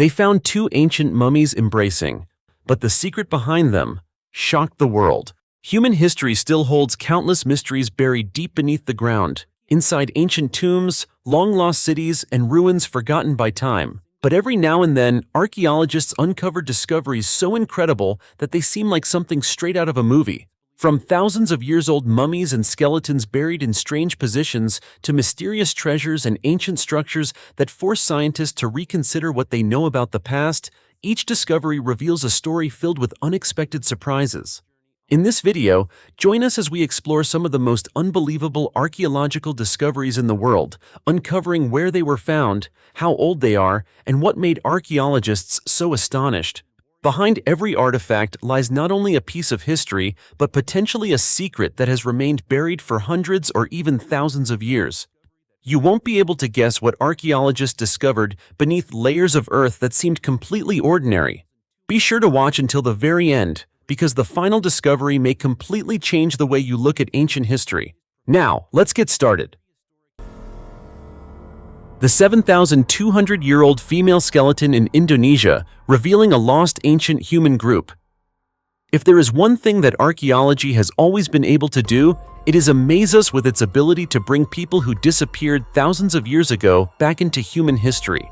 They found two ancient mummies embracing, but the secret behind them shocked the world. Human history still holds countless mysteries buried deep beneath the ground, inside ancient tombs, long-lost cities, and ruins forgotten by time. But every now and then, archaeologists uncover discoveries so incredible that they seem like something straight out of a movie. From thousands of years-old mummies and skeletons buried in strange positions to mysterious treasures and ancient structures that force scientists to reconsider what they know about the past, each discovery reveals a story filled with unexpected surprises. In this video, join us as we explore some of the most unbelievable archaeological discoveries in the world, uncovering where they were found, how old they are, and what made archaeologists so astonished. Behind every artifact lies not only a piece of history, but potentially a secret that has remained buried for hundreds or even thousands of years. You won't be able to guess what archaeologists discovered beneath layers of earth that seemed completely ordinary. Be sure to watch until the very end, because the final discovery may completely change the way you look at ancient history. Now, let's get started. The 7,200-year-old female skeleton in Indonesia, revealing a lost ancient human group. If there is one thing that archaeology has always been able to do, it is amaze us with its ability to bring people who disappeared thousands of years ago back into human history.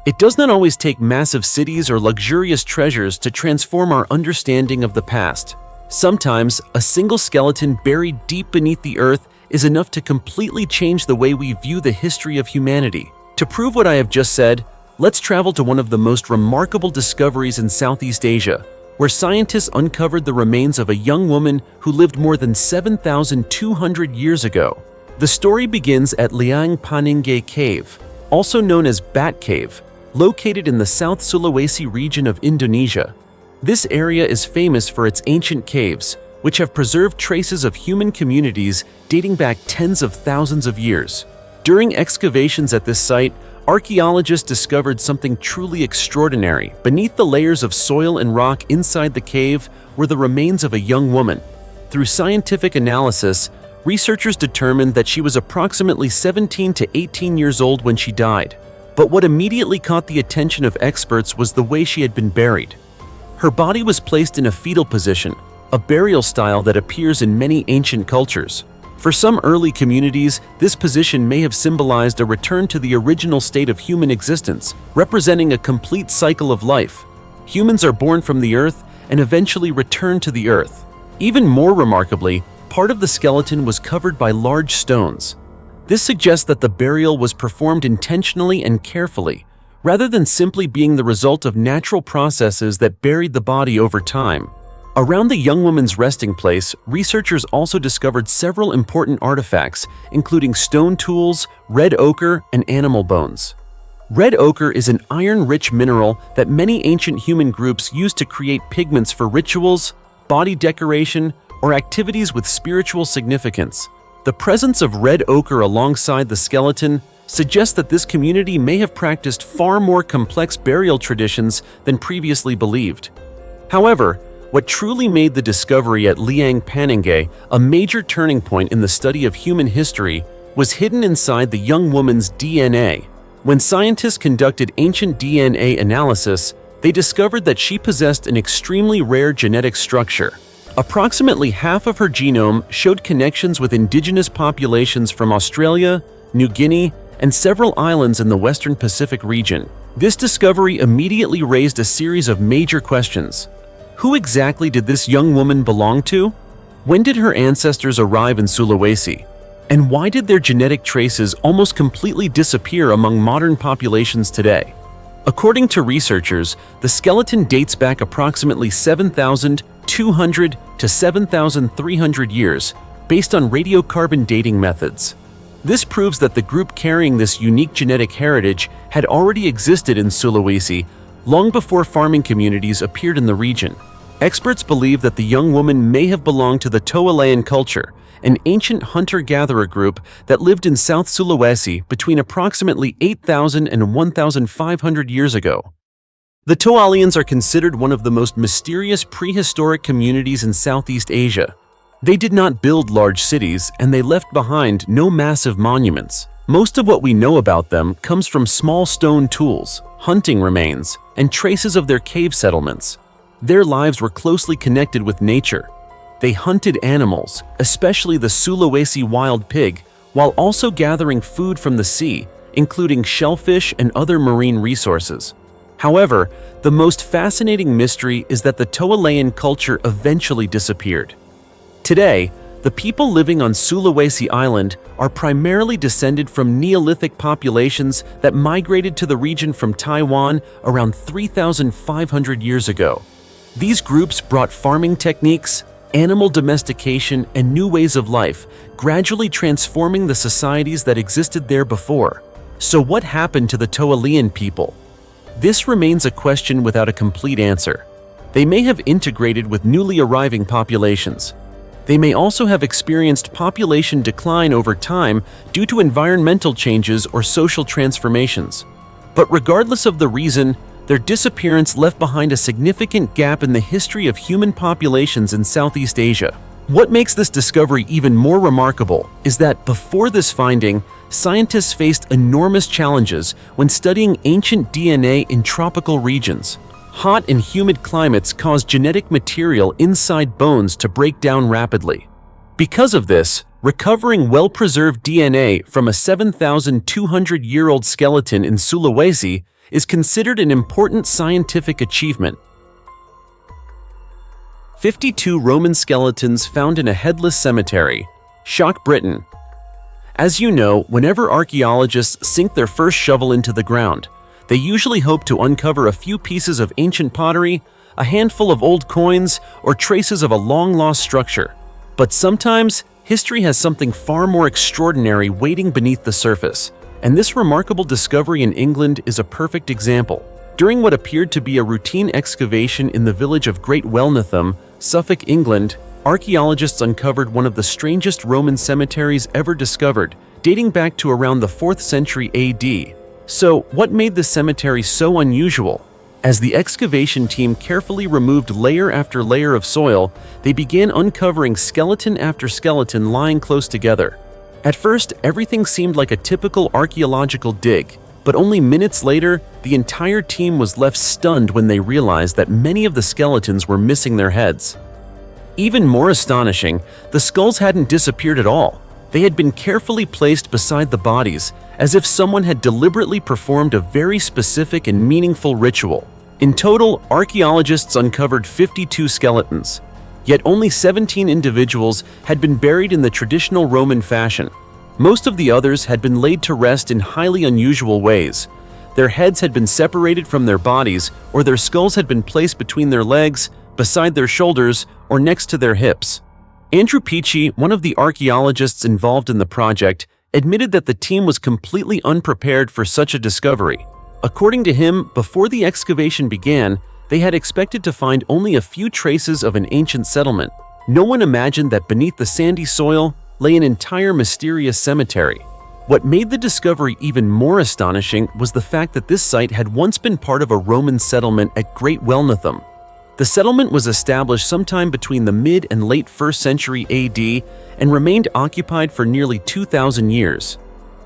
It does not always take massive cities or luxurious treasures to transform our understanding of the past. Sometimes, a single skeleton buried deep beneath the earth is enough to completely change the way we view the history of humanity. To prove what I have just said, let's travel to one of the most remarkable discoveries in Southeast Asia, where scientists uncovered the remains of a young woman who lived more than 7,200 years ago. The story begins at Liang Paningay Cave, also known as Bat Cave, located in the South Sulawesi region of Indonesia. This area is famous for its ancient caves, which have preserved traces of human communities dating back tens of thousands of years. During excavations at this site, archaeologists discovered something truly extraordinary. Beneath the layers of soil and rock inside the cave were the remains of a young woman. Through scientific analysis, researchers determined that she was approximately 17 to 18 years old when she died. But what immediately caught the attention of experts was the way she had been buried. Her body was placed in a fetal position, a burial style that appears in many ancient cultures. For some early communities, this position may have symbolized a return to the original state of human existence, representing a complete cycle of life. Humans are born from the earth and eventually return to the earth. Even more remarkably, part of the skeleton was covered by large stones. This suggests that the burial was performed intentionally and carefully, rather than simply being the result of natural processes that buried the body over time. Around the young woman's resting place, researchers also discovered several important artifacts, including stone tools, red ochre, and animal bones. Red ochre is an iron-rich mineral that many ancient human groups used to create pigments for rituals, body decoration, or activities with spiritual significance. The presence of red ochre alongside the skeleton suggests that this community may have practiced far more complex burial traditions than previously believed. However, what truly made the discovery at Liang Paningay a major turning point in the study of human history was hidden inside the young woman's DNA. When scientists conducted ancient DNA analysis, they discovered that she possessed an extremely rare genetic structure. Approximately half of her genome showed connections with indigenous populations from Australia, New Guinea, and several islands in the Western Pacific region. This discovery immediately raised a series of major questions. Who exactly did this young woman belong to? When did her ancestors arrive in Sulawesi? And why did their genetic traces almost completely disappear among modern populations today? According to researchers, the skeleton dates back approximately 7,200 to 7,300 years, based on radiocarbon dating methods. This proves that the group carrying this unique genetic heritage had already existed in Sulawesi long before farming communities appeared in the region. Experts believe that the young woman may have belonged to the Toalayan culture, an ancient hunter-gatherer group that lived in South Sulawesi between approximately 8,000 and 1,500 years ago. The Toalayans are considered one of the most mysterious prehistoric communities in Southeast Asia. They did not build large cities, and they left behind no massive monuments. Most of what we know about them comes from small stone tools, hunting remains, and traces of their cave settlements. Their lives were closely connected with nature. They hunted animals, especially the Sulawesi wild pig, while also gathering food from the sea, including shellfish and other marine resources. However, the most fascinating mystery is that the Toalayan culture eventually disappeared. Today, the people living on Sulawesi Island are primarily descended from Neolithic populations that migrated to the region from Taiwan around 3,500 years ago. These groups brought farming techniques, animal domestication, and new ways of life, gradually transforming the societies that existed there before. So what happened to the Toalayan people? This remains a question without a complete answer. They may have integrated with newly arriving populations. They may also have experienced population decline over time due to environmental changes or social transformations. But regardless of the reason, their disappearance left behind a significant gap in the history of human populations in Southeast Asia. What makes this discovery even more remarkable is that before this finding, scientists faced enormous challenges when studying ancient DNA in tropical regions. Hot and humid climates cause genetic material inside bones to break down rapidly. Because of this, recovering well-preserved DNA from a 7,200-year-old skeleton in Sulawesi is considered an important scientific achievement. 52 Roman skeletons found in a headless cemetery. Shock Britain. As you know, whenever archaeologists sink their first shovel into the ground, they usually hope to uncover a few pieces of ancient pottery, a handful of old coins, or traces of a long-lost structure. But sometimes, history has something far more extraordinary waiting beneath the surface. And this remarkable discovery in England is a perfect example. During what appeared to be a routine excavation in the village of Great Wellnatham, Suffolk, England, archaeologists uncovered one of the strangest Roman cemeteries ever discovered, dating back to around the 4th century AD. So, what made the cemetery so unusual? As the excavation team carefully removed layer after layer of soil, they began uncovering skeleton after skeleton lying close together. At first, everything seemed like a typical archaeological dig, but only minutes later, the entire team was left stunned when they realized that many of the skeletons were missing their heads. Even more astonishing, the skulls hadn't disappeared at all. They had been carefully placed beside the bodies, as if someone had deliberately performed a very specific and meaningful ritual. In total, archaeologists uncovered 52 skeletons. Yet only 17 individuals had been buried in the traditional Roman fashion. Most of the others had been laid to rest in highly unusual ways. Their heads had been separated from their bodies, or their skulls had been placed between their legs, beside their shoulders, or next to their hips. Andrew Peachy, one of the archaeologists involved in the project, admitted that the team was completely unprepared for such a discovery. According to him, before the excavation began, they had expected to find only a few traces of an ancient settlement. No one imagined that beneath the sandy soil lay an entire mysterious cemetery. What made the discovery even more astonishing was the fact that this site had once been part of a Roman settlement at Great Wellnatham. The settlement was established sometime between the mid and late 1st century AD and remained occupied for nearly 2,000 years.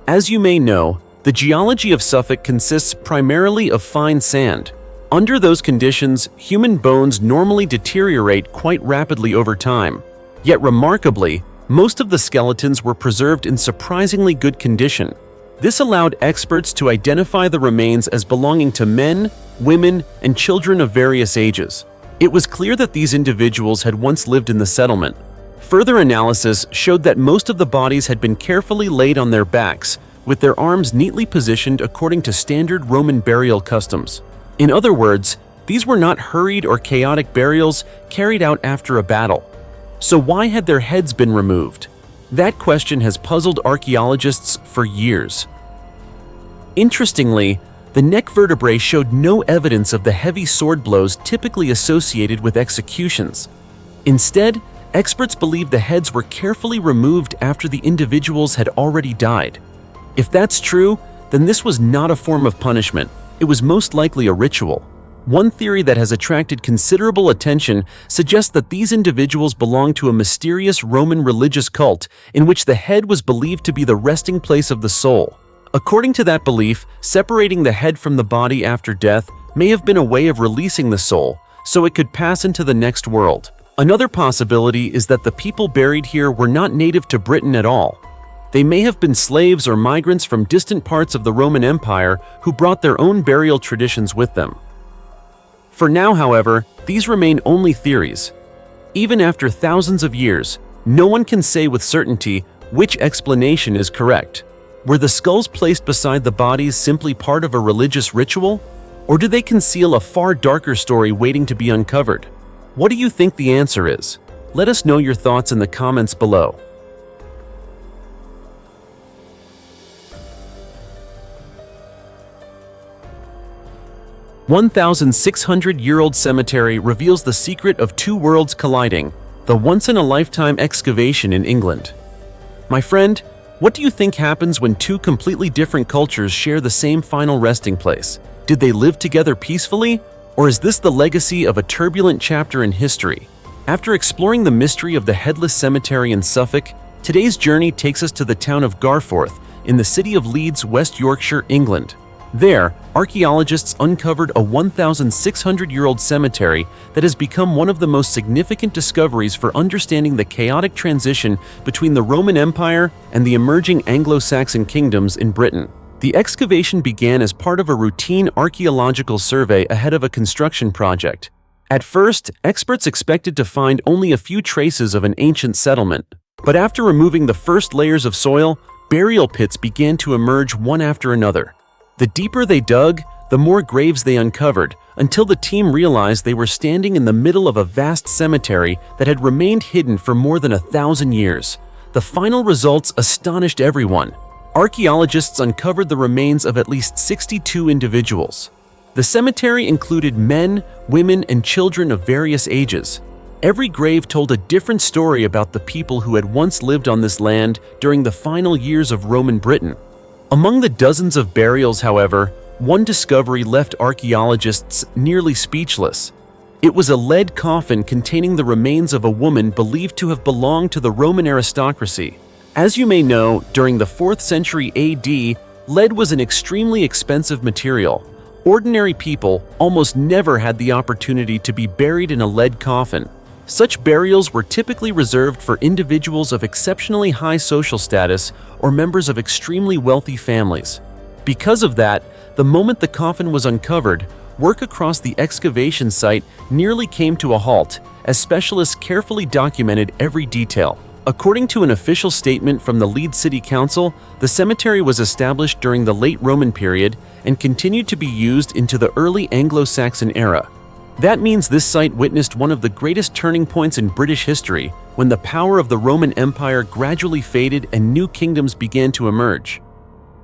As you may know, the geology of Suffolk consists primarily of fine sand. Under those conditions, human bones normally deteriorate quite rapidly over time. Yet remarkably, most of the skeletons were preserved in surprisingly good condition. This allowed experts to identify the remains as belonging to men, women, and children of various ages. It was clear that these individuals had once lived in the settlement. Further analysis showed that most of the bodies had been carefully laid on their backs, with their arms neatly positioned according to standard Roman burial customs. In other words, these were not hurried or chaotic burials carried out after a battle. So why had their heads been removed? That question has puzzled archaeologists for years. Interestingly, the neck vertebrae showed no evidence of the heavy sword blows typically associated with executions. Instead, experts believe the heads were carefully removed after the individuals had already died. If that's true, then this was not a form of punishment. It was most likely a ritual. One theory that has attracted considerable attention suggests that these individuals belonged to a mysterious Roman religious cult in which the head was believed to be the resting place of the soul. According to that belief, separating the head from the body after death may have been a way of releasing the soul, so it could pass into the next world. Another possibility is that the people buried here were not native to Britain at all. They may have been slaves or migrants from distant parts of the Roman Empire who brought their own burial traditions with them. For now, however, these remain only theories. Even after thousands of years, no one can say with certainty which explanation is correct. Were the skulls placed beside the bodies simply part of a religious ritual? Or do they conceal a far darker story waiting to be uncovered? What do you think the answer is? Let us know your thoughts in the comments below. 1,600-year-old cemetery reveals the secret of two worlds colliding, the once-in-a-lifetime excavation in England. My friend, what do you think happens when two completely different cultures share the same final resting place? Did they live together peacefully, or is this the legacy of a turbulent chapter in history? After exploring the mystery of the Headless Cemetery in Suffolk, today's journey takes us to the town of Garforth in the city of Leeds, West Yorkshire, England. There, archaeologists uncovered a 1,600-year-old cemetery that has become one of the most significant discoveries for understanding the chaotic transition between the Roman Empire and the emerging Anglo-Saxon kingdoms in Britain. The excavation began as part of a routine archaeological survey ahead of a construction project. At first, experts expected to find only a few traces of an ancient settlement. But after removing the first layers of soil, burial pits began to emerge one after another. The deeper they dug, the more graves they uncovered, until the team realized they were standing in the middle of a vast cemetery that had remained hidden for more than 1,000 years. The final results astonished everyone. Archaeologists uncovered the remains of at least 62 individuals. The cemetery included men, women, and children of various ages. Every grave told a different story about the people who had once lived on this land during the final years of Roman Britain. Among the dozens of burials, however, one discovery left archaeologists nearly speechless. It was a lead coffin containing the remains of a woman believed to have belonged to the Roman aristocracy. As you may know, during the 4th century AD, lead was an extremely expensive material. Ordinary people almost never had the opportunity to be buried in a lead coffin. Such burials were typically reserved for individuals of exceptionally high social status or members of extremely wealthy families. Because of that, the moment the coffin was uncovered, work across the excavation site nearly came to a halt, as specialists carefully documented every detail. According to an official statement from the Leeds City Council, the cemetery was established during the late Roman period and continued to be used into the early Anglo-Saxon era. That means this site witnessed one of the greatest turning points in British history, when the power of the Roman Empire gradually faded and new kingdoms began to emerge.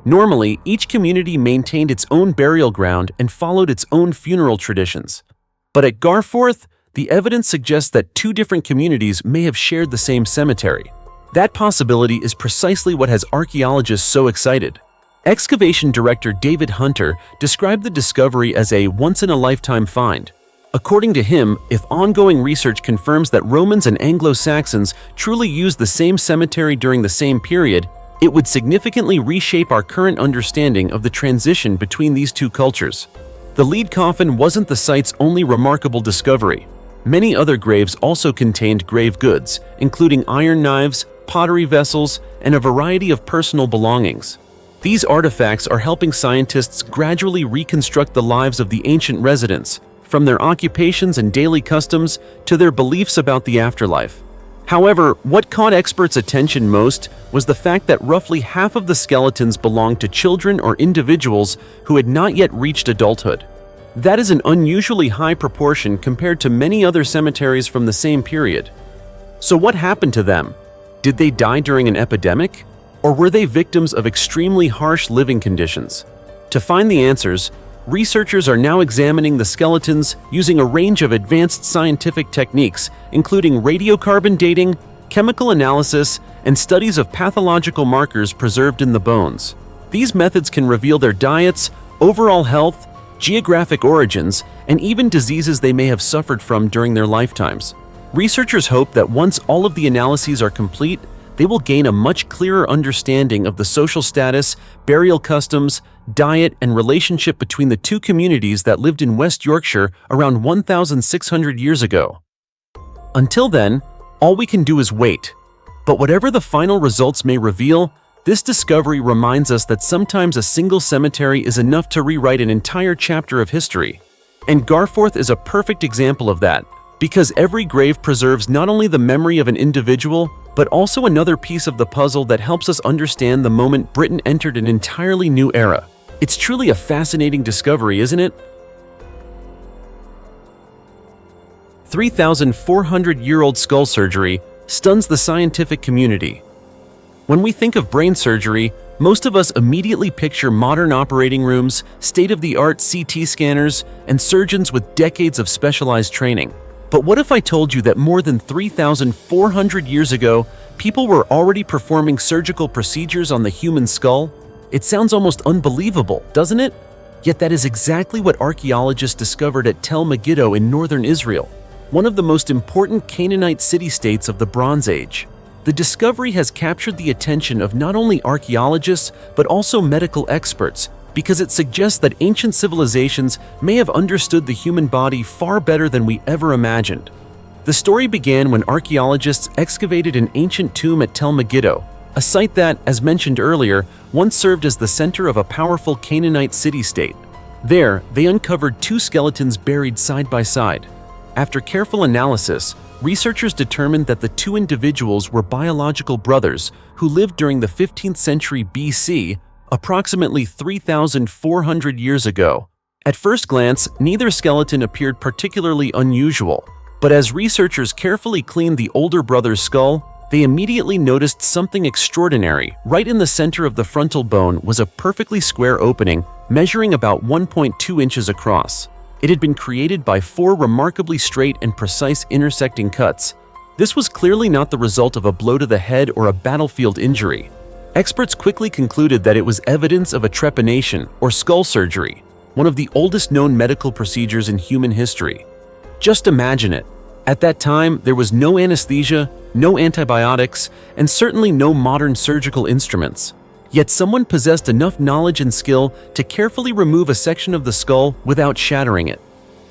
Normally, each community maintained its own burial ground and followed its own funeral traditions. But at Garforth, the evidence suggests that two different communities may have shared the same cemetery. That possibility is precisely what has archaeologists so excited. Excavation director David Hunter described the discovery as a once-in-a-lifetime find. According to him, if ongoing research confirms that Romans and Anglo-Saxons truly used the same cemetery during the same period, it would significantly reshape our current understanding of the transition between these two cultures. The lead coffin wasn't the site's only remarkable discovery. Many other graves also contained grave goods, including iron knives, pottery vessels, and a variety of personal belongings. These artifacts are helping scientists gradually reconstruct the lives of the ancient residents, from their occupations and daily customs to their beliefs about the afterlife. However, what caught experts' attention most was the fact that roughly half of the skeletons belonged to children or individuals who had not yet reached adulthood. That is an unusually high proportion compared to many other cemeteries from the same period. So what happened to them? Did they die during an epidemic? Or were they victims of extremely harsh living conditions? To find the answers, researchers are now examining the skeletons using a range of advanced scientific techniques, including radiocarbon dating, chemical analysis, and studies of pathological markers preserved in the bones. These methods can reveal their diets, overall health, geographic origins, and even diseases they may have suffered from during their lifetimes. Researchers hope that once all of the analyses are complete, they will gain a much clearer understanding of the social status, burial customs, diet, and relationship between the two communities that lived in West Yorkshire around 1,600 years ago. Until then, all we can do is wait. But whatever the final results may reveal, this discovery reminds us that sometimes a single cemetery is enough to rewrite an entire chapter of history. And Garforth is a perfect example of that, because every grave preserves not only the memory of an individual, but also another piece of the puzzle that helps us understand the moment Britain entered an entirely new era. It's truly a fascinating discovery, isn't it? 3,400-year-old skull surgery stuns the scientific community. When we think of brain surgery, most of us immediately picture modern operating rooms, state-of-the-art CT scanners, and surgeons with decades of specialized training. But what if I told you that more than 3,400 years ago, people were already performing surgical procedures on the human skull? It sounds almost unbelievable, doesn't it? Yet that is exactly what archaeologists discovered at Tel Megiddo in northern Israel, one of the most important Canaanite city-states of the Bronze Age. The discovery has captured the attention of not only archaeologists, but also medical experts, because it suggests that ancient civilizations may have understood the human body far better than we ever imagined. The story began when archaeologists excavated an ancient tomb at Tel Megiddo, a site that, as mentioned earlier, once served as the center of a powerful Canaanite city-state. There, they uncovered two skeletons buried side by side. After careful analysis, researchers determined that the two individuals were biological brothers who lived during the 15th century BC, approximately 3,400 years ago. At first glance, neither skeleton appeared particularly unusual, but as researchers carefully cleaned the older brother's skull, they immediately noticed something extraordinary. Right in the center of the frontal bone was a perfectly square opening, measuring about 1.2 inches across. It had been created by 4 remarkably straight and precise intersecting cuts. This was clearly not the result of a blow to the head or a battlefield injury. Experts quickly concluded that it was evidence of a trepanation, or skull surgery, one of the oldest known medical procedures in human history. Just imagine it. At that time, there was no anesthesia, no antibiotics, and certainly no modern surgical instruments. Yet someone possessed enough knowledge and skill to carefully remove a section of the skull without shattering it.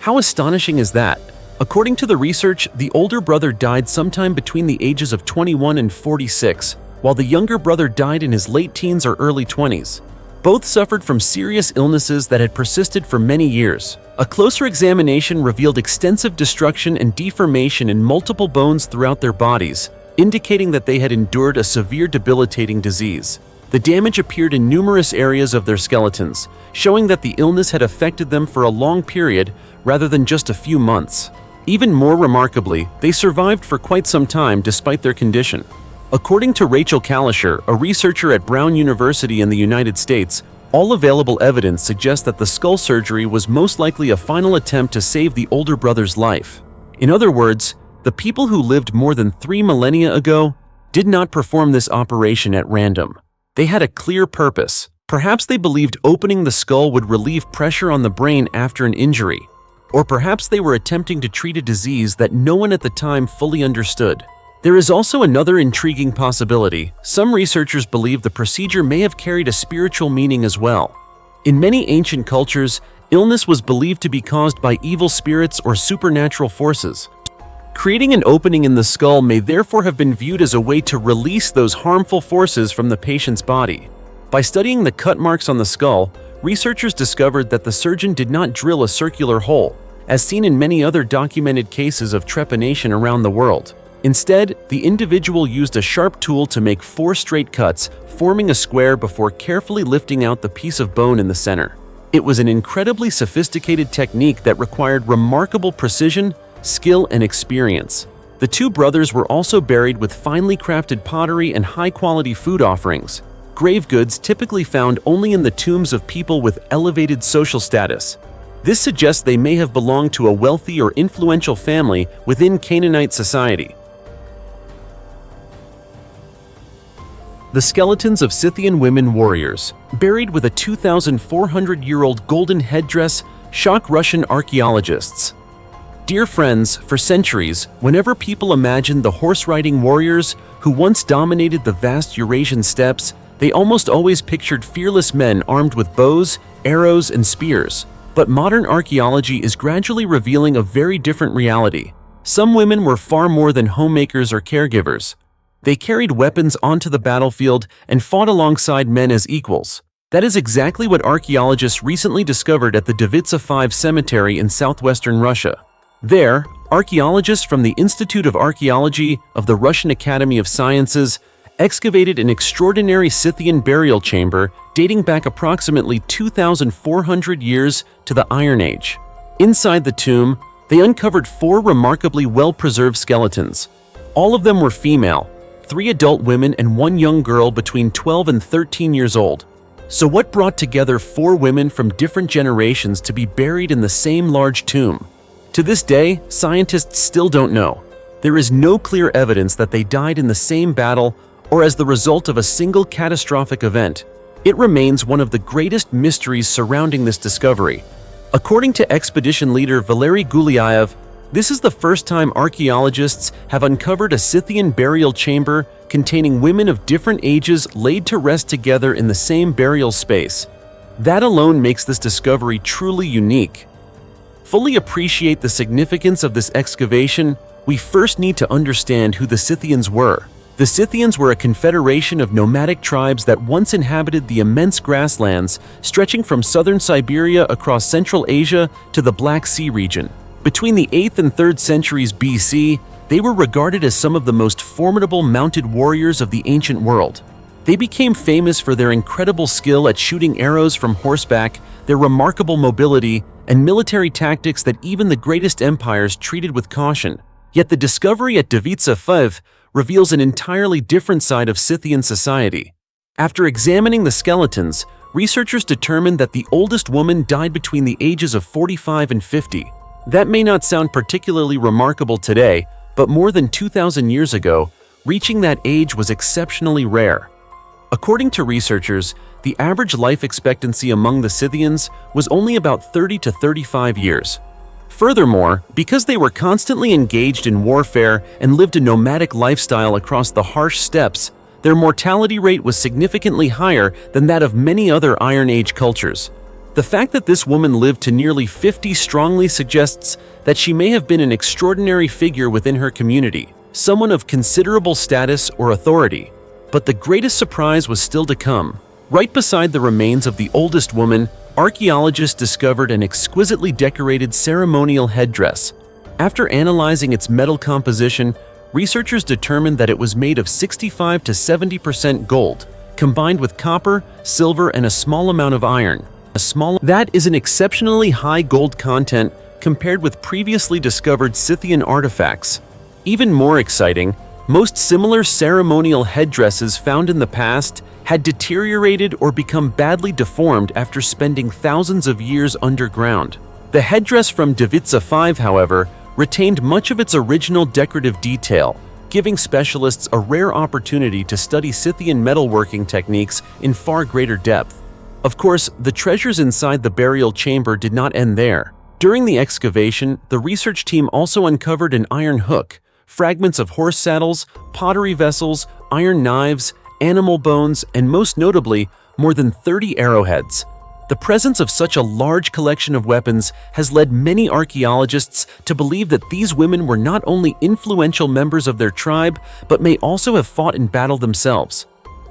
How astonishing is that? According to the research, the older brother died sometime between the ages of 21 and 46, while the younger brother died in his late teens or early 20s. Both suffered from serious illnesses that had persisted for many years. A closer examination revealed extensive destruction and deformation in multiple bones throughout their bodies, indicating that they had endured a severe debilitating disease. The damage appeared in numerous areas of their skeletons, showing that the illness had affected them for a long period rather than just a few months. Even more remarkably, they survived for quite some time despite their condition. According to Rachel Kalisher, a researcher at Brown University in the United States, all available evidence suggests that the skull surgery was most likely a final attempt to save the older brother's life. In other words, the people who lived more than 3 millennia ago did not perform this operation at random. They had a clear purpose. Perhaps they believed opening the skull would relieve pressure on the brain after an injury. Or perhaps they were attempting to treat a disease that no one at the time fully understood. There is also another intriguing possibility. Some researchers believe the procedure may have carried a spiritual meaning as well. In many ancient cultures, illness was believed to be caused by evil spirits or supernatural forces. Creating an opening in the skull may therefore have been viewed as a way to release those harmful forces from the patient's body. By studying the cut marks on the skull, researchers discovered that the surgeon did not drill a circular hole, as seen in many other documented cases of trepanation around the world. Instead, the individual used a sharp tool to make 4 straight cuts, forming a square before carefully lifting out the piece of bone in the center. It was an incredibly sophisticated technique that required remarkable precision, skill, and experience. The two brothers were also buried with finely crafted pottery and high-quality food offerings, grave goods typically found only in the tombs of people with elevated social status. This suggests they may have belonged to a wealthy or influential family within Canaanite society. The skeletons of Scythian women warriors, buried with a 2,400-year-old golden headdress, shock Russian archaeologists. Dear friends, for centuries, whenever people imagined the horse-riding warriors who once dominated the vast Eurasian steppes, they almost always pictured fearless men armed with bows, arrows, and spears. But modern archaeology is gradually revealing a very different reality. Some women were far more than homemakers or caregivers. They carried weapons onto the battlefield and fought alongside men as equals. That is exactly what archaeologists recently discovered at the Devitsa V cemetery in southwestern Russia. There, archaeologists from the Institute of Archaeology of the Russian Academy of Sciences excavated an extraordinary Scythian burial chamber dating back approximately 2,400 years to the Iron Age. Inside the tomb, they uncovered 4 remarkably well-preserved skeletons. All of them were female, 3 adult women and 1 young girl between 12 and 13 years old. So what brought together 4 women from different generations to be buried in the same large tomb? To this day, scientists still don't know. There is no clear evidence that they died in the same battle or as the result of a single catastrophic event. It remains one of the greatest mysteries surrounding this discovery. According to expedition leader Valery Gulyayev, this is the first time archaeologists have uncovered a Scythian burial chamber containing women of different ages laid to rest together in the same burial space. That alone makes this discovery truly unique. Fully appreciate the significance of this excavation, we first need to understand who the Scythians were. The Scythians were a confederation of nomadic tribes that once inhabited the immense grasslands stretching from southern Siberia across Central Asia to the Black Sea region. Between the 8th and 3rd centuries BC, they were regarded as some of the most formidable mounted warriors of the ancient world. They became famous for their incredible skill at shooting arrows from horseback, their remarkable mobility, and military tactics that even the greatest empires treated with caution. Yet the discovery at Devitsa V reveals an entirely different side of Scythian society. After examining the skeletons, researchers determined that the oldest woman died between the ages of 45 and 50. That may not sound particularly remarkable today, but more than 2,000 years ago, reaching that age was exceptionally rare. According to researchers, the average life expectancy among the Scythians was only about 30 to 35 years. Furthermore, because they were constantly engaged in warfare and lived a nomadic lifestyle across the harsh steppes, their mortality rate was significantly higher than that of many other Iron Age cultures. The fact that this woman lived to nearly 50 strongly suggests that she may have been an extraordinary figure within her community, someone of considerable status or authority. But the greatest surprise was still to come. Right beside the remains of the oldest woman, archaeologists discovered an exquisitely decorated ceremonial headdress. After analyzing its metal composition, researchers determined that it was made of 65 to 70% gold, combined with copper, silver, and a small amount of iron. That is an exceptionally high gold content compared with previously discovered Scythian artifacts. Even more exciting, most similar ceremonial headdresses found in the past had deteriorated or become badly deformed after spending thousands of years underground. The headdress from Devitsa V, however, retained much of its original decorative detail, giving specialists a rare opportunity to study Scythian metalworking techniques in far greater depth. Of course, the treasures inside the burial chamber did not end there. During the excavation, the research team also uncovered an iron hook, fragments of horse saddles, pottery vessels, iron knives, animal bones, and most notably, more than 30 arrowheads. The presence of such a large collection of weapons has led many archaeologists to believe that these women were not only influential members of their tribe, but may also have fought in battle themselves.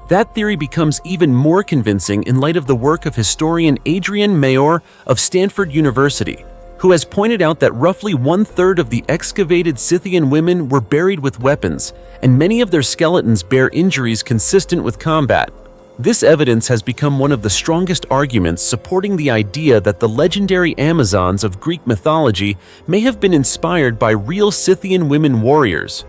That theory becomes even more convincing in light of the work of historian Adrienne Mayor of Stanford University, who has pointed out that roughly 1/3 of the excavated Scythian women were buried with weapons, and many of their skeletons bear injuries consistent with combat. This evidence has become one of the strongest arguments supporting the idea that the legendary Amazons of Greek mythology may have been inspired by real Scythian women warriors.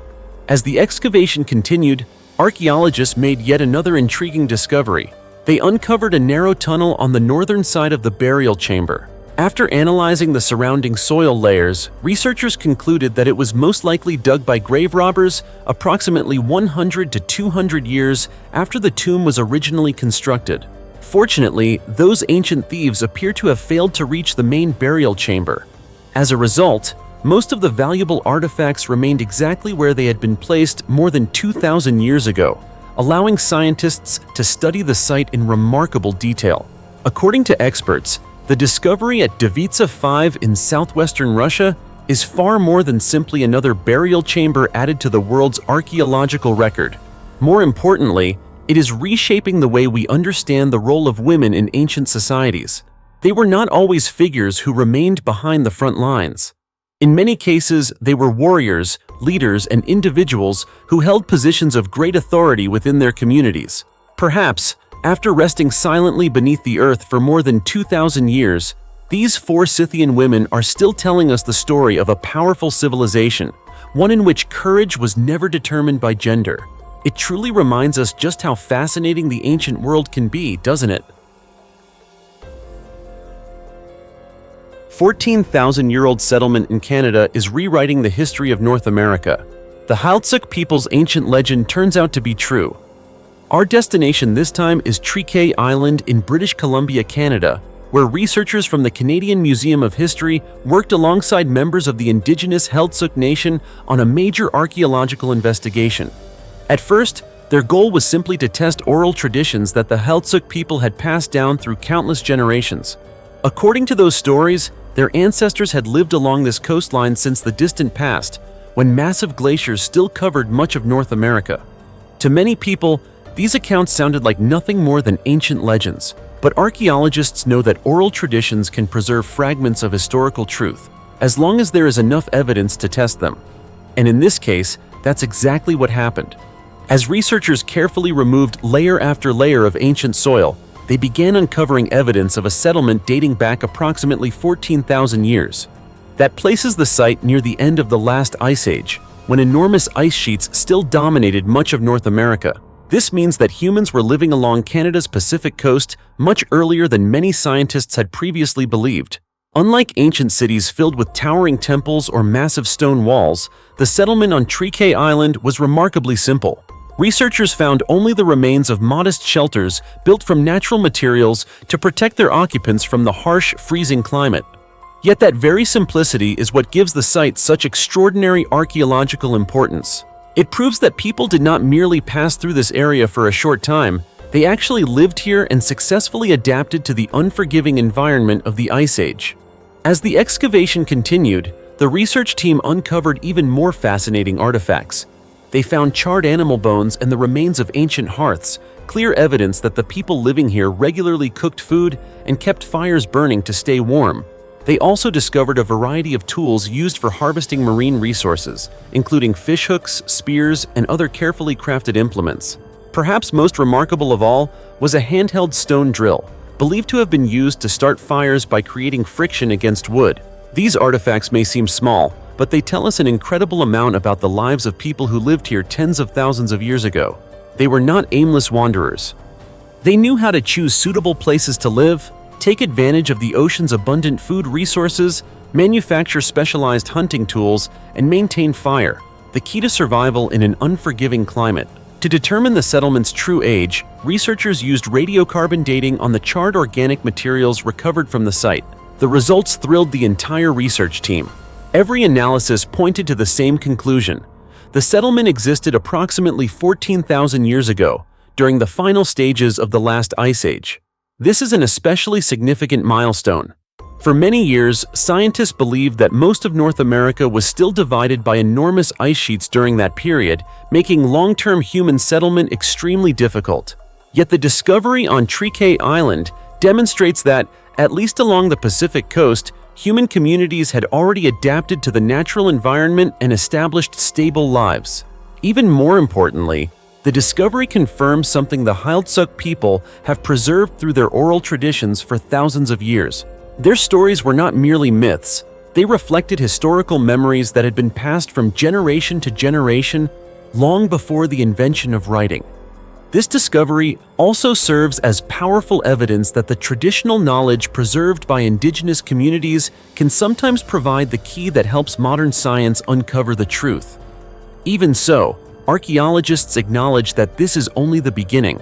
As the excavation continued, archaeologists made yet another intriguing discovery. They uncovered a narrow tunnel on the northern side of the burial chamber. After analyzing the surrounding soil layers, researchers concluded that it was most likely dug by grave robbers approximately 100 to 200 years after the tomb was originally constructed. Fortunately, those ancient thieves appear to have failed to reach the main burial chamber. As a result, most of the valuable artifacts remained exactly where they had been placed more than 2,000 years ago, allowing scientists to study the site in remarkable detail. According to experts, the discovery at Devitsa 5 in southwestern Russia is far more than simply another burial chamber added to the world's archaeological record. More importantly, it is reshaping the way we understand the role of women in ancient societies. They were not always figures who remained behind the front lines. In many cases, they were warriors, leaders, and individuals who held positions of great authority within their communities. Perhaps, after resting silently beneath the earth for more than 2,000 years, these four Scythian women are still telling us the story of a powerful civilization, one in which courage was never determined by gender. It truly reminds us just how fascinating the ancient world can be, doesn't it? 14,000-year-old settlement in Canada is rewriting the history of North America. The Heiltsuk people's ancient legend turns out to be true. Our destination this time is Triquet Island in British Columbia, Canada, where researchers from the Canadian Museum of History worked alongside members of the indigenous Heiltsuk Nation on a major archaeological investigation. At first, their goal was simply to test oral traditions that the Heiltsuk people had passed down through countless generations. According to those stories, their ancestors had lived along this coastline since the distant past, when massive glaciers still covered much of North America. To many people, these accounts sounded like nothing more than ancient legends, but archaeologists know that oral traditions can preserve fragments of historical truth, as long as there is enough evidence to test them. And in this case, that's exactly what happened. As researchers carefully removed layer after layer of ancient soil, they began uncovering evidence of a settlement dating back approximately 14,000 years. That places the site near the end of the last ice age, when enormous ice sheets still dominated much of North America. This means that humans were living along Canada's Pacific coast much earlier than many scientists had previously believed. Unlike ancient cities filled with towering temples or massive stone walls, the settlement on Triquet Island was remarkably simple. Researchers found only the remains of modest shelters built from natural materials to protect their occupants from the harsh, freezing climate. Yet that very simplicity is what gives the site such extraordinary archaeological importance. It proves that people did not merely pass through this area for a short time, they actually lived here and successfully adapted to the unforgiving environment of the Ice Age. As the excavation continued, the research team uncovered even more fascinating artifacts. They found charred animal bones and the remains of ancient hearths, clear evidence that the people living here regularly cooked food and kept fires burning to stay warm. They also discovered a variety of tools used for harvesting marine resources, including fishhooks, spears, and other carefully crafted implements. Perhaps most remarkable of all was a handheld stone drill, believed to have been used to start fires by creating friction against wood. These artifacts may seem small, but they tell us an incredible amount about the lives of people who lived here tens of thousands of years ago. They were not aimless wanderers. They knew how to choose suitable places to live, take advantage of the ocean's abundant food resources, manufacture specialized hunting tools, and maintain fire, the key to survival in an unforgiving climate. To determine the settlement's true age, researchers used radiocarbon dating on the charred organic materials recovered from the site. The results thrilled the entire research team. Every analysis pointed to the same conclusion. The settlement existed approximately 14,000 years ago, during the final stages of the last ice age. This is an especially significant milestone. For many years, scientists believed that most of North America was still divided by enormous ice sheets during that period, making long-term human settlement extremely difficult. Yet the discovery on Triquet Island demonstrates that, at least along the Pacific coast, human communities had already adapted to the natural environment and established stable lives. Even more importantly, the discovery confirms something the Heiltsuk people have preserved through their oral traditions for thousands of years. Their stories were not merely myths, they reflected historical memories that had been passed from generation to generation long before the invention of writing. This discovery also serves as powerful evidence that the traditional knowledge preserved by indigenous communities can sometimes provide the key that helps modern science uncover the truth. Even so, archaeologists acknowledge that this is only the beginning.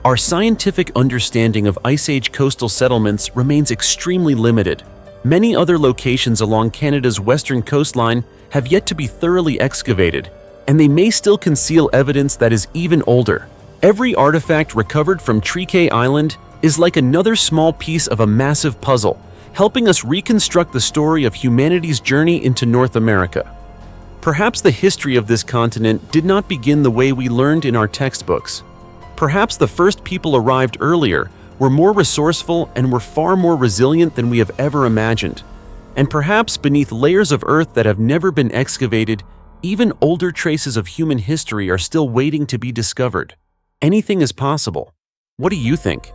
Our scientific understanding of Ice Age coastal settlements remains extremely limited. Many other locations along Canada's western coastline have yet to be thoroughly excavated, and they may still conceal evidence that is even older. Every artifact recovered from Trike Island is like another small piece of a massive puzzle, helping us reconstruct the story of humanity's journey into North America. Perhaps the history of this continent did not begin the way we learned in our textbooks. Perhaps the first people arrived earlier, were more resourceful, and were far more resilient than we have ever imagined. And perhaps beneath layers of earth that have never been excavated, even older traces of human history are still waiting to be discovered. Anything is possible. What do you think?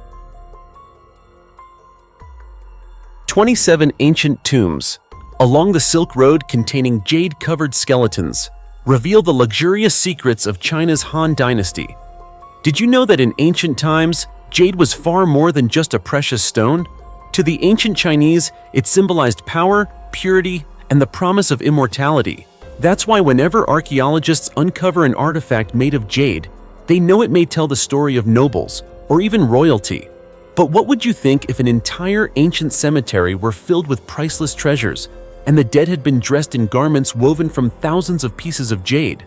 27 ancient tombs along the Silk Road containing jade-covered skeletons reveal the luxurious secrets of China's Han Dynasty. Did you know that in ancient times, jade was far more than just a precious stone? To the ancient Chinese, it symbolized power, purity, and the promise of immortality. That's why whenever archaeologists uncover an artifact made of jade, they know it may tell the story of nobles or even royalty. But what would you think if an entire ancient cemetery were filled with priceless treasures, and the dead had been dressed in garments woven from thousands of pieces of jade?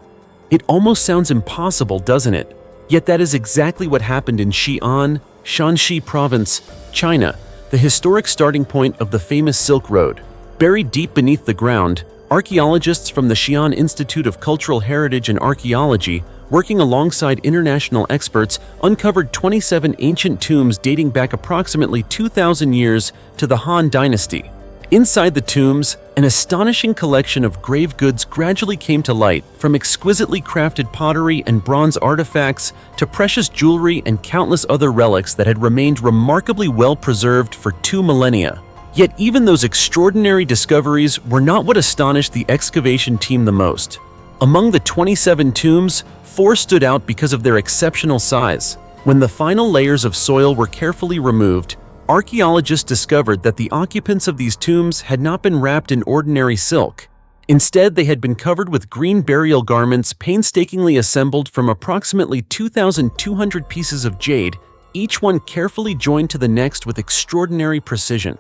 It almost sounds impossible, doesn't it? Yet that is exactly what happened in Xi'an, Shanxi Province, China, the historic starting point of the famous Silk Road. Buried deep beneath the ground, archaeologists from the Xi'an Institute of Cultural Heritage and Archaeology, working alongside international experts, uncovered 27 ancient tombs dating back approximately 2,000 years to the Han Dynasty. Inside the tombs, an astonishing collection of grave goods gradually came to light, from exquisitely crafted pottery and bronze artifacts to precious jewelry and countless other relics that had remained remarkably well preserved for 2 millennia. Yet even those extraordinary discoveries were not what astonished the excavation team the most. Among the 27 tombs, 4 stood out because of their exceptional size. When the final layers of soil were carefully removed, archaeologists discovered that the occupants of these tombs had not been wrapped in ordinary silk. Instead, they had been covered with green burial garments painstakingly assembled from approximately 2,200 pieces of jade, each one carefully joined to the next with extraordinary precision.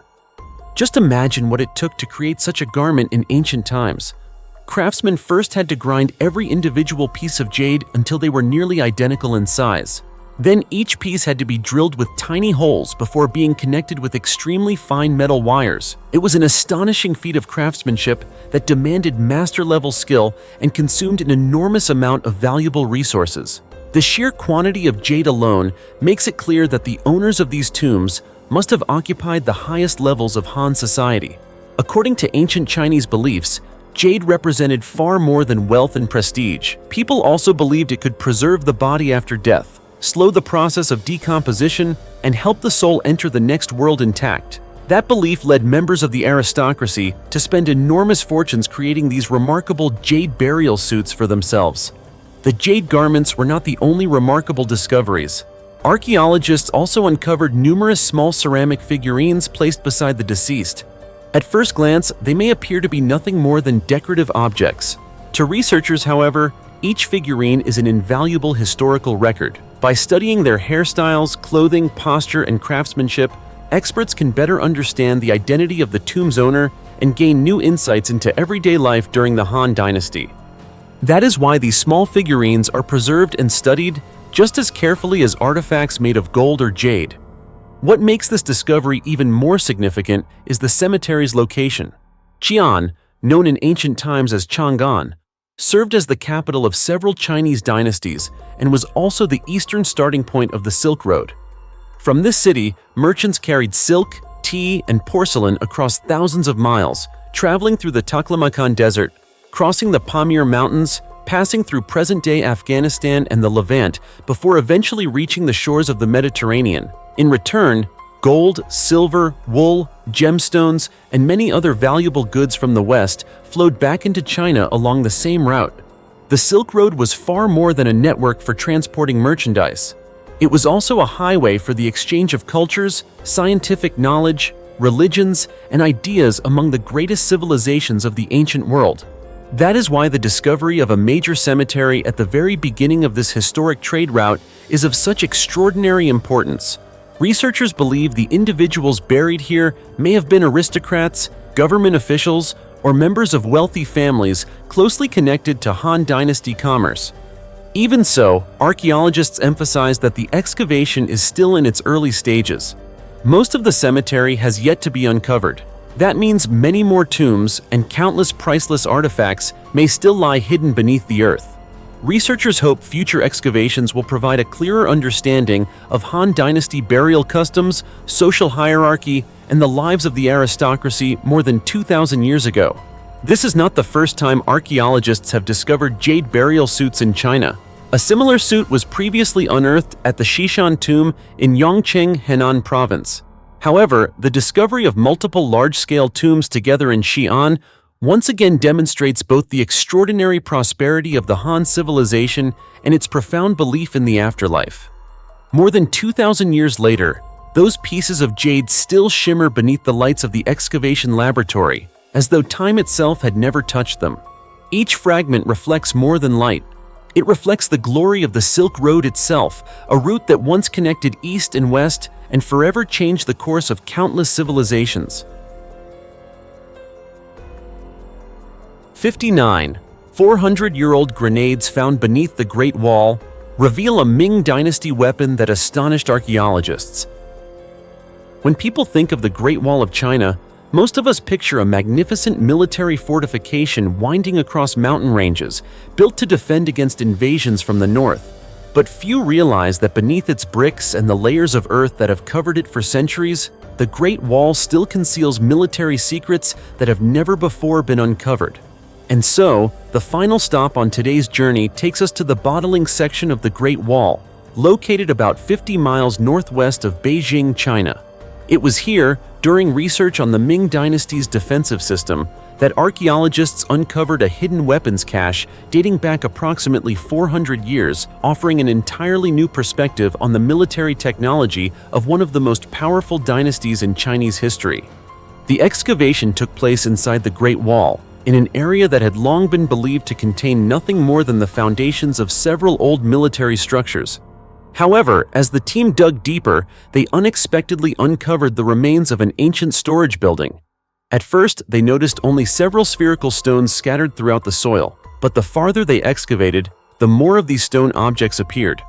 Just imagine what it took to create such a garment in ancient times. Craftsmen first had to grind every individual piece of jade until they were nearly identical in size. Then each piece had to be drilled with tiny holes before being connected with extremely fine metal wires. It was an astonishing feat of craftsmanship that demanded master-level skill and consumed an enormous amount of valuable resources. The sheer quantity of jade alone makes it clear that the owners of these tombs must have occupied the highest levels of Han society. According to ancient Chinese beliefs, jade represented far more than wealth and prestige. People also believed it could preserve the body after death, slow the process of decomposition, and help the soul enter the next world intact. That belief led members of the aristocracy to spend enormous fortunes creating these remarkable jade burial suits for themselves. The jade garments were not the only remarkable discoveries. Archaeologists also uncovered numerous small ceramic figurines placed beside the deceased. At first glance, they may appear to be nothing more than decorative objects. To researchers, however, each figurine is an invaluable historical record. By studying their hairstyles, clothing, posture, and craftsmanship, experts can better understand the identity of the tomb's owner and gain new insights into everyday life during the Han Dynasty. That is why these small figurines are preserved and studied just as carefully as artifacts made of gold or jade. What makes this discovery even more significant is the cemetery's location. Xi'an, known in ancient times as Chang'an, served as the capital of several Chinese dynasties and was also the eastern starting point of the Silk Road. From this city, merchants carried silk, tea, and porcelain across thousands of miles, traveling through the Taklamakan Desert, crossing the Pamir Mountains, passing through present-day Afghanistan and the Levant before eventually reaching the shores of the Mediterranean. In return, gold, silver, wool, gemstones, and many other valuable goods from the West flowed back into China along the same route. The Silk Road was far more than a network for transporting merchandise. It was also a highway for the exchange of cultures, scientific knowledge, religions, and ideas among the greatest civilizations of the ancient world. That is why the discovery of a major cemetery at the very beginning of this historic trade route is of such extraordinary importance. Researchers believe the individuals buried here may have been aristocrats, government officials, or members of wealthy families closely connected to Han Dynasty commerce. Even so, archaeologists emphasize that the excavation is still in its early stages. Most of the cemetery has yet to be uncovered. That means many more tombs and countless priceless artifacts may still lie hidden beneath the earth. Researchers hope future excavations will provide a clearer understanding of Han Dynasty burial customs, social hierarchy, and the lives of the aristocracy more than 2,000 years ago. This is not the first time archaeologists have discovered jade burial suits in China. A similar suit was previously unearthed at the Xishan tomb in Yongqing, Henan province. However, the discovery of multiple large-scale tombs together in Xi'an once again demonstrates both the extraordinary prosperity of the Han civilization and its profound belief in the afterlife. More than 2,000 years later, those pieces of jade still shimmer beneath the lights of the excavation laboratory, as though time itself had never touched them. Each fragment reflects more than light. It reflects the glory of the Silk Road itself, a route that once connected east and west and forever changed the course of countless civilizations. 59. 400-year-old grenades found beneath the Great Wall reveal a Ming Dynasty weapon that astonished archaeologists. When people think of the Great Wall of China, most of us picture a magnificent military fortification winding across mountain ranges, built to defend against invasions from the north. But few realize that beneath its bricks and the layers of earth that have covered it for centuries, the Great Wall still conceals military secrets that have never before been uncovered. And so, the final stop on today's journey takes us to the bottling section of the Great Wall, located about 50 miles northwest of Beijing, China. It was here, during research on the Ming Dynasty's defensive system, that archaeologists uncovered a hidden weapons cache dating back approximately 400 years, offering an entirely new perspective on the military technology of one of the most powerful dynasties in Chinese history. The excavation took place inside the Great Wall, in an area that had long been believed to contain nothing more than the foundations of several old military structures. However, as the team dug deeper, they unexpectedly uncovered the remains of an ancient storage building. At first, they noticed only several spherical stones scattered throughout the soil, but the farther they excavated, the more of these stone objects appeared.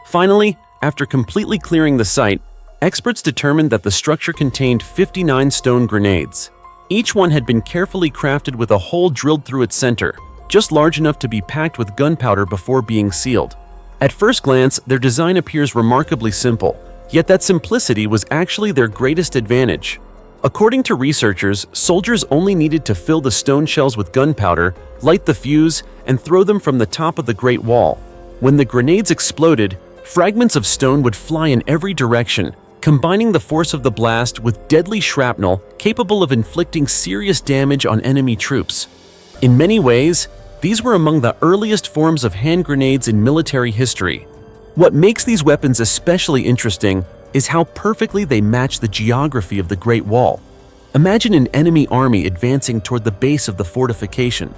Finally, after completely clearing the site, experts determined that the structure contained 59 stone grenades. Each one had been carefully crafted with a hole drilled through its center, just large enough to be packed with gunpowder before being sealed. At first glance, their design appears remarkably simple, yet that simplicity was actually their greatest advantage. According to researchers, soldiers only needed to fill the stone shells with gunpowder, light the fuse, and throw them from the top of the Great Wall. When the grenades exploded, fragments of stone would fly in every direction, combining the force of the blast with deadly shrapnel capable of inflicting serious damage on enemy troops. In many ways, these were among the earliest forms of hand grenades in military history. What makes these weapons especially interesting is how perfectly they match the geography of the Great Wall. Imagine an enemy army advancing toward the base of the fortification.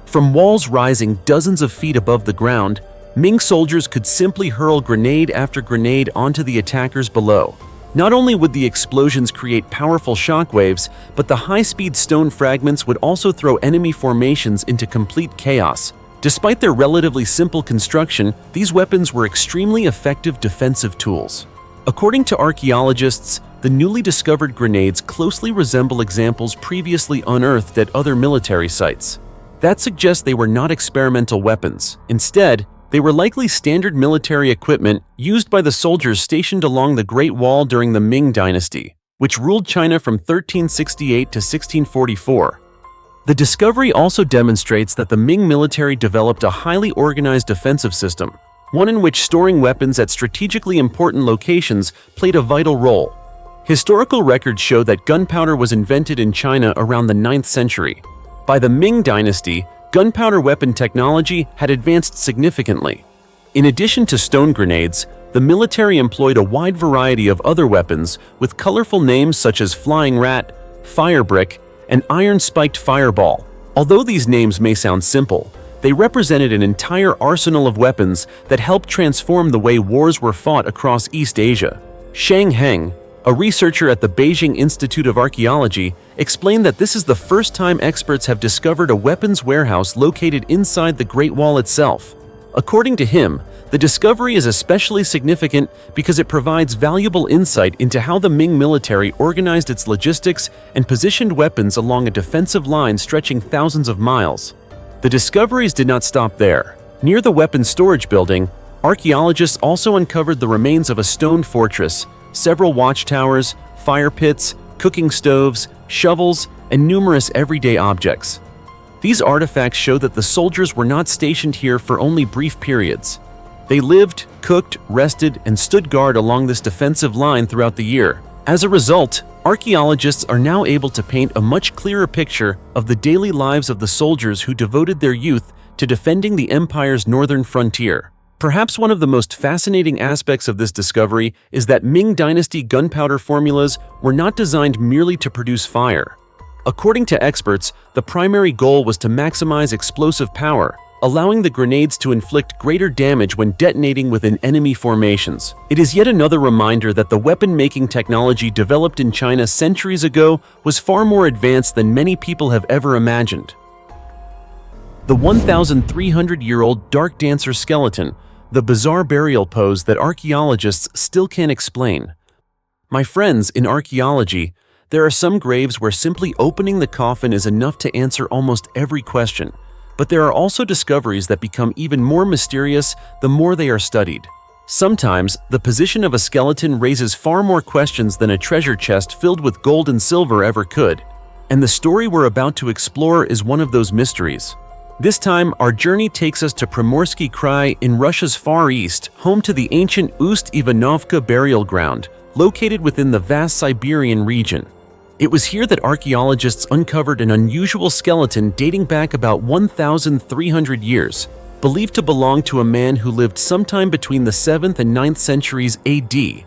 From walls rising dozens of feet above the ground, Ming soldiers could simply hurl grenade after grenade onto the attackers below. Not only would the explosions create powerful shockwaves, but the high-speed stone fragments would also throw enemy formations into complete chaos. Despite their relatively simple construction, these weapons were extremely effective defensive tools. According to archaeologists, the newly discovered grenades closely resemble examples previously unearthed at other military sites. That suggests they were not experimental weapons. Instead, they were likely standard military equipment used by the soldiers stationed along the Great Wall during the Ming Dynasty, which ruled China from 1368 to 1644. The discovery also demonstrates that the Ming military developed a highly organized defensive system, one in which storing weapons at strategically important locations played a vital role. Historical records show that gunpowder was invented in China around the 9th century. By the Ming Dynasty, gunpowder weapon technology had advanced significantly. In addition to stone grenades, the military employed a wide variety of other weapons with colorful names such as flying rat, fire brick, and iron-spiked fireball. Although these names may sound simple, they represented an entire arsenal of weapons that helped transform the way wars were fought across East Asia. Shang Heng, a researcher at the Beijing Institute of Archaeology, explained that this is the first time experts have discovered a weapons warehouse located inside the Great Wall itself. According to him, the discovery is especially significant because it provides valuable insight into how the Ming military organized its logistics and positioned weapons along a defensive line stretching thousands of miles. The discoveries did not stop there. Near the weapons storage building, archaeologists also uncovered the remains of a stone fortress, several watchtowers, fire pits, cooking stoves, shovels, and numerous everyday objects. These artifacts show that the soldiers were not stationed here for only brief periods. They lived, cooked, rested, and stood guard along this defensive line throughout the year. As a result, archaeologists are now able to paint a much clearer picture of the daily lives of the soldiers who devoted their youth to defending the empire's northern frontier. Perhaps one of the most fascinating aspects of this discovery is that Ming Dynasty gunpowder formulas were not designed merely to produce fire. According to experts, the primary goal was to maximize explosive power, allowing the grenades to inflict greater damage when detonating within enemy formations. It is yet another reminder that the weapon-making technology developed in China centuries ago was far more advanced than many people have ever imagined. The 1,300-year-old Dark Dancer skeleton, the bizarre burial pose that archaeologists still can't explain. My friends, in archaeology, there are some graves where simply opening the coffin is enough to answer almost every question. But there are also discoveries that become even more mysterious the more they are studied. Sometimes, the position of a skeleton raises far more questions than a treasure chest filled with gold and silver ever could. And the story we're about to explore is one of those mysteries. This time, our journey takes us to Primorsky Krai in Russia's Far East, home to the ancient Ust-Ivanovka burial ground, located within the vast Siberian region. It was here that archaeologists uncovered an unusual skeleton dating back about 1,300 years, believed to belong to a man who lived sometime between the 7th and 9th centuries AD.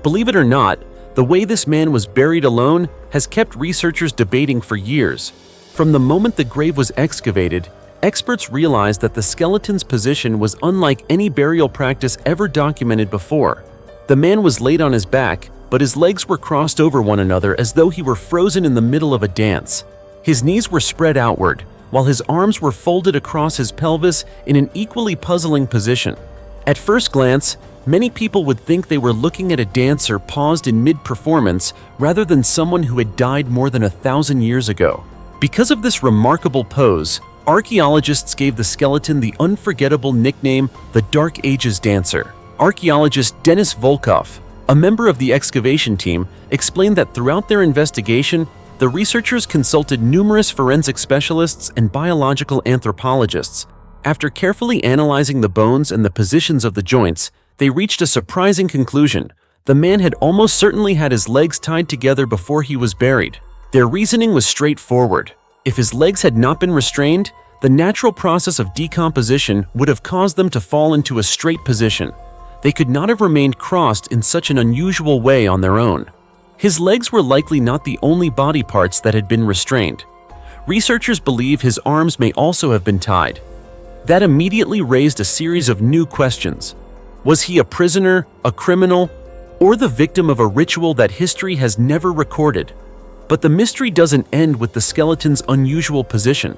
Believe it or not, the way this man was buried alone has kept researchers debating for years. From the moment the grave was excavated, experts realized that the skeleton's position was unlike any burial practice ever documented before. The man was laid on his back, but his legs were crossed over one another as though he were frozen in the middle of a dance. His knees were spread outward, while his arms were folded across his pelvis in an equally puzzling position. At first glance, many people would think they were looking at a dancer paused in mid-performance rather than someone who had died more than 1,000 years ago. Because of this remarkable pose, archaeologists gave the skeleton the unforgettable nickname the Dark Ages Dancer. Archaeologist Denis Volkov, a member of the excavation team, explained that throughout their investigation, the researchers consulted numerous forensic specialists and biological anthropologists. After carefully analyzing the bones and the positions of the joints, they reached a surprising conclusion. The man had almost certainly had his legs tied together before he was buried. Their reasoning was straightforward. If his legs had not been restrained, the natural process of decomposition would have caused them to fall into a straight position. They could not have remained crossed in such an unusual way on their own. His legs were likely not the only body parts that had been restrained. Researchers believe his arms may also have been tied. That immediately raised a series of new questions. Was he a prisoner, a criminal, or the victim of a ritual that history has never recorded? But the mystery doesn't end with the skeleton's unusual position.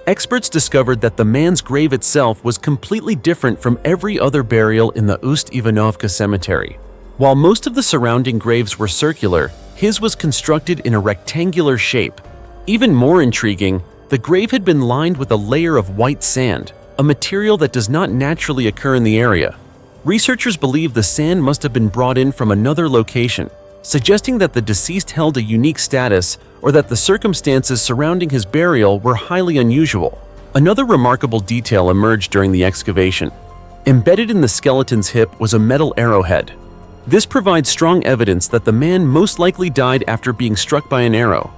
Experts discovered that the man's grave itself was completely different from every other burial in the Ust-Ivanovka cemetery. While most of the surrounding graves were circular, his was constructed in a rectangular shape. Even more intriguing, the grave had been lined with a layer of white sand, a material that does not naturally occur in the area. Researchers believe the sand must have been brought in from another location, suggesting that the deceased held a unique status or that the circumstances surrounding his burial were highly unusual. Another remarkable detail emerged during the excavation. Embedded in the skeleton's hip was a metal arrowhead. This provides strong evidence that the man most likely died after being struck by an arrow.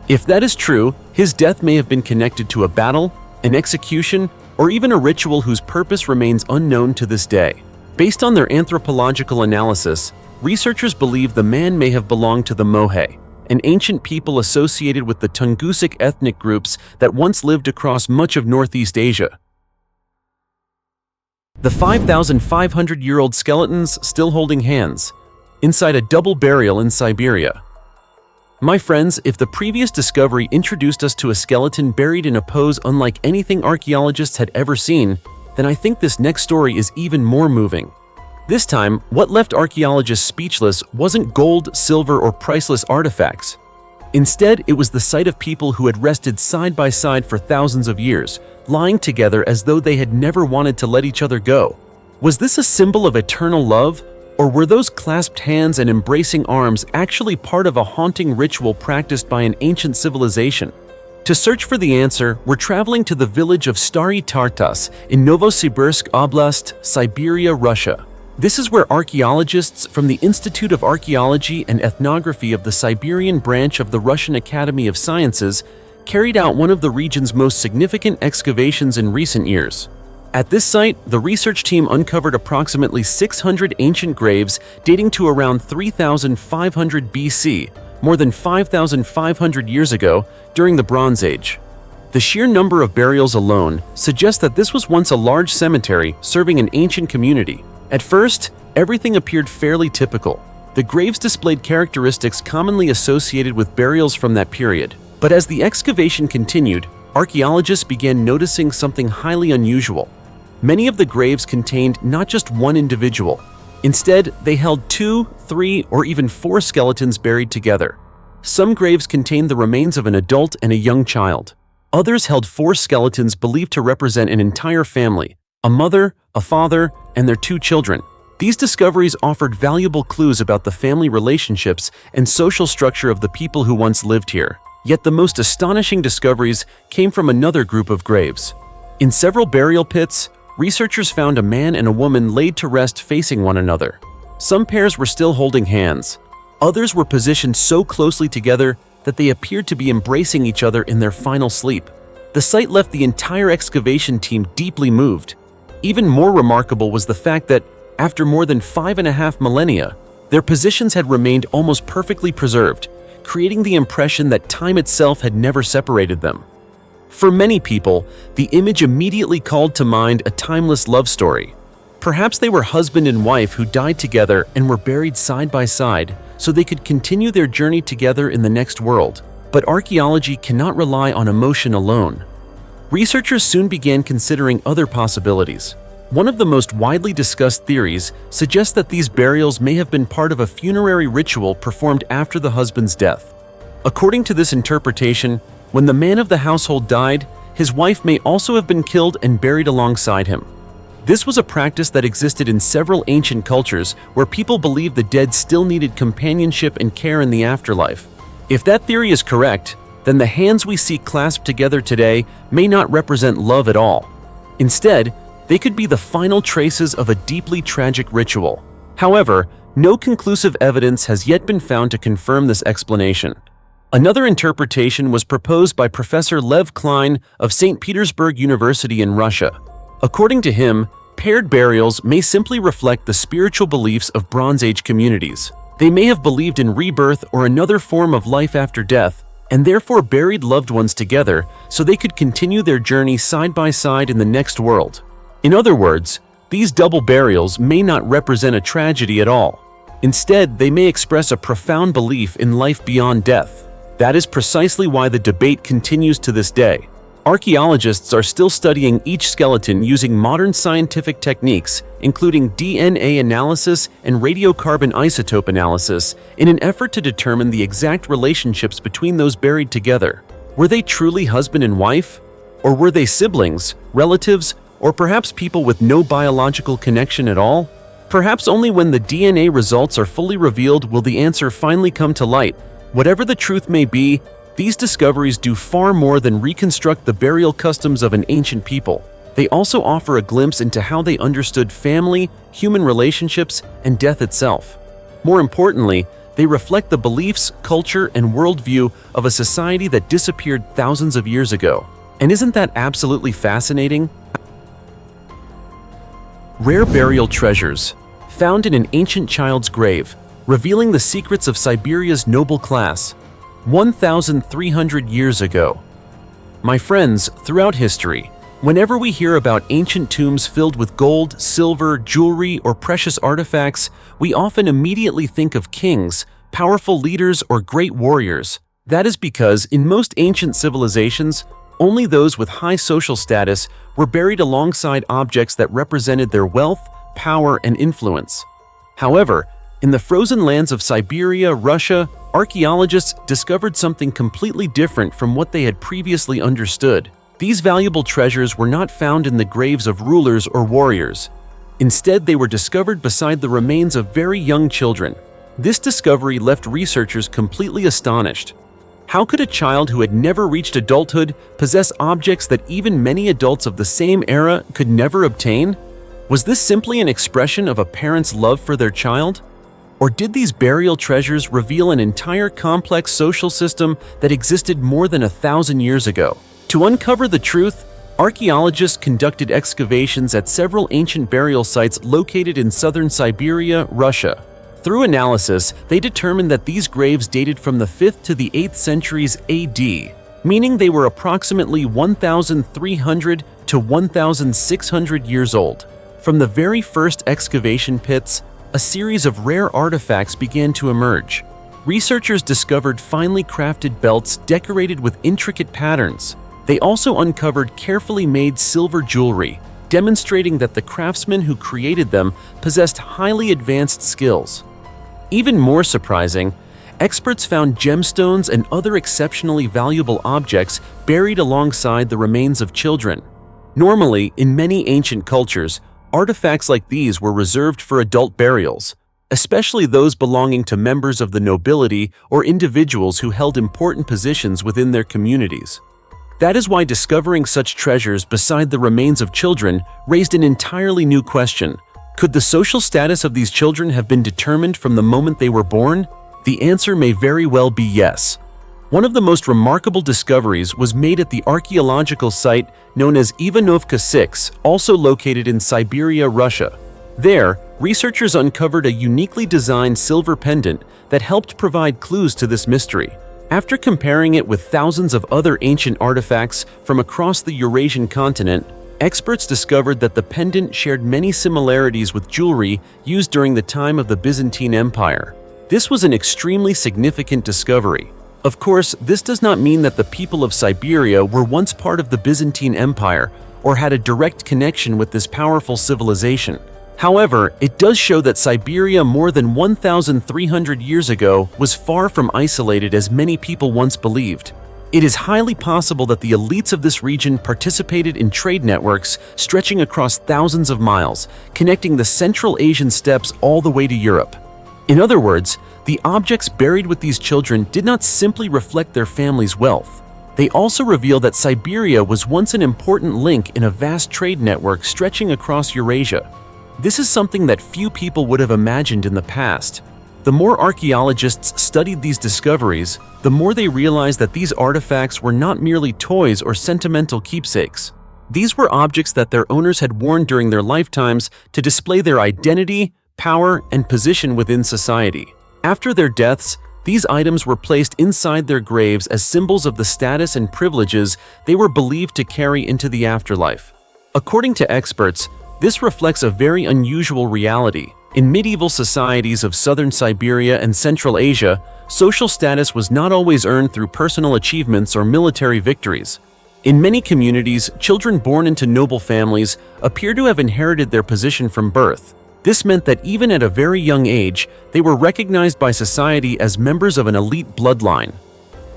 If that is true, his death may have been connected to a battle, an execution, or even a ritual whose purpose remains unknown to this day. Based on their anthropological analysis, researchers believe the man may have belonged to the Mohe, an ancient people associated with the Tungusic ethnic groups that once lived across much of Northeast Asia. The 5,500-year-old skeletons still holding hands. inside a double burial in Siberia. My friends, if the previous discovery introduced us to a skeleton buried in a pose unlike anything archaeologists had ever seen, then I think this next story is even more moving. This time, what left archaeologists speechless wasn't gold, silver, or priceless artifacts. Instead, it was the sight of people who had rested side by side for thousands of years, lying together as though they had never wanted to let each other go. Was this a symbol of eternal love? Or were those clasped hands and embracing arms actually part of a haunting ritual practiced by an ancient civilization? To search for the answer, we're traveling to the village of Stary Tartas in Novosibirsk Oblast, Siberia, Russia. This is where archaeologists from the Institute of Archaeology and Ethnography of the Siberian branch of the Russian Academy of Sciences carried out one of the region's most significant excavations in recent years. At this site, the research team uncovered approximately 600 ancient graves dating to around 3,500 BC, more than 5,500 years ago, during the Bronze Age. The sheer number of burials alone suggests that this was once a large cemetery serving an ancient community. At first, everything appeared fairly typical. The graves displayed characteristics commonly associated with burials from that period. But as the excavation continued, archaeologists began noticing something highly unusual. Many of the graves contained not just one individual. Instead, they held 2, 3, or even 4 skeletons buried together. Some graves contained the remains of an adult and a young child. Others held 4 skeletons believed to represent an entire family, a mother, a father, and their 2 children. These discoveries offered valuable clues about the family relationships and social structure of the people who once lived here. Yet the most astonishing discoveries came from another group of graves. In several burial pits, researchers found a man and a woman laid to rest facing one another. Some pairs were still holding hands. Others were positioned so closely together that they appeared to be embracing each other in their final sleep. The sight left the entire excavation team deeply moved. Even more remarkable was the fact that, after more than 5.5 millennia, their positions had remained almost perfectly preserved, creating the impression that time itself had never separated them. For many people, the image immediately called to mind a timeless love story. Perhaps they were husband and wife who died together and were buried side by side so they could continue their journey together in the next world. But archaeology cannot rely on emotion alone. Researchers soon began considering other possibilities. One of the most widely discussed theories suggests that these burials may have been part of a funerary ritual performed after the husband's death. According to this interpretation, when the man of the household died, his wife may also have been killed and buried alongside him. This was a practice that existed in several ancient cultures where people believed the dead still needed companionship and care in the afterlife. If that theory is correct, then the hands we see clasped together today may not represent love at all. Instead, they could be the final traces of a deeply tragic ritual. However, no conclusive evidence has yet been found to confirm this explanation. Another interpretation was proposed by Professor Lev Klein of St. Petersburg University in Russia. According to him, paired burials may simply reflect the spiritual beliefs of Bronze Age communities. They may have believed in rebirth or another form of life after death, and therefore buried loved ones together so they could continue their journey side by side in the next world. In other words, these double burials may not represent a tragedy at all. Instead, they may express a profound belief in life beyond death. That is precisely why the debate continues to this day. Archaeologists are still studying each skeleton using modern scientific techniques, including DNA analysis and radiocarbon isotope analysis, in an effort to determine the exact relationships between those buried together. Were they truly husband and wife? Or were they siblings, relatives, or perhaps people with no biological connection at all? Perhaps only when the DNA results are fully revealed will the answer finally come to light. Whatever the truth may be, these discoveries do far more than reconstruct the burial customs of an ancient people. They also offer a glimpse into how they understood family, human relationships, and death itself. More importantly, they reflect the beliefs, culture, and worldview of a society that disappeared thousands of years ago. And isn't that absolutely fascinating? Rare burial treasures, found in an ancient child's grave, revealing the secrets of Siberia's noble class, 1,300 years ago. My friends, throughout history, Whenever we hear about ancient tombs filled with gold, silver, jewelry, or precious artifacts, we often immediately think of kings, powerful leaders, or great warriors. That is because in most ancient civilizations, only those with high social status were buried alongside objects that represented their wealth, power, and influence. However, in the frozen lands of Siberia, Russia, archaeologists discovered something completely different from what they had previously understood. These valuable treasures were not found in the graves of rulers or warriors. Instead, they were discovered beside the remains of very young children. This discovery left researchers completely astonished. How could a child who had never reached adulthood possess objects that even many adults of the same era could never obtain? Was this simply an expression of a parent's love for their child? Or did these burial treasures reveal an entire complex social system that existed more than 1,000 years ago? To uncover the truth, archaeologists conducted excavations at several ancient burial sites located in southern Siberia, Russia. Through analysis, they determined that these graves dated from the 5th to the 8th centuries AD, meaning they were approximately 1,300 to 1,600 years old. From the very first excavation pits, a series of rare artifacts began to emerge. Researchers discovered finely crafted belts decorated with intricate patterns. They also uncovered carefully made silver jewelry, demonstrating that the craftsmen who created them possessed highly advanced skills. Even more surprising, experts found gemstones and other exceptionally valuable objects buried alongside the remains of children. Normally, in many ancient cultures, artifacts like these were reserved for adult burials, especially those belonging to members of the nobility or individuals who held important positions within their communities. That is why discovering such treasures beside the remains of children raised an entirely new question. Could the social status of these children have been determined from the moment they were born? The answer may very well be yes. One of the most remarkable discoveries was made at the archaeological site known as Ivanovka 6, also located in Siberia, Russia. There, researchers uncovered a uniquely designed silver pendant that helped provide clues to this mystery. After comparing it with thousands of other ancient artifacts from across the Eurasian continent, experts discovered that the pendant shared many similarities with jewelry used during the time of the Byzantine Empire. This was an extremely significant discovery. Of course, this does not mean that the people of Siberia were once part of the Byzantine Empire or had a direct connection with this powerful civilization. However, it does show that Siberia more than 1,300 years ago was far from isolated as many people once believed. It is highly possible that the elites of this region participated in trade networks stretching across thousands of miles, connecting the Central Asian steppes all the way to Europe. In other words, the objects buried with these children did not simply reflect their family's wealth. They also reveal that Siberia was once an important link in a vast trade network stretching across Eurasia. This is something that few people would have imagined in the past. The more archaeologists studied these discoveries, the more they realized that these artifacts were not merely toys or sentimental keepsakes. These were objects that their owners had worn during their lifetimes to display their identity, power, and position within society. After their deaths, these items were placed inside their graves as symbols of the status and privileges they were believed to carry into the afterlife. According to experts, this reflects a very unusual reality. In medieval societies of southern Siberia and Central Asia, social status was not always earned through personal achievements or military victories. In many communities, children born into noble families appear to have inherited their position from birth. This meant that even at a very young age, they were recognized by society as members of an elite bloodline.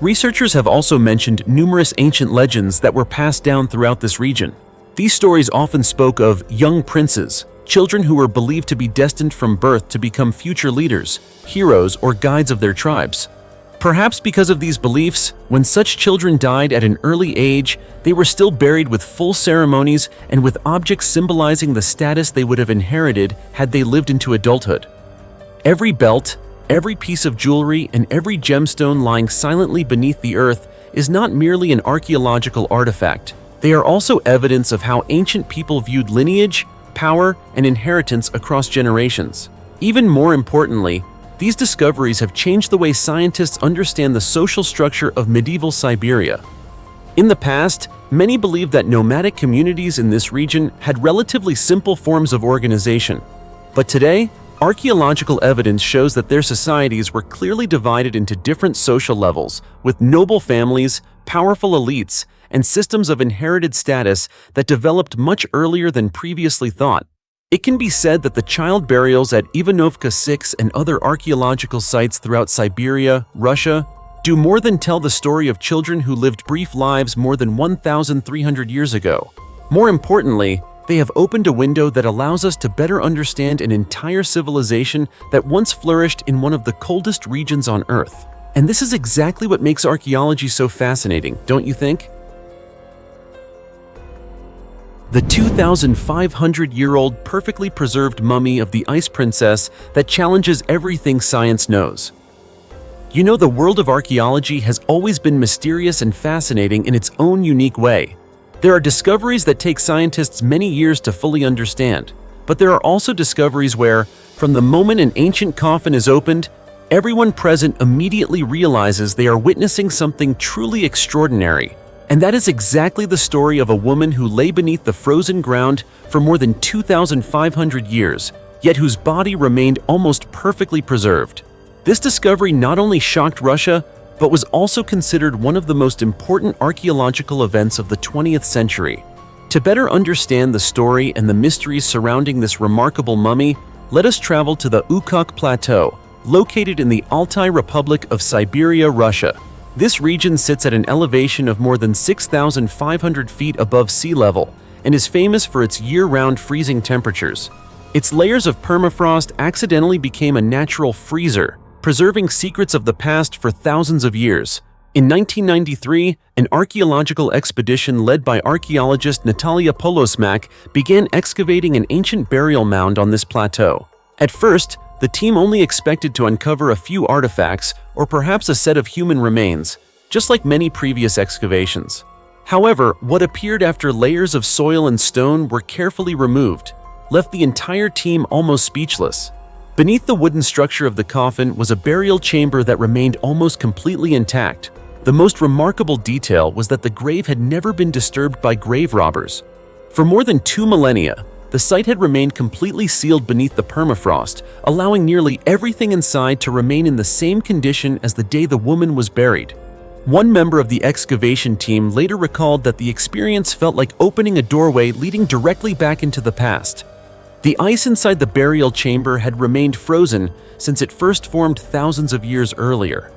Researchers have also mentioned numerous ancient legends that were passed down throughout this region. These stories often spoke of young princes, children who were believed to be destined from birth to become future leaders, heroes, or guides of their tribes. Perhaps because of these beliefs, when such children died at an early age, they were still buried with full ceremonies and with objects symbolizing the status they would have inherited had they lived into adulthood. Every belt, every piece of jewelry, and every gemstone lying silently beneath the earth is not merely an archaeological artifact. They are also evidence of how ancient people viewed lineage, power, and inheritance across generations. Even more importantly, these discoveries have changed the way scientists understand the social structure of medieval Siberia. In the past, Many believe that nomadic communities in this region had relatively simple forms of organization. But today, archaeological evidence shows that their societies were clearly divided into different social levels, with noble families, powerful elites, and systems of inherited status that developed much earlier than previously thought. It can be said that the child burials at Ivanovka 6 and other archaeological sites throughout Siberia, Russia, do more than tell the story of children who lived brief lives more than 1,300 years ago. More importantly, they have opened a window that allows us to better understand an entire civilization that once flourished in one of the coldest regions on Earth. And this is exactly what makes archaeology so fascinating, don't you think? The 2,500-year-old perfectly preserved mummy of the Ice Princess that challenges everything science knows. You know, the world of archaeology has always been mysterious and fascinating in its own unique way. There are discoveries that take scientists many years to fully understand, but there are also discoveries where, from the moment an ancient coffin is opened, everyone present immediately realizes they are witnessing something truly extraordinary. And that is exactly the story of a woman who lay beneath the frozen ground for more than 2,500 years, yet whose body remained almost perfectly preserved. This discovery not only shocked Russia, but was also considered one of the most important archaeological events of the 20th century. To better understand the story and the mysteries surrounding this remarkable mummy, let us travel to the Ukok Plateau, located in the Altai Republic of Siberia, Russia. This region sits at an elevation of more than 6,500 feet above sea level and is famous for its year-round freezing temperatures. Its layers of permafrost accidentally became a natural freezer, preserving secrets of the past for thousands of years. In 1993, an archaeological expedition led by archaeologist Natalia Polosmak began excavating an ancient burial mound on this plateau. At first, the team only expected to uncover a few artifacts or perhaps a set of human remains, just like many previous excavations. However, what appeared after layers of soil and stone were carefully removed left the entire team almost speechless. Beneath the wooden structure of the coffin was a burial chamber that remained almost completely intact. The most remarkable detail was that the grave had never been disturbed by grave robbers. For more than 2 millennia, the site had remained completely sealed beneath the permafrost, allowing nearly everything inside to remain in the same condition as the day the woman was buried. One member of the excavation team later recalled that the experience felt like opening a doorway leading directly back into the past. The ice inside the burial chamber had remained frozen since it first formed thousands of years earlier.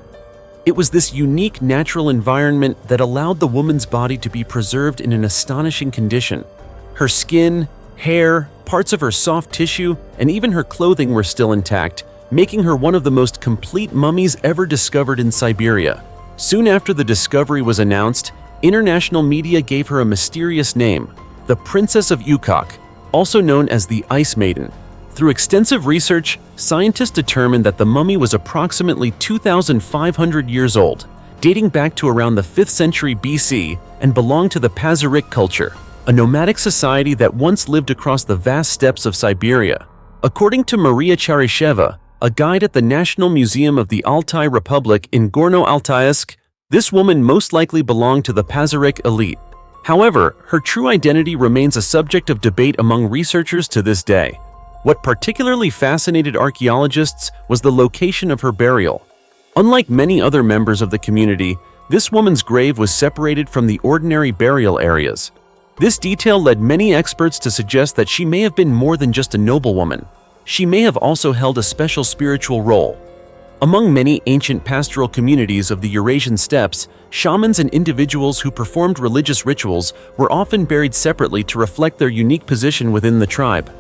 It was this unique natural environment that allowed the woman's body to be preserved in an astonishing condition. Her skin, hair, parts of her soft tissue, and even her clothing were still intact, making her one of the most complete mummies ever discovered in Siberia. Soon after the discovery was announced, international media gave her a mysterious name, the Princess of Ukok, also known as the Ice Maiden. Through extensive research, scientists determined that the mummy was approximately 2,500 years old, dating back to around the 5th century BC, and belonged to the Pazyryk culture, a nomadic society that once lived across the vast steppes of Siberia. According to Maria Charisheva, a guide at the National Museum of the Altai Republic in Gorno-Altaysk, this woman most likely belonged to the Pazyryk elite. However, her true identity remains a subject of debate among researchers to this day. What particularly fascinated archaeologists was the location of her burial. Unlike many other members of the community, this woman's grave was separated from the ordinary burial areas. This detail led many experts to suggest that she may have been more than just a noblewoman. She may have also held a special spiritual role. Among many ancient pastoral communities of the Eurasian steppes, shamans and individuals who performed religious rituals were often buried separately to reflect their unique position within the tribe.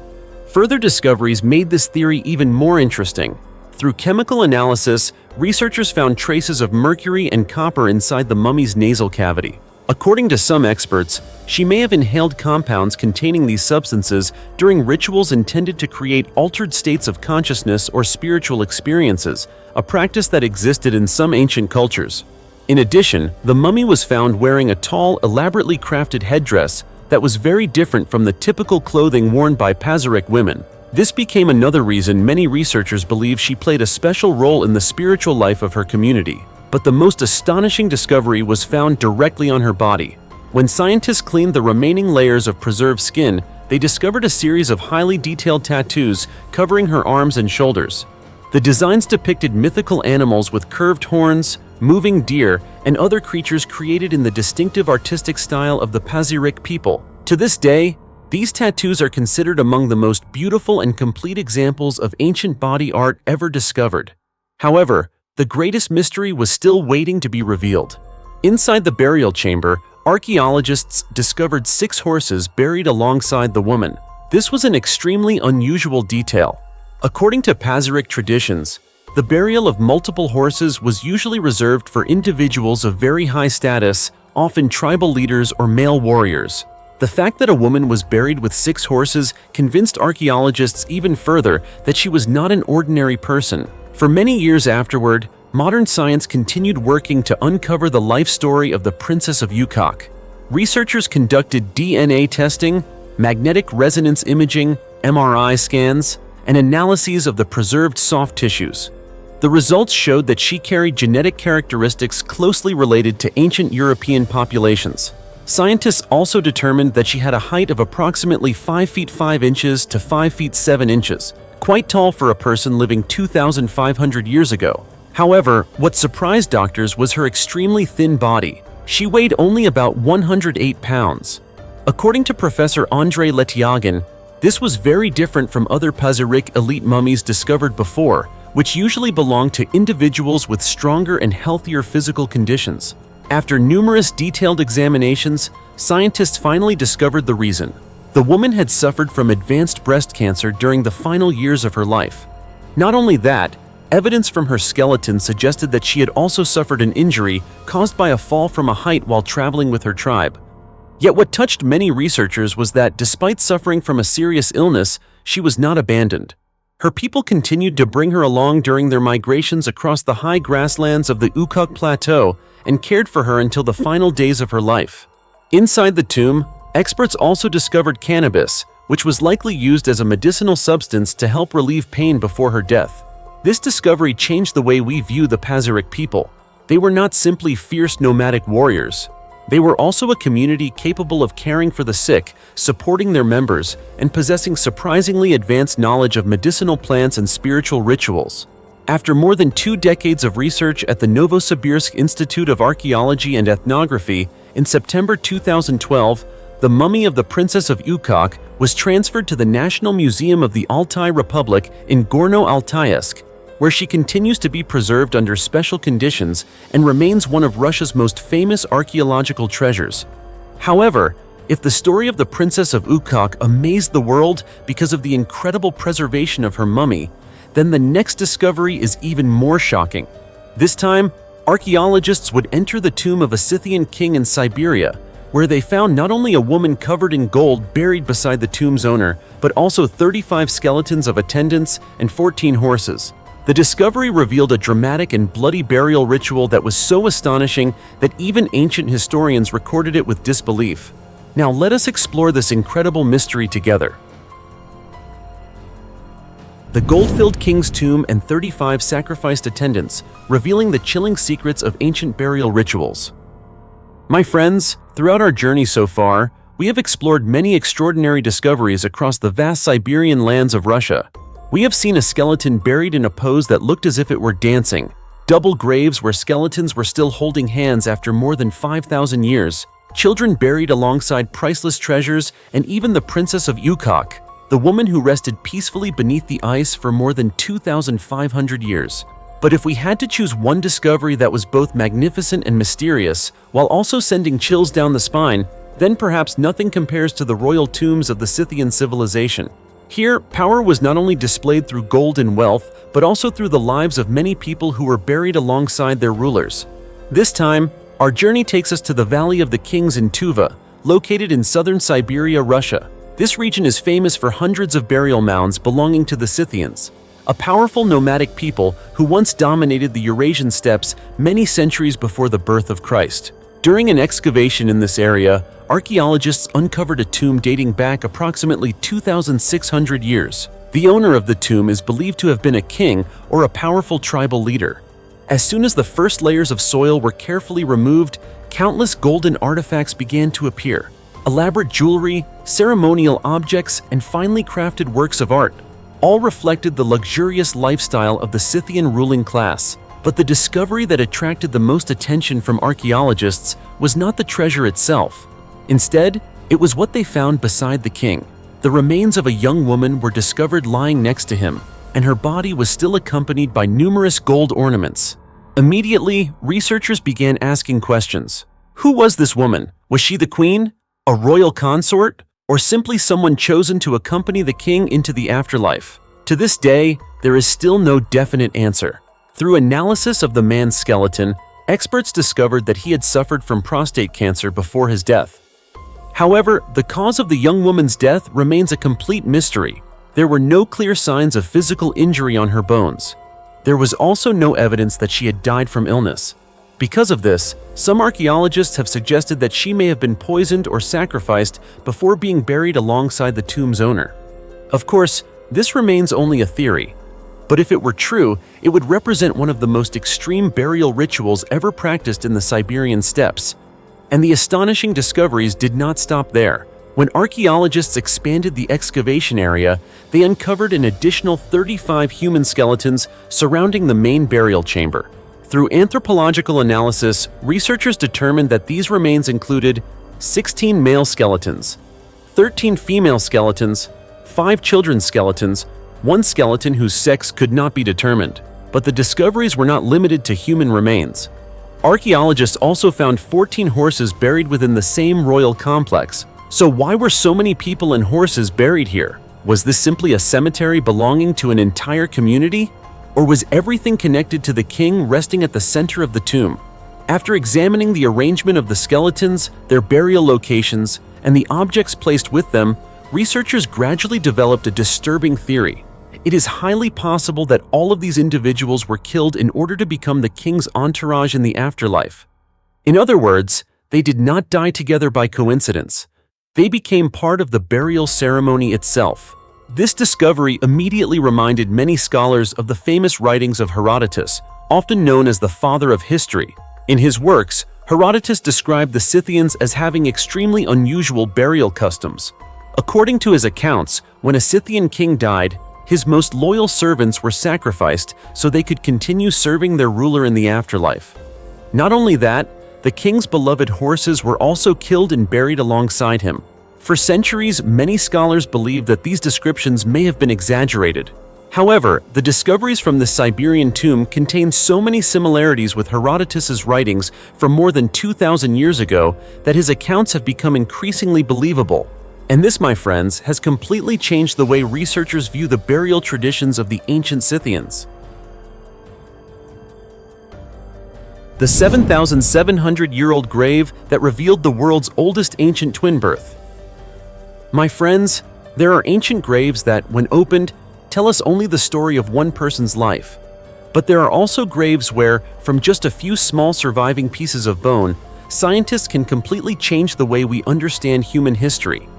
Further discoveries made this theory even more interesting. Through chemical analysis, researchers found traces of mercury and copper inside the mummy's nasal cavity. According to some experts, she may have inhaled compounds containing these substances during rituals intended to create altered states of consciousness or spiritual experiences, a practice that existed in some ancient cultures. In addition, the mummy was found wearing a tall, elaborately crafted headdress that was very different from the typical clothing worn by Pazyryk women. This became another reason many researchers believe she played a special role in the spiritual life of her community. But the most astonishing discovery was found directly on her body. When scientists cleaned the remaining layers of preserved skin, they discovered a series of highly detailed tattoos covering her arms and shoulders. The designs depicted mythical animals with curved horns, moving deer, and other creatures created in the distinctive artistic style of the Pazyryk people. To this day, these tattoos are considered among the most beautiful and complete examples of ancient body art ever discovered. However, the greatest mystery was still waiting to be revealed. Inside the burial chamber, archaeologists discovered 6 horses buried alongside the woman. This was an extremely unusual detail. According to Pazyryk traditions, the burial of multiple horses was usually reserved for individuals of very high status, often tribal leaders or male warriors. The fact that a woman was buried with 6 horses convinced archaeologists even further that she was not an ordinary person. For many years afterward, modern science continued working to uncover the life story of the Princess of Ukok. Researchers conducted DNA testing, magnetic resonance imaging, MRI scans, and analyses of the preserved soft tissues. The results showed that she carried genetic characteristics closely related to ancient European populations. Scientists also determined that she had a height of approximately 5 feet 5 inches to 5 feet 7 inches, quite tall for a person living 2,500 years ago. However, what surprised doctors was her extremely thin body. She weighed only about 108 pounds. According to Professor Andrei Letyagin, this was very different from other Pazyryk elite mummies discovered before, which usually belonged to individuals with stronger and healthier physical conditions. After numerous detailed examinations, scientists finally discovered the reason. The woman had suffered from advanced breast cancer during the final years of her life. Not only that, evidence from her skeleton suggested that she had also suffered an injury caused by a fall from a height while traveling with her tribe. Yet what touched many researchers was that despite suffering from a serious illness, she was not abandoned. Her people continued to bring her along during their migrations across the high grasslands of the Ukok Plateau and cared for her until the final days of her life. Inside the tomb, experts also discovered cannabis, which was likely used as a medicinal substance to help relieve pain before her death. This discovery changed the way we view the Pazyryk people. They were not simply fierce nomadic warriors. They were also a community capable of caring for the sick, supporting their members, and possessing surprisingly advanced knowledge of medicinal plants and spiritual rituals. After more than 2 decades of research at the Novosibirsk Institute of Archaeology and Ethnography, in September 2012, the mummy of the Princess of Ukok was transferred to the National Museum of the Altai Republic in Gorno-Altaysk, where she continues to be preserved under special conditions and remains one of Russia's most famous archaeological treasures. However, if the story of the Princess of Ukok amazed the world because of the incredible preservation of her mummy, then the next discovery is even more shocking. This time, archaeologists would enter the tomb of a Scythian king in Siberia, where they found not only a woman covered in gold buried beside the tomb's owner, but also 35 skeletons of attendants and 14 horses. The discovery revealed a dramatic and bloody burial ritual that was so astonishing that even ancient historians recorded it with disbelief. Now let us explore this incredible mystery together. The gold-filled king's tomb and 35 sacrificed attendants, revealing the chilling secrets of ancient burial rituals. My friends, throughout our journey so far, we have explored many extraordinary discoveries across the vast Siberian lands of Russia. We have seen a skeleton buried in a pose that looked as if it were dancing, double graves where skeletons were still holding hands after more than 5,000 years, children buried alongside priceless treasures, and even the Princess of Ukok, the woman who rested peacefully beneath the ice for more than 2,500 years. But if we had to choose one discovery that was both magnificent and mysterious, while also sending chills down the spine, then perhaps nothing compares to the royal tombs of the Scythian civilization. Here, power was not only displayed through gold and wealth, but also through the lives of many people who were buried alongside their rulers. This time, our journey takes us to the Valley of the Kings in Tuva, located in southern Siberia, Russia. This region is famous for hundreds of burial mounds belonging to the Scythians, a powerful nomadic people who once dominated the Eurasian steppes many centuries before the birth of Christ. During an excavation in this area, archaeologists uncovered a tomb dating back approximately 2,600 years. The owner of the tomb is believed to have been a king or a powerful tribal leader. As soon as the first layers of soil were carefully removed, countless golden artifacts began to appear. Elaborate jewelry, ceremonial objects, and finely crafted works of art all reflected the luxurious lifestyle of the Scythian ruling class. But the discovery that attracted the most attention from archaeologists was not the treasure itself. Instead, it was what they found beside the king. The remains of a young woman were discovered lying next to him, and her body was still accompanied by numerous gold ornaments. Immediately, researchers began asking questions. Who was this woman? Was she the queen, a royal consort, or simply someone chosen to accompany the king into the afterlife? To this day, there is still no definite answer. Through analysis of the man's skeleton, experts discovered that he had suffered from prostate cancer before his death. However, the cause of the young woman's death remains a complete mystery. There were no clear signs of physical injury on her bones. There was also no evidence that she had died from illness. Because of this, some archaeologists have suggested that she may have been poisoned or sacrificed before being buried alongside the tomb's owner. Of course, this remains only a theory. But if it were true, it would represent one of the most extreme burial rituals ever practiced in the Siberian steppes. And the astonishing discoveries did not stop there. When archaeologists expanded the excavation area, they uncovered an additional 35 human skeletons surrounding the main burial chamber. Through anthropological analysis, researchers determined that these remains included 16 male skeletons, 13 female skeletons, 5 children's skeletons, one skeleton whose sex could not be determined. But the discoveries were not limited to human remains. Archaeologists also found 14 horses buried within the same royal complex. So why were so many people and horses buried here? Was this simply a cemetery belonging to an entire community? Or was everything connected to the king resting at the center of the tomb? After examining the arrangement of the skeletons, their burial locations, and the objects placed with them, researchers gradually developed a disturbing theory. It is highly possible that all of these individuals were killed in order to become the king's entourage in the afterlife. In other words, they did not die together by coincidence. They became part of the burial ceremony itself. This discovery immediately reminded many scholars of the famous writings of Herodotus, often known as the father of history. In his works, Herodotus described the Scythians as having extremely unusual burial customs. According to his accounts, when a Scythian king died, his most loyal servants were sacrificed so they could continue serving their ruler in the afterlife. Not only that, the king's beloved horses were also killed and buried alongside him. For centuries, many scholars believed that these descriptions may have been exaggerated. However, the discoveries from the Siberian tomb contain so many similarities with Herodotus's writings from more than 2,000 years ago that his accounts have become increasingly believable. And this, my friends, has completely changed the way researchers view the burial traditions of the ancient Scythians. The 7,700-year-old grave that revealed the world's oldest ancient twin birth. My friends, there are ancient graves that, when opened, tell us only the story of one person's life. But there are also graves where, from just a few small surviving pieces of bone, scientists can completely change the way we understand human history.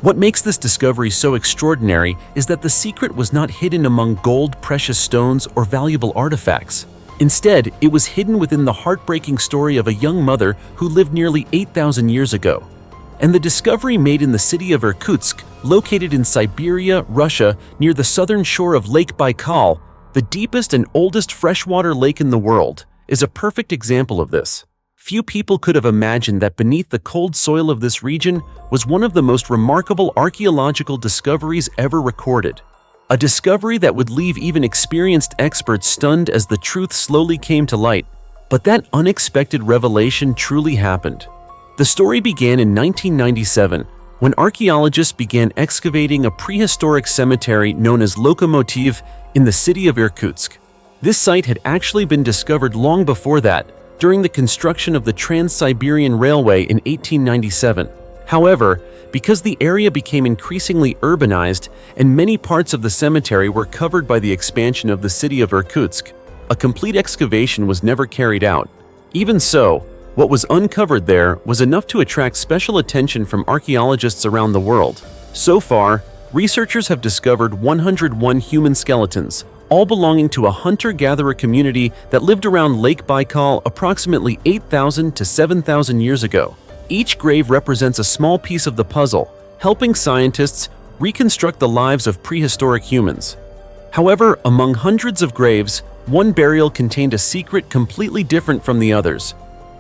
What makes this discovery so extraordinary is that the secret was not hidden among gold, precious stones, or valuable artifacts. Instead, it was hidden within the heartbreaking story of a young mother who lived nearly 8,000 years ago. And the discovery made in the city of Irkutsk, located in Siberia, Russia, near the southern shore of Lake Baikal, the deepest and oldest freshwater lake in the world, is a perfect example of this. Few people could have imagined that beneath the cold soil of this region was one of the most remarkable archaeological discoveries ever recorded. A discovery that would leave even experienced experts stunned as the truth slowly came to light. But that unexpected revelation truly happened. The story began in 1997, when archaeologists began excavating a prehistoric cemetery known as Lokomotiv in the city of Irkutsk. This site had actually been discovered long before that, during the construction of the Trans-Siberian Railway in 1897. However, because the area became increasingly urbanized and many parts of the cemetery were covered by the expansion of the city of Irkutsk, a complete excavation was never carried out. Even so, what was uncovered there was enough to attract special attention from archaeologists around the world. So far, researchers have discovered 101 human skeletons, all belonging to a hunter-gatherer community that lived around Lake Baikal approximately 8,000 to 7,000 years ago. Each grave represents a small piece of the puzzle, helping scientists reconstruct the lives of prehistoric humans. However, among hundreds of graves, one burial contained a secret completely different from the others.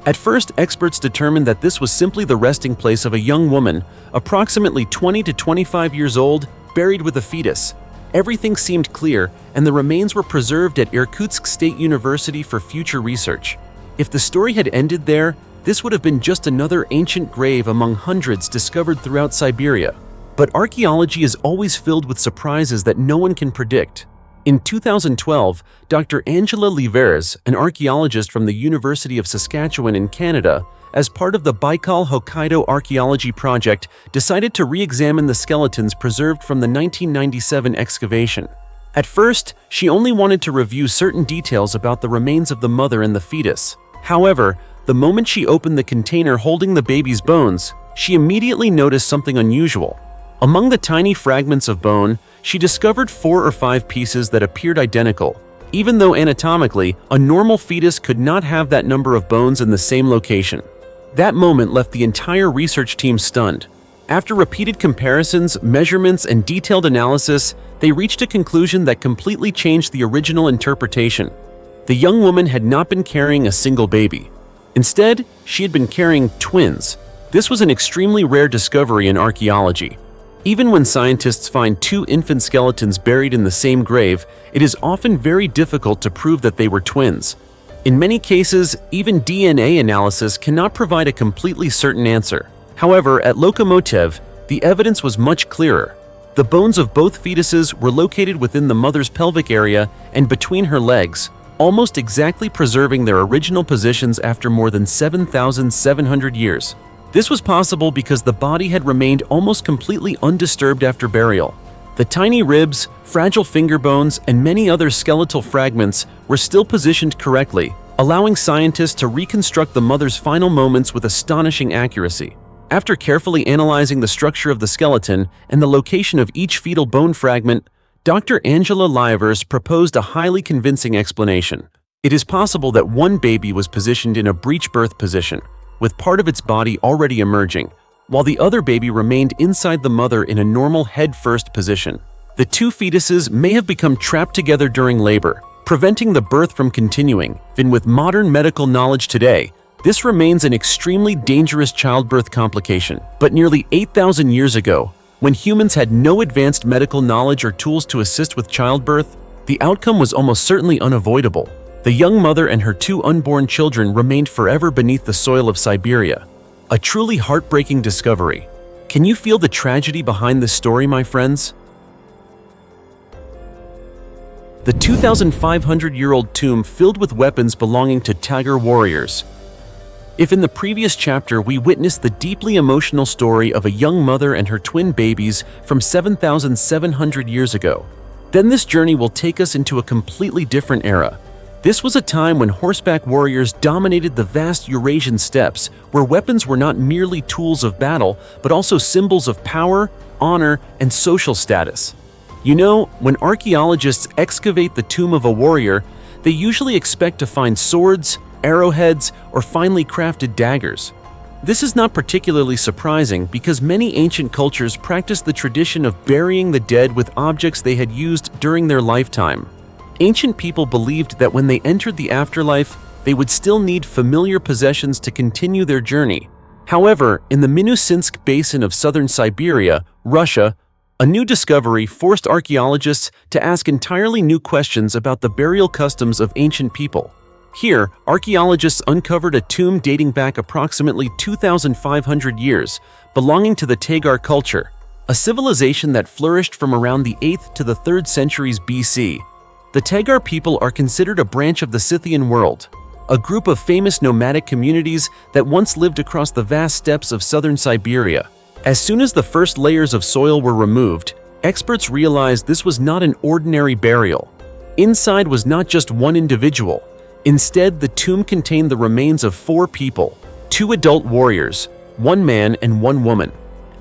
At first, experts determined that this was simply the resting place of a young woman, approximately 20 to 25 years old, buried with a fetus. Everything seemed clear, and the remains were preserved at Irkutsk State University for future research. If the story had ended there, this would have been just another ancient grave among hundreds discovered throughout Siberia. But archaeology is always filled with surprises that no one can predict. In 2012, Dr. Angela Levers, an archaeologist from the University of Saskatchewan in Canada, as part of the Baikal Hokkaido Archaeology Project, decided to re-examine the skeletons preserved from the 1997 excavation. At first, she only wanted to review certain details about the remains of the mother and the fetus. However, the moment she opened the container holding the baby's bones, she immediately noticed something unusual. Among the tiny fragments of bone, she discovered 4 or 5 pieces that appeared identical, even though anatomically, a normal fetus could not have that number of bones in the same location. That moment left the entire research team stunned. After repeated comparisons, measurements, and detailed analysis, they reached a conclusion that completely changed the original interpretation. The young woman had not been carrying a single baby. Instead, she had been carrying twins. This was an extremely rare discovery in archaeology. Even when scientists find 2 infant skeletons buried in the same grave, it is often very difficult to prove that they were twins. In many cases, even DNA analysis cannot provide a completely certain answer. However, at Lokomotiv, the evidence was much clearer. The bones of both fetuses were located within the mother's pelvic area and between her legs, almost exactly preserving their original positions after more than 7,700 years. This was possible because the body had remained almost completely undisturbed after burial. The tiny ribs, fragile finger bones, and many other skeletal fragments were still positioned correctly, allowing scientists to reconstruct the mother's final moments with astonishing accuracy. After carefully analyzing the structure of the skeleton and the location of each fetal bone fragment, Dr. Angela Levers proposed a highly convincing explanation. It is possible that one baby was positioned in a breech birth position, with part of its body already emerging, while the other baby remained inside the mother in a normal head-first position. The 2 fetuses may have become trapped together during labor, preventing the birth from continuing. Even with modern medical knowledge today, this remains an extremely dangerous childbirth complication. But nearly 8,000 years ago, when humans had no advanced medical knowledge or tools to assist with childbirth, the outcome was almost certainly unavoidable. The young mother and her 2 unborn children remained forever beneath the soil of Siberia. A truly heartbreaking discovery. Can you feel the tragedy behind this story, my friends? The 2,500-year-old tomb filled with weapons belonging to Tagar warriors. If in the previous chapter we witnessed the deeply emotional story of a young mother and her twin babies from 7,700 years ago, then this journey will take us into a completely different era. This was a time when horseback warriors dominated the vast Eurasian steppes, where weapons were not merely tools of battle, but also symbols of power, honor, and social status. You know, when archaeologists excavate the tomb of a warrior, they usually expect to find swords, arrowheads, or finely crafted daggers. This is not particularly surprising because many ancient cultures practiced the tradition of burying the dead with objects they had used during their lifetime. Ancient people believed that when they entered the afterlife, they would still need familiar possessions to continue their journey. However, in the Minusinsk Basin of southern Siberia, Russia, a new discovery forced archaeologists to ask entirely new questions about the burial customs of ancient people. Here, archaeologists uncovered a tomb dating back approximately 2,500 years, belonging to the Tagar culture, a civilization that flourished from around the 8th to the 3rd centuries BC. The Tagar people are considered a branch of the Scythian world, a group of famous nomadic communities that once lived across the vast steppes of southern Siberia. As soon as the first layers of soil were removed, experts realized this was not an ordinary burial. Inside was not just one individual. Instead, the tomb contained the remains of 4 people, 2 adult warriors, 1 man and 1 woman,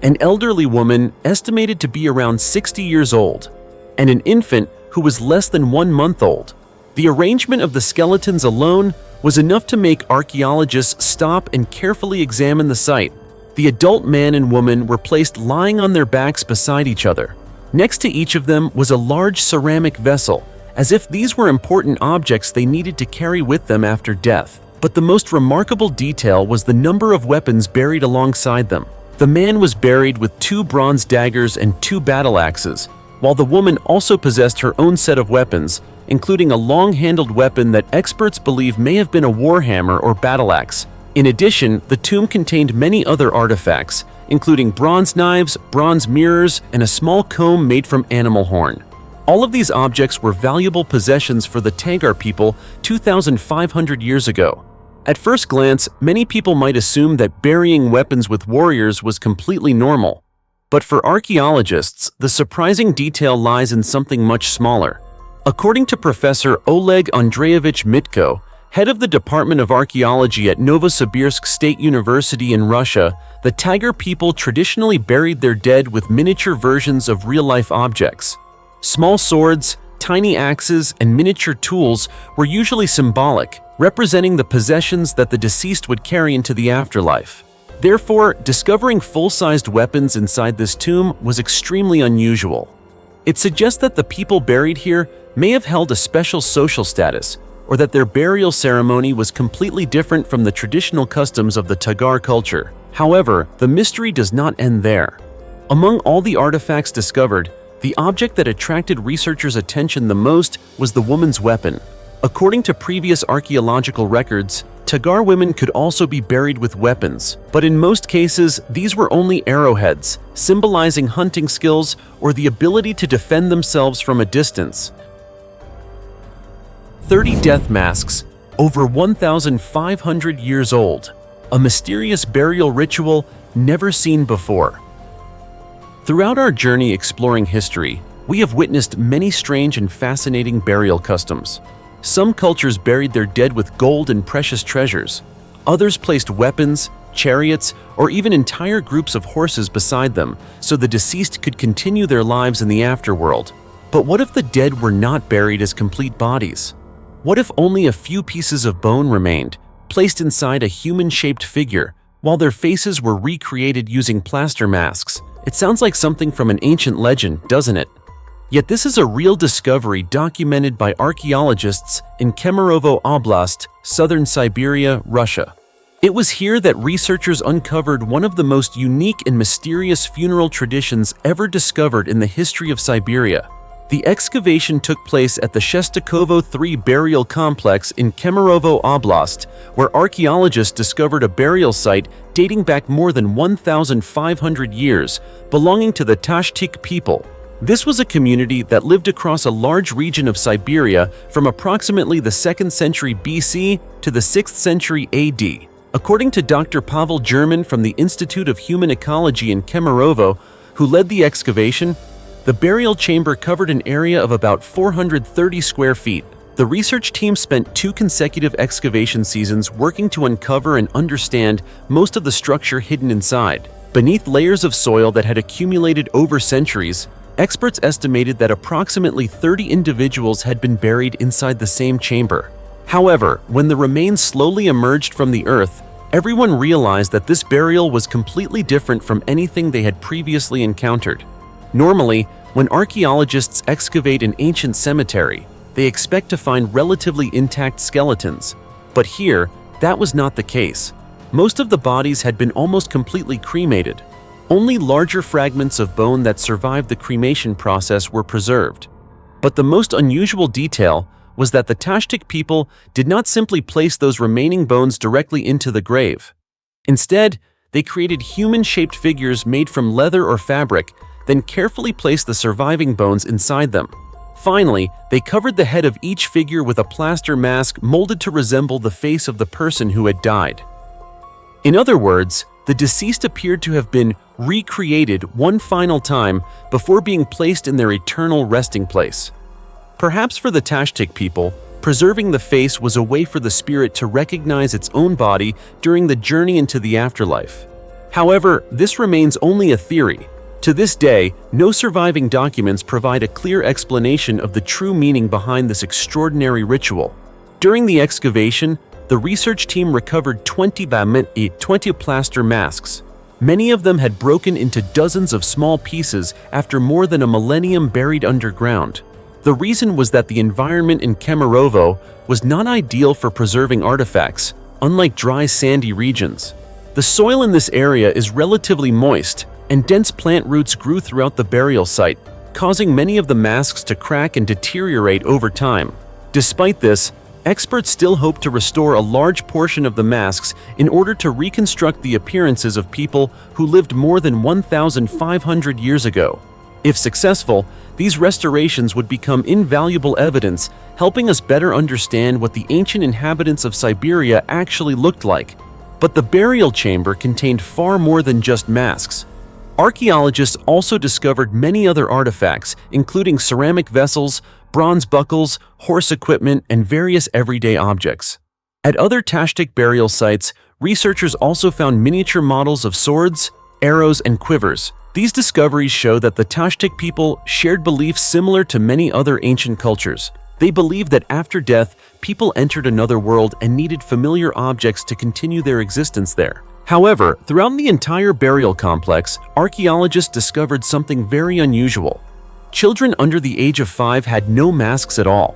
an elderly woman estimated to be around 60 years old, and an infant who was less than 1 month old. The arrangement of the skeletons alone was enough to make archaeologists stop and carefully examine the site. The adult man and woman were placed lying on their backs beside each other. Next to each of them was a large ceramic vessel, as if these were important objects they needed to carry with them after death. But the most remarkable detail was the number of weapons buried alongside them. The man was buried with 2 bronze daggers and 2 battle axes, while the woman also possessed her own set of weapons, including a long-handled weapon that experts believe may have been a warhammer or battle axe. In addition, the tomb contained many other artifacts, including bronze knives, bronze mirrors, and a small comb made from animal horn. All of these objects were valuable possessions for the Tagar people 2,500 years ago. At first glance, many people might assume that burying weapons with warriors was completely normal. But for archaeologists, the surprising detail lies in something much smaller. According to Professor Oleg Andreevich Mitko, head of the Department of Archaeology at Novosibirsk State University in Russia, the Tagar people traditionally buried their dead with miniature versions of real-life objects. Small swords, tiny axes, and miniature tools were usually symbolic, representing the possessions that the deceased would carry into the afterlife. Therefore, discovering full-sized weapons inside this tomb was extremely unusual. It suggests that the people buried here may have held a special social status, or that their burial ceremony was completely different from the traditional customs of the Tagar culture. However, the mystery does not end there. Among all the artifacts discovered, the object that attracted researchers' attention the most was the woman's weapon. According to previous archaeological records, Tagar women could also be buried with weapons, but in most cases, these were only arrowheads, symbolizing hunting skills or the ability to defend themselves from a distance. 30 death masks, over 1,500 years old, a mysterious burial ritual never seen before. Throughout our journey exploring history, we have witnessed many strange and fascinating burial customs. Some cultures buried their dead with gold and precious treasures. Others placed weapons, chariots, or even entire groups of horses beside them so the deceased could continue their lives in the afterworld. But what if the dead were not buried as complete bodies? What if only a few pieces of bone remained, placed inside a human-shaped figure, while their faces were recreated using plaster masks? It sounds like something from an ancient legend, doesn't it? Yet this is a real discovery documented by archaeologists in Kemerovo Oblast, southern Siberia, Russia. It was here that researchers uncovered one of the most unique and mysterious funeral traditions ever discovered in the history of Siberia. The excavation took place at the Shestakovo III burial complex in Kemerovo Oblast, where archaeologists discovered a burial site dating back more than 1,500 years, belonging to the Tashtik people. This was a community that lived across a large region of Siberia from approximately the 2nd century BC to the 6th century AD. According to Dr. Pavel German from the Institute of Human Ecology in Kemerovo, who led the excavation, the burial chamber covered an area of about 430 square feet. The research team spent 2 consecutive excavation seasons working to uncover and understand most of the structure hidden inside. Beneath layers of soil that had accumulated over centuries, experts estimated that approximately 30 individuals had been buried inside the same chamber. However, when the remains slowly emerged from the earth, everyone realized that this burial was completely different from anything they had previously encountered. Normally, when archaeologists excavate an ancient cemetery, they expect to find relatively intact skeletons. But here, that was not the case. Most of the bodies had been almost completely cremated. Only larger fragments of bone that survived the cremation process were preserved. But the most unusual detail was that the Tashtik people did not simply place those remaining bones directly into the grave. Instead, they created human-shaped figures made from leather or fabric, then carefully placed the surviving bones inside them. Finally, they covered the head of each figure with a plaster mask molded to resemble the face of the person who had died. In other words, the deceased appeared to have been recreated one final time before being placed in their eternal resting place. Perhaps for the Tashtik people, preserving the face was a way for the spirit to recognize its own body during the journey into the afterlife. However, this remains only a theory. To this day, no surviving documents provide a clear explanation of the true meaning behind this extraordinary ritual. During the excavation, the research team recovered 20 plaster masks. Many of them had broken into dozens of small pieces after more than a millennium buried underground. The reason was that the environment in Kemerovo was not ideal for preserving artifacts, unlike dry sandy regions. The soil in this area is relatively moist, and dense plant roots grew throughout the burial site, causing many of the masks to crack and deteriorate over time. Despite this, experts still hope to restore a large portion of the masks in order to reconstruct the appearances of people who lived more than 1,500 years ago. If successful, these restorations would become invaluable evidence, helping us better understand what the ancient inhabitants of Siberia actually looked like. But the burial chamber contained far more than just masks. Archaeologists also discovered many other artifacts, including ceramic vessels, bronze buckles, horse equipment, and various everyday objects. At other Tashtik burial sites, researchers also found miniature models of swords, arrows, and quivers. These discoveries show that the Tashtik people shared beliefs similar to many other ancient cultures. They believed that after death, people entered another world and needed familiar objects to continue their existence there. However, throughout the entire burial complex, archaeologists discovered something very unusual. Children under the age of 5 had no masks at all.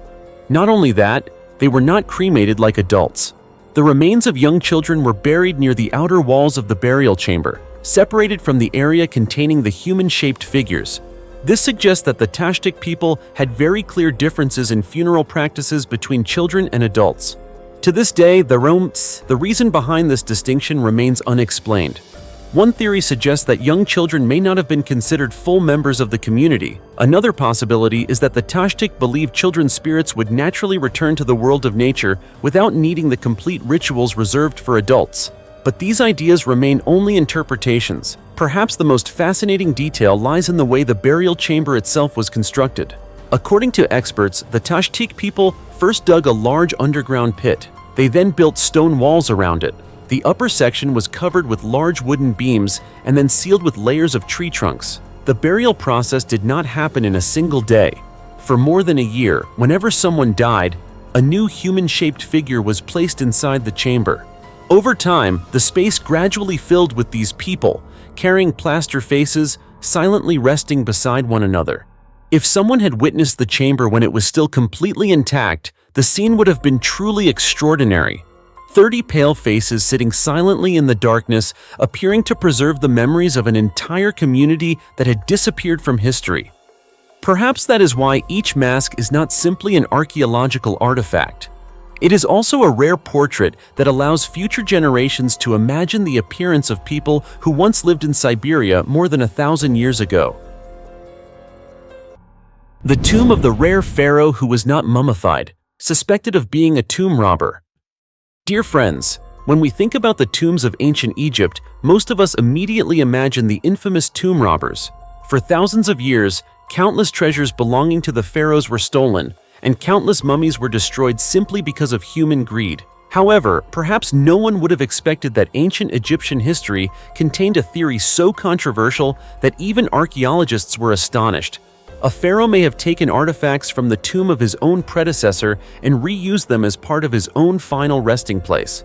Not only that, they were not cremated like adults. The remains of young children were buried near the outer walls of the burial chamber, separated from the area containing the human-shaped figures. This suggests that the Tashtik people had very clear differences in funeral practices between children and adults. To this day, the reason behind this distinction remains unexplained. One theory suggests that young children may not have been considered full members of the community. Another possibility is that the Tashtik believed children's spirits would naturally return to the world of nature without needing the complete rituals reserved for adults. But these ideas remain only interpretations. Perhaps the most fascinating detail lies in the way the burial chamber itself was constructed. According to experts, the Tashtik people first dug a large underground pit. They then built stone walls around it. The upper section was covered with large wooden beams and then sealed with layers of tree trunks. The burial process did not happen in a single day. For more than a year, whenever someone died, a new human-shaped figure was placed inside the chamber. Over time, the space gradually filled with these people, carrying plaster faces, silently resting beside one another. If someone had witnessed the chamber when it was still completely intact, the scene would have been truly extraordinary. 30 pale faces sitting silently in the darkness, appearing to preserve the memories of an entire community that had disappeared from history. Perhaps that is why each mask is not simply an archaeological artifact. It is also a rare portrait that allows future generations to imagine the appearance of people who once lived in Siberia more than 1,000 years ago. The tomb of the rare pharaoh who was not mummified, suspected of being a tomb robber. Dear friends, when we think about the tombs of ancient Egypt, most of us immediately imagine the infamous tomb robbers. For thousands of years, countless treasures belonging to the pharaohs were stolen, and countless mummies were destroyed simply because of human greed. However, perhaps no one would have expected that ancient Egyptian history contained a theory so controversial that even archaeologists were astonished. A pharaoh may have taken artifacts from the tomb of his own predecessor and reused them as part of his own final resting place.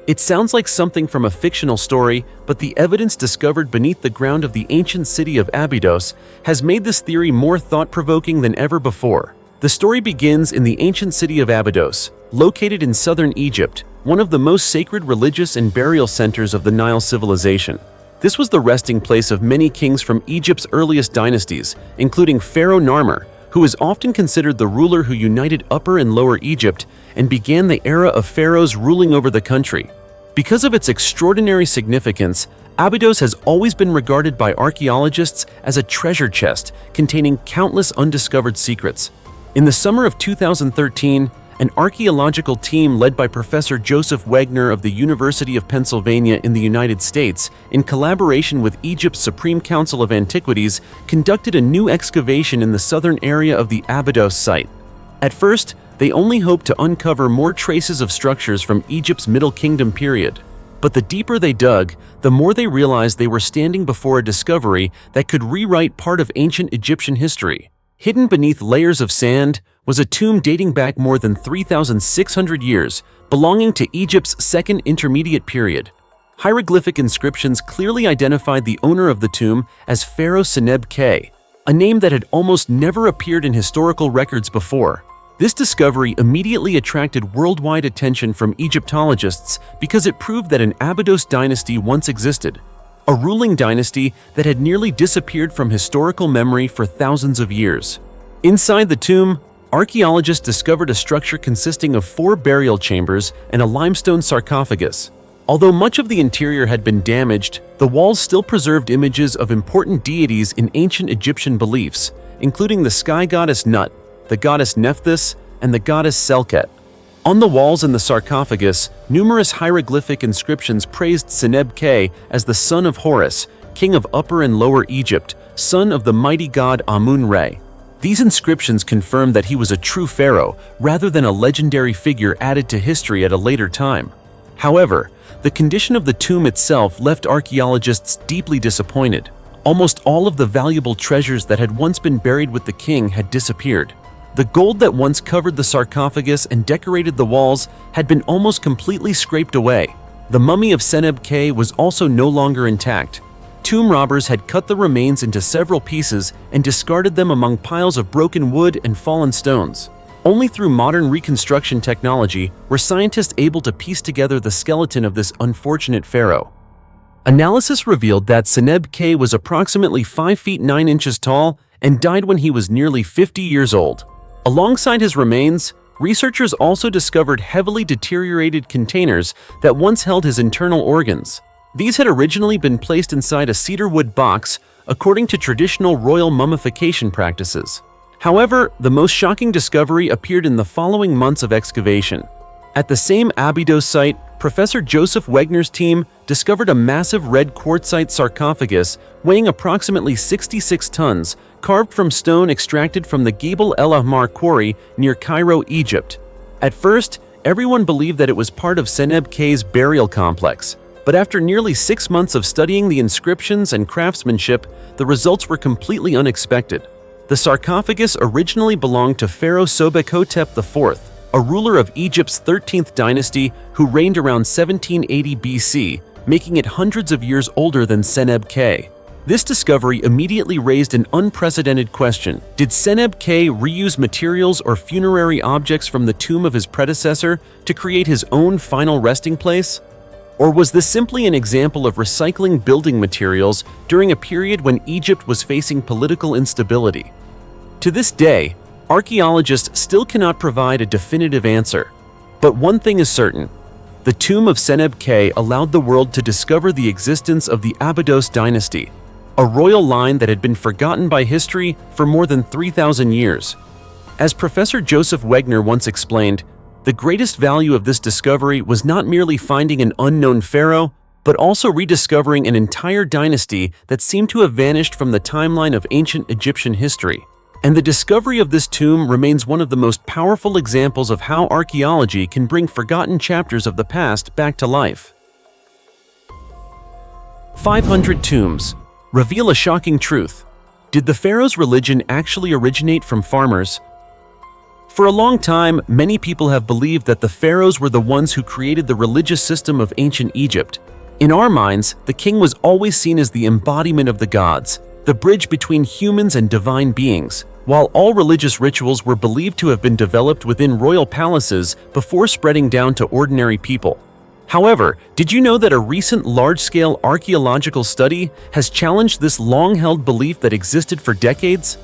It sounds like something from a fictional story, but the evidence discovered beneath the ground of the ancient city of Abydos has made this theory more thought-provoking than ever before. The story begins in the ancient city of Abydos, located in southern Egypt, one of the most sacred religious and burial centers of the Nile civilization. This was the resting place of many kings from Egypt's earliest dynasties, including Pharaoh Narmer, who is often considered the ruler who united Upper and Lower Egypt and began the era of pharaohs ruling over the country. Because of its extraordinary significance, Abydos has always been regarded by archaeologists as a treasure chest containing countless undiscovered secrets. In the summer of 2013, an archaeological team led by Professor Joseph Wegner of the University of Pennsylvania in the United States, in collaboration with Egypt's Supreme Council of Antiquities, conducted a new excavation in the southern area of the Abydos site. At first, they only hoped to uncover more traces of structures from Egypt's Middle Kingdom period. But the deeper they dug, the more they realized they were standing before a discovery that could rewrite part of ancient Egyptian history. Hidden beneath layers of sand was a tomb dating back more than 3,600 years, belonging to Egypt's second intermediate period. Hieroglyphic inscriptions clearly identified the owner of the tomb as Pharaoh Seneb K, a name that had almost never appeared in historical records before. This discovery immediately attracted worldwide attention from Egyptologists because it proved that an Abydos dynasty once existed, a ruling dynasty that had nearly disappeared from historical memory for thousands of years. Inside the tomb, archaeologists discovered a structure consisting of 4 burial chambers and a limestone sarcophagus. Although much of the interior had been damaged, the walls still preserved images of important deities in ancient Egyptian beliefs, including the sky goddess Nut, the goddess Nephthys, and the goddess Selket. On the walls in the sarcophagus, numerous hieroglyphic inscriptions praised Seneb K as the son of Horus, king of Upper and Lower Egypt, son of the mighty god Amun-Re. These inscriptions confirmed that he was a true pharaoh, rather than a legendary figure added to history at a later time. However, the condition of the tomb itself left archaeologists deeply disappointed. Almost all of the valuable treasures that had once been buried with the king had disappeared. The gold that once covered the sarcophagus and decorated the walls had been almost completely scraped away. The mummy of Seneb K was also no longer intact. Tomb robbers had cut the remains into several pieces and discarded them among piles of broken wood and fallen stones. Only through modern reconstruction technology were scientists able to piece together the skeleton of this unfortunate pharaoh. Analysis revealed that Seneb K was approximately 5 feet 9 inches tall and died when he was nearly 50 years old. Alongside his remains, researchers also discovered heavily deteriorated containers that once held his internal organs. These had originally been placed inside a cedar wood box, according to traditional royal mummification practices. However, the most shocking discovery appeared in the following months of excavation. At the same Abydos site, Professor Joseph Wegner's team discovered a massive red quartzite sarcophagus weighing approximately 66 tons, carved from stone extracted from the Gebel El Ahmar quarry near Cairo, Egypt. At first, everyone believed that it was part of Seneb K's burial complex, but after nearly 6 months of studying the inscriptions and craftsmanship, the results were completely unexpected. The sarcophagus originally belonged to Pharaoh Sobek-hotep IV, a ruler of Egypt's 13th dynasty who reigned around 1780 BC, making it hundreds of years older than Seneb K. This discovery immediately raised an unprecedented question. Did Seneb K reuse materials or funerary objects from the tomb of his predecessor to create his own final resting place? Or was this simply an example of recycling building materials during a period when Egypt was facing political instability? To this day, archaeologists still cannot provide a definitive answer. But one thing is certain: the tomb of Seneb K allowed the world to discover the existence of the Abydos dynasty, a royal line that had been forgotten by history for more than 3,000 years. As Professor Joseph Wegner once explained, the greatest value of this discovery was not merely finding an unknown pharaoh, but also rediscovering an entire dynasty that seemed to have vanished from the timeline of ancient Egyptian history. And the discovery of this tomb remains one of the most powerful examples of how archaeology can bring forgotten chapters of the past back to life. 500 tombs reveal a shocking truth. Did the pharaoh's religion actually originate from farmers? For a long time, many people have believed that the pharaohs were the ones who created the religious system of ancient Egypt. In our minds, the king was always seen as the embodiment of the gods, the bridge between humans and divine beings, while all religious rituals were believed to have been developed within royal palaces before spreading down to ordinary people. However, did you know that a recent large-scale archaeological study has challenged this long-held belief that existed for decades?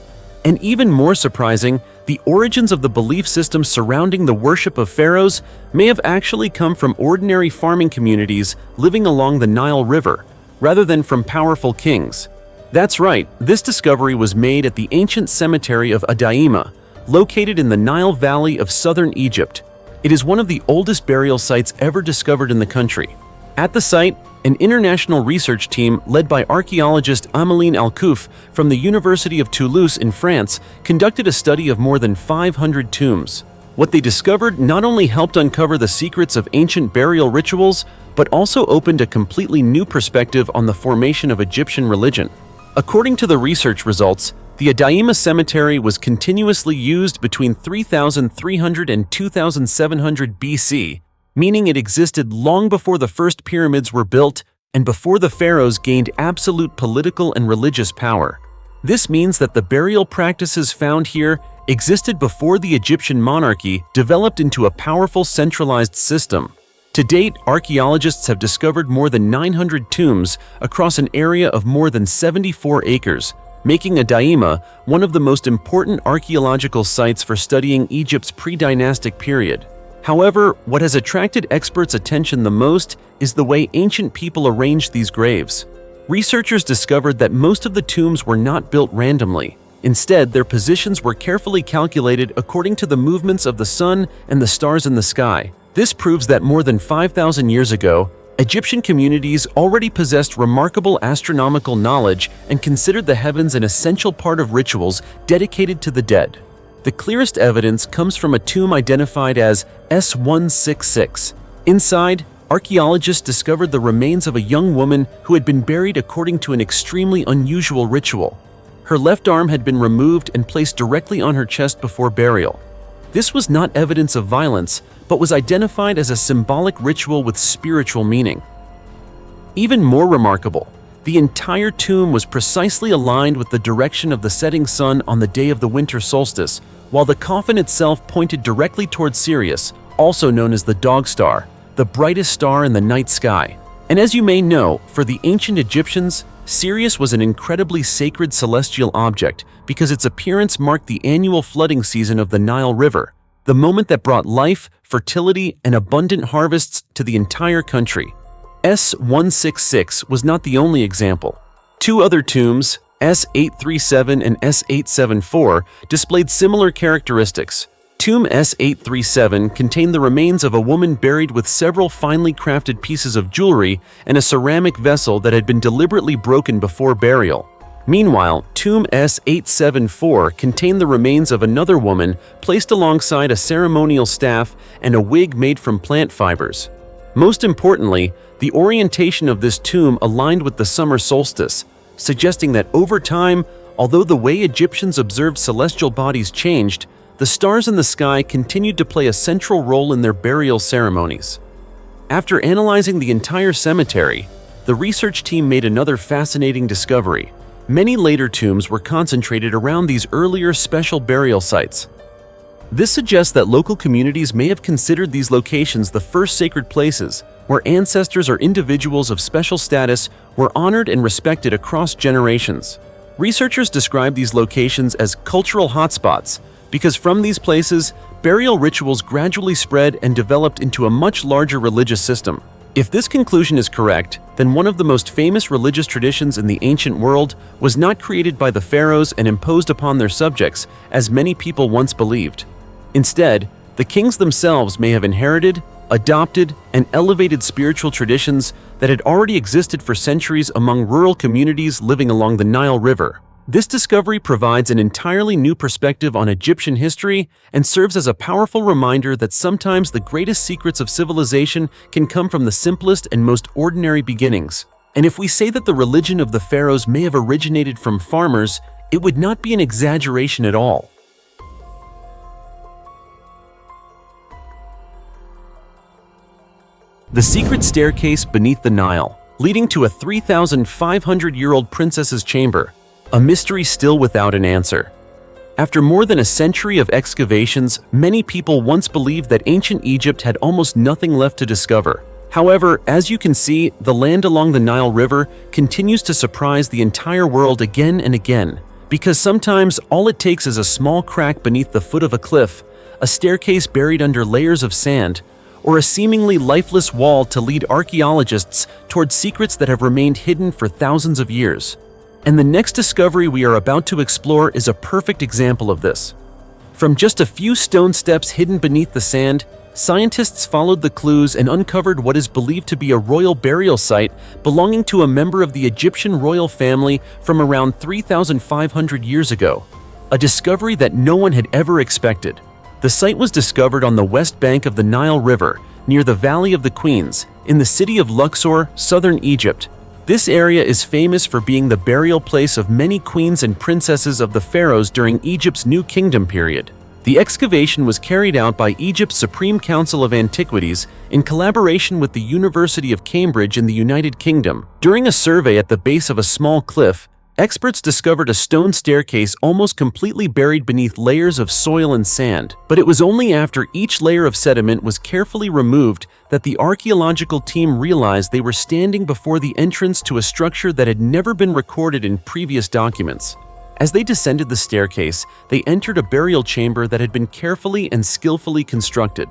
And even more surprising, the origins of the belief system surrounding the worship of pharaohs may have actually come from ordinary farming communities living along the Nile River, rather than from powerful kings. That's right, this discovery was made at the ancient cemetery of Adaima, located in the Nile Valley of southern Egypt. It is one of the oldest burial sites ever discovered in the country. At the site, an international research team led by archaeologist Ameline Alcouf from the University of Toulouse in France conducted a study of more than 500 tombs. What they discovered not only helped uncover the secrets of ancient burial rituals, but also opened a completely new perspective on the formation of Egyptian religion. According to the research results, the Adaima cemetery was continuously used between 3300 and 2700 BC, meaning it existed long before the first pyramids were built and before the pharaohs gained absolute political and religious power. This means that the burial practices found here existed before the Egyptian monarchy developed into a powerful centralized system. To date, archaeologists have discovered more than 900 tombs across an area of more than 74 acres, making Adaima one of the most important archaeological sites for studying Egypt's pre-dynastic period. However, what has attracted experts' attention the most is the way ancient people arranged these graves. Researchers discovered that most of the tombs were not built randomly. Instead, their positions were carefully calculated according to the movements of the sun and the stars in the sky. This proves that more than 5,000 years ago, Egyptian communities already possessed remarkable astronomical knowledge and considered the heavens an essential part of rituals dedicated to the dead. The clearest evidence comes from a tomb identified as S166. Inside, archaeologists discovered the remains of a young woman who had been buried according to an extremely unusual ritual. Her left arm had been removed and placed directly on her chest before burial. This was not evidence of violence, but was identified as a symbolic ritual with spiritual meaning. Even more remarkable, the entire tomb was precisely aligned with the direction of the setting sun on the day of the winter solstice, while the coffin itself pointed directly towards Sirius, also known as the dog star, the brightest star in the night sky. And as you may know, for the ancient Egyptians, Sirius was an incredibly sacred celestial object because its appearance marked the annual flooding season of the Nile River, the moment that brought life, fertility, and abundant harvests to the entire country. S166 was not the only example. Two other tombs, S837 and S874, displayed similar characteristics. Tomb S837 contained the remains of a woman buried with several finely crafted pieces of jewelry and a ceramic vessel that had been deliberately broken before burial. Meanwhile, Tomb S874 contained the remains of another woman placed alongside a ceremonial staff and a wig made from plant fibers. Most importantly, the orientation of this tomb aligned with the summer solstice, suggesting that over time, although the way Egyptians observed celestial bodies changed, the stars in the sky continued to play a central role in their burial ceremonies. After analyzing the entire cemetery, the research team made another fascinating discovery. Many later tombs were concentrated around these earlier special burial sites. This suggests that local communities may have considered these locations the first sacred places, where ancestors or individuals of special status were honored and respected across generations. Researchers describe these locations as cultural hotspots because from these places, burial rituals gradually spread and developed into a much larger religious system. If this conclusion is correct, then one of the most famous religious traditions in the ancient world was not created by the pharaohs and imposed upon their subjects, as many people once believed. Instead, the kings themselves may have inherited, adopted, and elevated spiritual traditions that had already existed for centuries among rural communities living along the Nile River. This discovery provides an entirely new perspective on Egyptian history and serves as a powerful reminder that sometimes the greatest secrets of civilization can come from the simplest and most ordinary beginnings. And if we say that the religion of the pharaohs may have originated from farmers, it would not be an exaggeration at all. The secret staircase beneath the Nile, leading to a 3,500-year-old princess's chamber, a mystery still without an answer. After more than a century of excavations, many people once believed that ancient Egypt had almost nothing left to discover. However, as you can see, the land along the Nile River continues to surprise the entire world again and again, because sometimes all it takes is a small crack beneath the foot of a cliff, a staircase buried under layers of sand, or a seemingly lifeless wall to lead archaeologists toward secrets that have remained hidden for thousands of years. And the next discovery we are about to explore is a perfect example of this. From just a few stone steps hidden beneath the sand, scientists followed the clues and uncovered what is believed to be a royal burial site belonging to a member of the Egyptian royal family from around 3,500 years ago, a discovery that no one had ever expected. The site was discovered on the west bank of the Nile River, near the Valley of the Queens, in the city of Luxor, southern Egypt. This area is famous for being the burial place of many queens and princesses of the pharaohs during Egypt's New Kingdom period. The excavation was carried out by Egypt's Supreme Council of Antiquities in collaboration with the University of Cambridge in the United Kingdom. During a survey at the base of a small cliff, experts discovered a stone staircase almost completely buried beneath layers of soil and sand. But it was only after each layer of sediment was carefully removed that the archaeological team realized they were standing before the entrance to a structure that had never been recorded in previous documents. As they descended the staircase, they entered a burial chamber that had been carefully and skillfully constructed.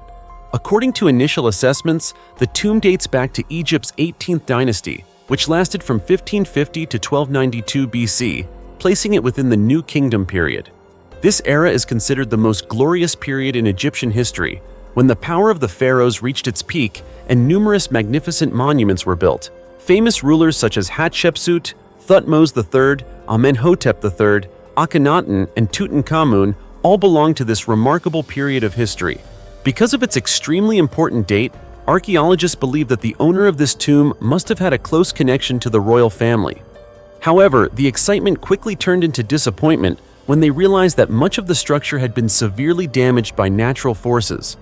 According to initial assessments, the tomb dates back to Egypt's 18th dynasty, which lasted from 1550 to 1292 BC, placing it within the New Kingdom period. This era is considered the most glorious period in Egyptian history, when the power of the pharaohs reached its peak and numerous magnificent monuments were built. Famous rulers such as Hatshepsut, Thutmose III, Amenhotep III, Akhenaten, and Tutankhamun all belong to this remarkable period of history. Because of its extremely important date, archaeologists believe that the owner of this tomb must have had a close connection to the royal family. However, the excitement quickly turned into disappointment when they realized that much of the structure had been severely damaged by natural forces.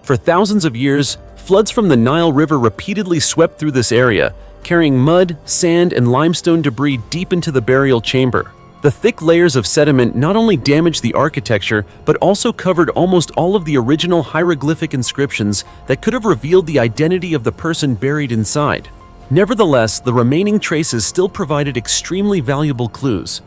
For thousands of years, floods from the Nile River repeatedly swept through this area, carrying mud, sand, and limestone debris deep into the burial chamber. The thick layers of sediment not only damaged the architecture, but also covered almost all of the original hieroglyphic inscriptions that could have revealed the identity of the person buried inside. Nevertheless, the remaining traces still provided extremely valuable clues.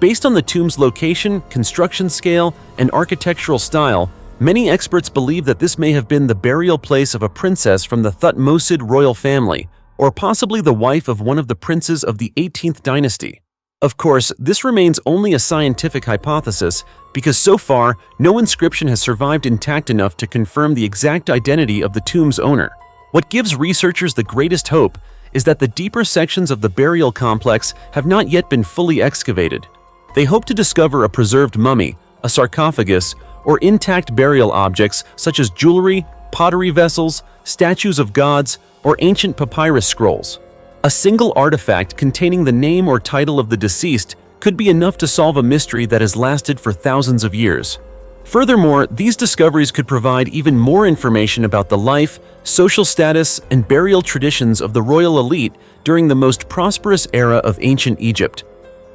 Based on the tomb's location, construction scale, and architectural style, many experts believe that this may have been the burial place of a princess from the Thutmosid royal family, or possibly the wife of one of the princes of the 18th dynasty. Of course, this remains only a scientific hypothesis because so far, no inscription has survived intact enough to confirm the exact identity of the tomb's owner. What gives researchers the greatest hope is that the deeper sections of the burial complex have not yet been fully excavated. They hope to discover a preserved mummy, a sarcophagus, or intact burial objects such as jewelry, pottery vessels, statues of gods, or ancient papyrus scrolls. A single artifact containing the name or title of the deceased could be enough to solve a mystery that has lasted for thousands of years. Furthermore, these discoveries could provide even more information about the life, social status, and burial traditions of the royal elite during the most prosperous era of ancient Egypt.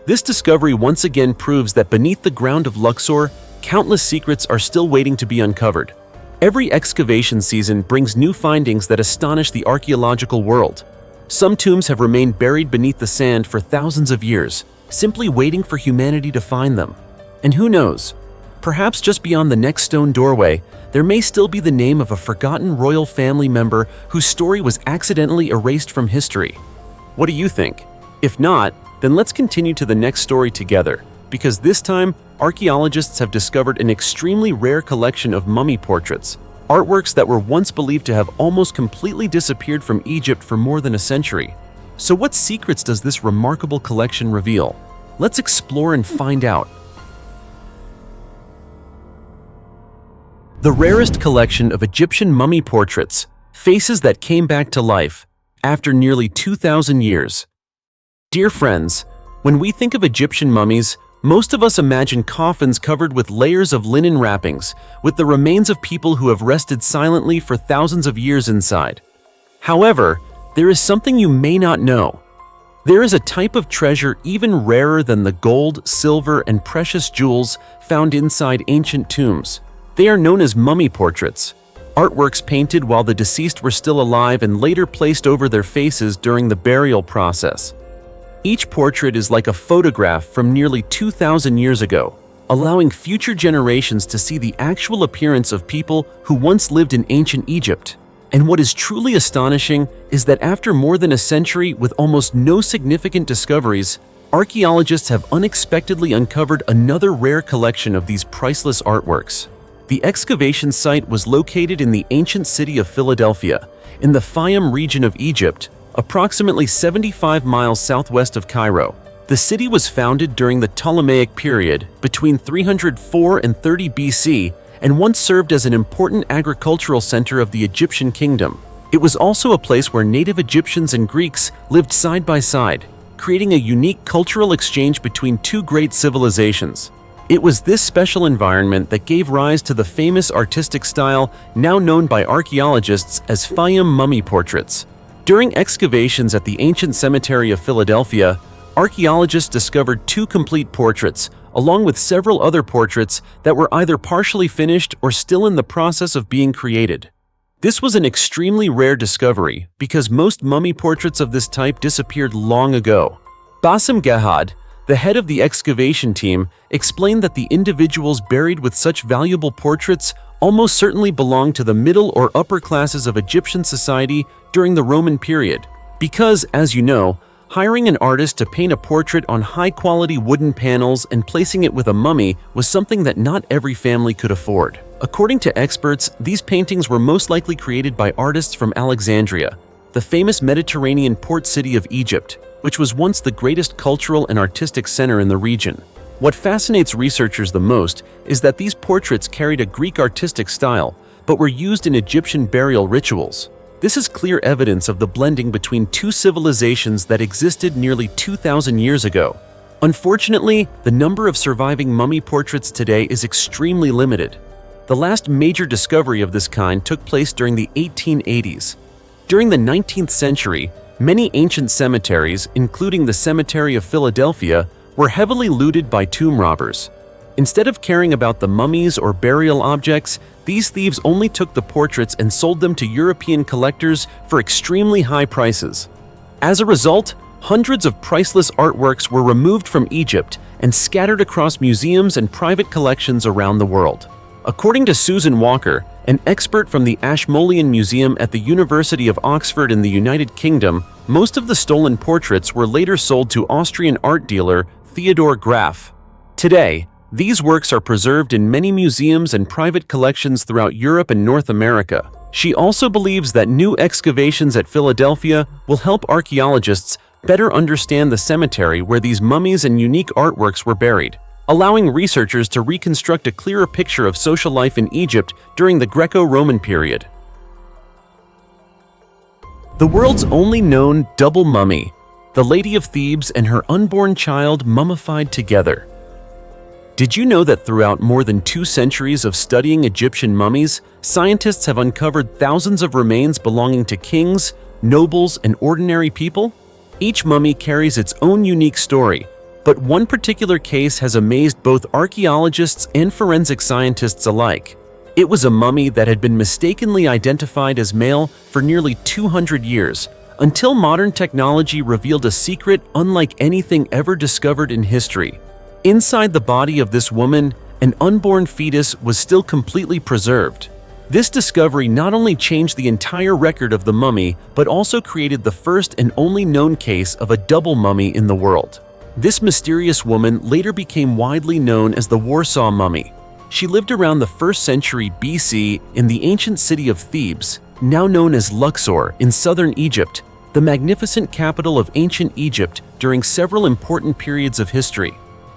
This discovery once again proves that beneath the ground of Luxor, countless secrets are still waiting to be uncovered. Every excavation season brings new findings that astonish the archaeological world. Some tombs have remained buried beneath the sand for thousands of years, simply waiting for humanity to find them. And who knows? Perhaps just beyond the next stone doorway, there may still be the name of a forgotten royal family member whose story was accidentally erased from history. What do you think? If not, then let's continue to the next story together, because this time, archaeologists have discovered an extremely rare collection of mummy portraits, artworks that were once believed to have almost completely disappeared from Egypt for more than a century. So what secrets does this remarkable collection reveal? Let's explore and find out. The rarest collection of Egyptian mummy portraits, faces that came back to life after nearly 2,000 years. Dear friends, when we think of Egyptian mummies, most of us imagine coffins covered with layers of linen wrappings, with the remains of people who have rested silently for thousands of years inside. However, there is something you may not know. There is a type of treasure even rarer than the gold, silver, and precious jewels found inside ancient tombs. They are known as mummy portraits, artworks painted while the deceased were still alive and later placed over their faces during the burial process. Each portrait is like a photograph from nearly 2,000 years ago, allowing future generations to see the actual appearance of people who once lived in ancient Egypt. And what is truly astonishing is that after more than a century with almost no significant discoveries, archaeologists have unexpectedly uncovered another rare collection of these priceless artworks. The excavation site was located in the ancient city of Philadelphia, in the Fayum region of Egypt, approximately 75 miles southwest of Cairo. The city was founded during the Ptolemaic period between 304 and 30 BC and once served as an important agricultural center of the Egyptian kingdom. It was also a place where native Egyptians and Greeks lived side by side, creating a unique cultural exchange between two great civilizations. It was this special environment that gave rise to the famous artistic style now known by archaeologists as Fayum mummy portraits. During excavations at the ancient cemetery of Philadelphia, archaeologists discovered two complete portraits, along with several other portraits that were either partially finished or still in the process of being created. This was an extremely rare discovery because most mummy portraits of this type disappeared long ago. Bassem Gehad, the head of the excavation team, explained that the individuals buried with such valuable portraits almost certainly belonged to the middle or upper classes of Egyptian society during the Roman period. Because, as you know, hiring an artist to paint a portrait on high-quality wooden panels and placing it with a mummy was something that not every family could afford. According to experts, these paintings were most likely created by artists from Alexandria, the famous Mediterranean port city of Egypt, which was once the greatest cultural and artistic center in the region. What fascinates researchers the most is that these portraits carried a Greek artistic style, but were used in Egyptian burial rituals. This is clear evidence of the blending between two civilizations that existed nearly 2,000 years ago. Unfortunately, the number of surviving mummy portraits today is extremely limited. The last major discovery of this kind took place during the 1880s. During the 19th century, many ancient cemeteries, including the Cemetery of Philadelphia, were heavily looted by tomb robbers. Instead of caring about the mummies or burial objects, these thieves only took the portraits and sold them to European collectors for extremely high prices. As a result, hundreds of priceless artworks were removed from Egypt and scattered across museums and private collections around the world. According to Susan Walker, an expert from the Ashmolean Museum at the University of Oxford in the United Kingdom, most of the stolen portraits were later sold to Austrian art dealer Theodor Graf. Today, these works are preserved in many museums and private collections throughout Europe and North America. She also believes that new excavations at Philadelphia will help archaeologists better understand the cemetery where these mummies and unique artworks were buried, allowing researchers to reconstruct a clearer picture of social life in Egypt during the Greco-Roman period. The world's only known double mummy, the Lady of Thebes and her unborn child mummified together. Did you know that throughout more than 2 centuries of studying Egyptian mummies, scientists have uncovered thousands of remains belonging to kings, nobles, and ordinary people? Each mummy carries its own unique story, but one particular case has amazed both archaeologists and forensic scientists alike. It was a mummy that had been mistakenly identified as male for nearly 200 years, until modern technology revealed a secret unlike anything ever discovered in history. Inside the body of this woman, an unborn fetus was still completely preserved. This discovery not only changed the entire record of the mummy, but also created the first and only known case of a double mummy in the world. This mysterious woman later became widely known as the Warsaw Mummy. She lived around the 1st century BC in the ancient city of Thebes, now known as Luxor, in southern Egypt, the magnificent capital of ancient Egypt during several important periods of history.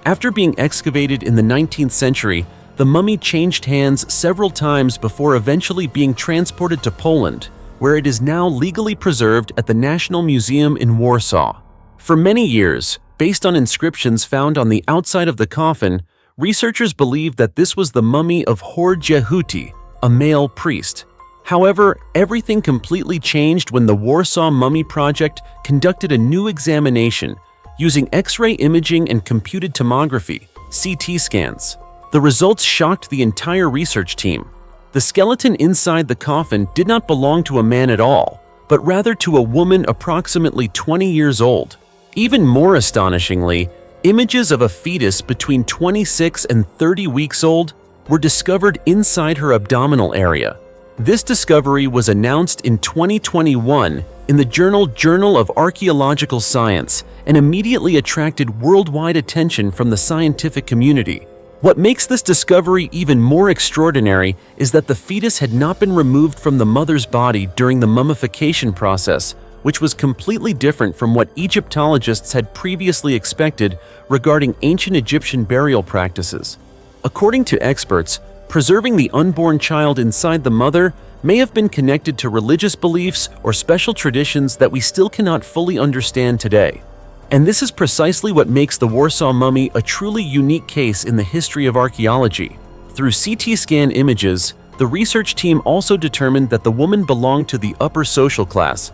After being excavated in the 19th century, the mummy changed hands several times before eventually being transported to Poland, where it is now legally preserved at the National Museum in Warsaw. For many years, based on inscriptions found on the outside of the coffin, researchers believed that this was the mummy of Hor Jehuti, a male priest. However, everything completely changed when the Warsaw Mummy Project conducted a new examination using X-ray imaging and computed tomography, CT scans. The results shocked the entire research team. The skeleton inside the coffin did not belong to a man at all, but rather to a woman approximately 20 years old. Even more astonishingly, images of a fetus between 26 and 30 weeks old were discovered inside her abdominal area. This discovery was announced in 2021 in the Journal of Archaeological Science and immediately attracted worldwide attention from the scientific community. What makes this discovery even more extraordinary is that the fetus had not been removed from the mother's body during the mummification process, which was completely different from what Egyptologists had previously expected regarding ancient Egyptian burial practices. According to experts, Preserving the unborn child inside the mother may have been connected to religious beliefs or special traditions that we still cannot fully understand today. And this is precisely what makes the Warsaw mummy a truly unique case in the history of archaeology. Through CT scan images, the research team also determined that the woman belonged to the upper social class.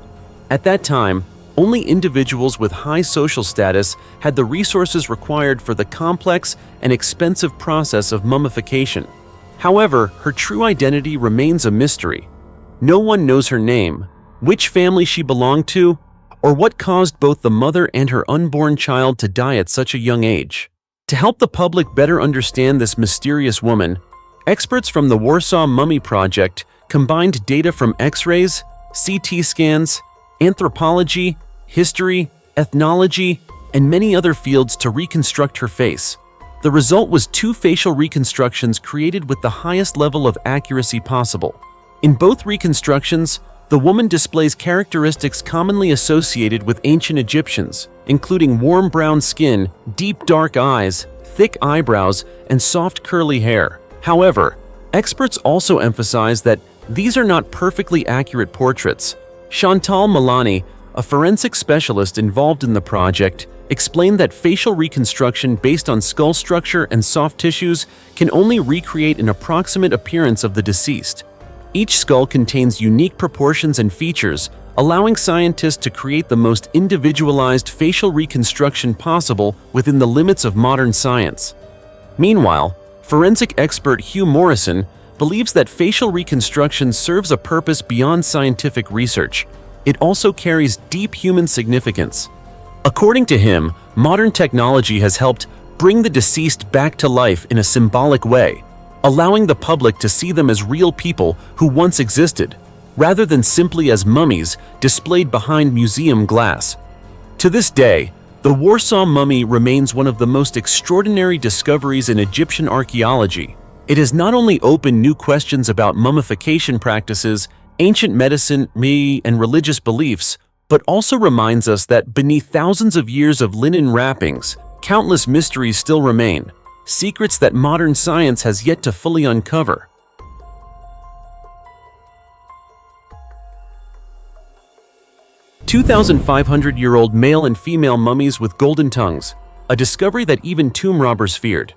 At that time, only individuals with high social status had the resources required for the complex and expensive process of mummification. However, her true identity remains a mystery. No one knows her name, which family she belonged to, or what caused both the mother and her unborn child to die at such a young age. To help the public better understand this mysterious woman, experts from the Warsaw Mummy Project combined data from X-rays, CT scans, anthropology, history, ethnology, and many other fields to reconstruct her face. The result was 2 facial reconstructions created with the highest level of accuracy possible. In both reconstructions, the woman displays characteristics commonly associated with ancient Egyptians, including warm brown skin, deep dark eyes, thick eyebrows, and soft curly hair. However, experts also emphasize that these are not perfectly accurate portraits. Chantal Milani, a forensic specialist involved in the project, explained that facial reconstruction based on skull structure and soft tissues can only recreate an approximate appearance of the deceased. Each skull contains unique proportions and features, allowing scientists to create the most individualized facial reconstruction possible within the limits of modern science. Meanwhile, forensic expert Hugh Morrison believes that facial reconstruction serves a purpose beyond scientific research. It also carries deep human significance. According to him, modern technology has helped bring the deceased back to life in a symbolic way, allowing the public to see them as real people who once existed, rather than simply as mummies displayed behind museum glass. To this day, the Warsaw mummy remains one of the most extraordinary discoveries in Egyptian archaeology. It has not only opened new questions about mummification practices, ancient medicine, and religious beliefs, but also reminds us that beneath thousands of years of linen wrappings, countless mysteries still remain, secrets that modern science has yet to fully uncover. "2,500-year-old male and female mummies with golden tongues, a discovery that even tomb robbers feared."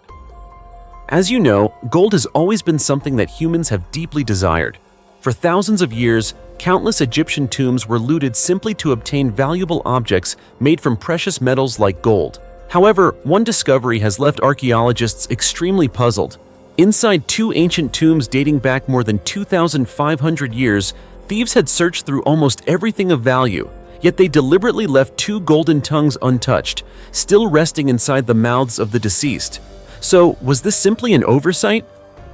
As you know, gold has always been something that humans have deeply desired. For thousands of years, countless Egyptian tombs were looted simply to obtain valuable objects made from precious metals like gold. However, one discovery has left archaeologists extremely puzzled. Inside 2 ancient tombs dating back more than 2,500 years, thieves had searched through almost everything of value, yet they deliberately left 2 golden tongues untouched, still resting inside the mouths of the deceased. So, was this simply an oversight?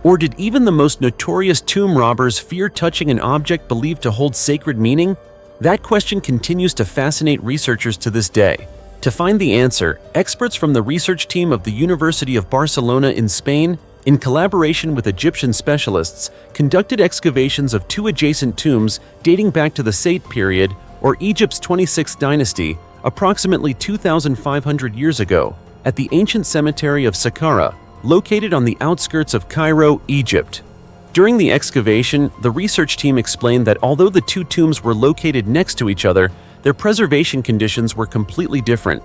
Or did even the most notorious tomb robbers fear touching an object believed to hold sacred meaning? That question continues to fascinate researchers to this day. To find the answer, experts from the research team of the University of Barcelona in Spain, in collaboration with Egyptian specialists, conducted excavations of 2 adjacent tombs dating back to the Saite period, or Egypt's 26th dynasty, approximately 2,500 years ago, at the ancient cemetery of Saqqara, located on the outskirts of Cairo, Egypt. During the excavation, the research team explained that although the 2 tombs were located next to each other, their preservation conditions were completely different.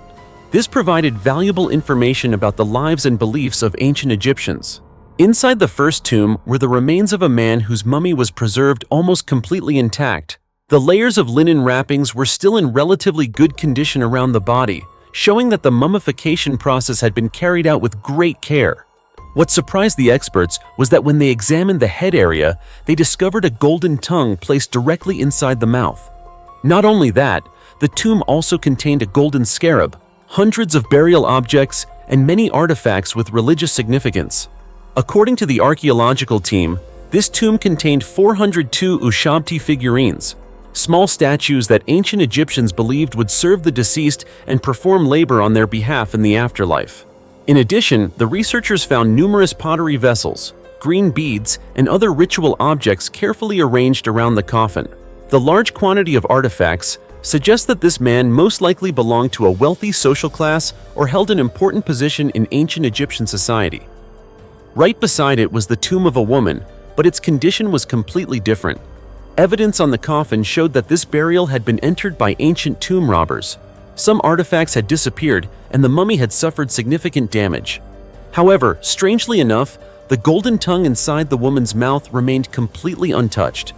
This provided valuable information about the lives and beliefs of ancient Egyptians. Inside the first tomb were the remains of a man whose mummy was preserved almost completely intact. The layers of linen wrappings were still in relatively good condition around the body, showing that the mummification process had been carried out with great care. What surprised the experts was that when they examined the head area, they discovered a golden tongue placed directly inside the mouth. Not only that, the tomb also contained a golden scarab, hundreds of burial objects, and many artifacts with religious significance. According to the archaeological team, this tomb contained 402 ushabti figurines, small statues that ancient Egyptians believed would serve the deceased and perform labor on their behalf in the afterlife. In addition, the researchers found numerous pottery vessels, green beads, and other ritual objects carefully arranged around the coffin. The large quantity of artifacts suggests that this man most likely belonged to a wealthy social class or held an important position in ancient Egyptian society. Right beside it was the tomb of a woman, but its condition was completely different. Evidence on the coffin showed that this burial had been entered by ancient tomb robbers. Some artifacts had disappeared, and the mummy had suffered significant damage. However, strangely enough, the golden tongue inside the woman's mouth remained completely untouched.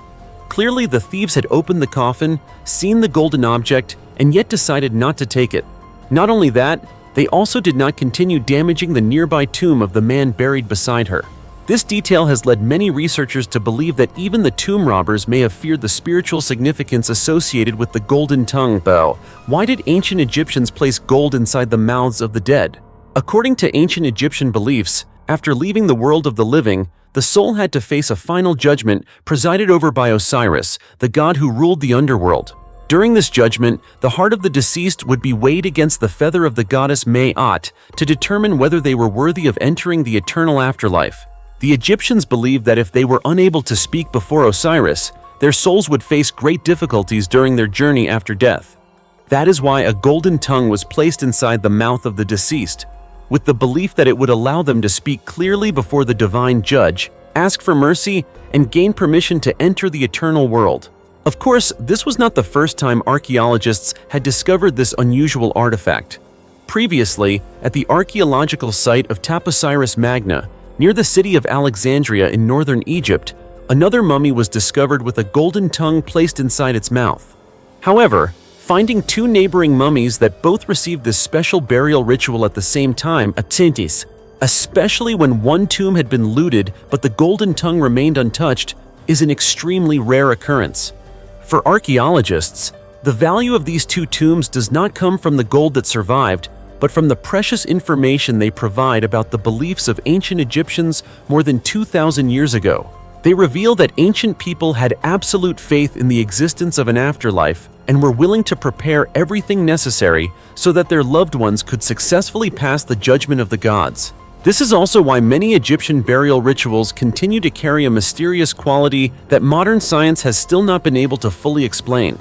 Clearly, the thieves had opened the coffin, seen the golden object, and yet decided not to take it. Not only that, they also did not continue damaging the nearby tomb of the man buried beside her. This detail has led many researchers to believe that even the tomb robbers may have feared the spiritual significance associated with the golden tongue, though. Why did ancient Egyptians place gold inside the mouths of the dead? According to ancient Egyptian beliefs, after leaving the world of the living, the soul had to face a final judgment presided over by Osiris, the god who ruled the underworld. During this judgment, the heart of the deceased would be weighed against the feather of the goddess May-At to determine whether they were worthy of entering the eternal afterlife. The Egyptians believed that if they were unable to speak before Osiris, their souls would face great difficulties during their journey after death. That is why a golden tongue was placed inside the mouth of the deceased, with the belief that it would allow them to speak clearly before the divine judge, ask for mercy, and gain permission to enter the eternal world. Of course, this was not the first time archaeologists had discovered this unusual artifact. Previously, at the archaeological site of Taposiris Magna, near the city of Alexandria in northern Egypt, another mummy was discovered with a golden tongue placed inside its mouth. However, finding two neighboring mummies that both received this special burial ritual at the same time, especially when one tomb had been looted but the golden tongue remained untouched, is an extremely rare occurrence. For archaeologists, the value of these two tombs does not come from the gold that survived, but from the precious information they provide about the beliefs of ancient Egyptians more than 2,000 years ago. They reveal that ancient people had absolute faith in the existence of an afterlife and were willing to prepare everything necessary so that their loved ones could successfully pass the judgment of the gods. This is also why many Egyptian burial rituals continue to carry a mysterious quality that modern science has still not been able to fully explain.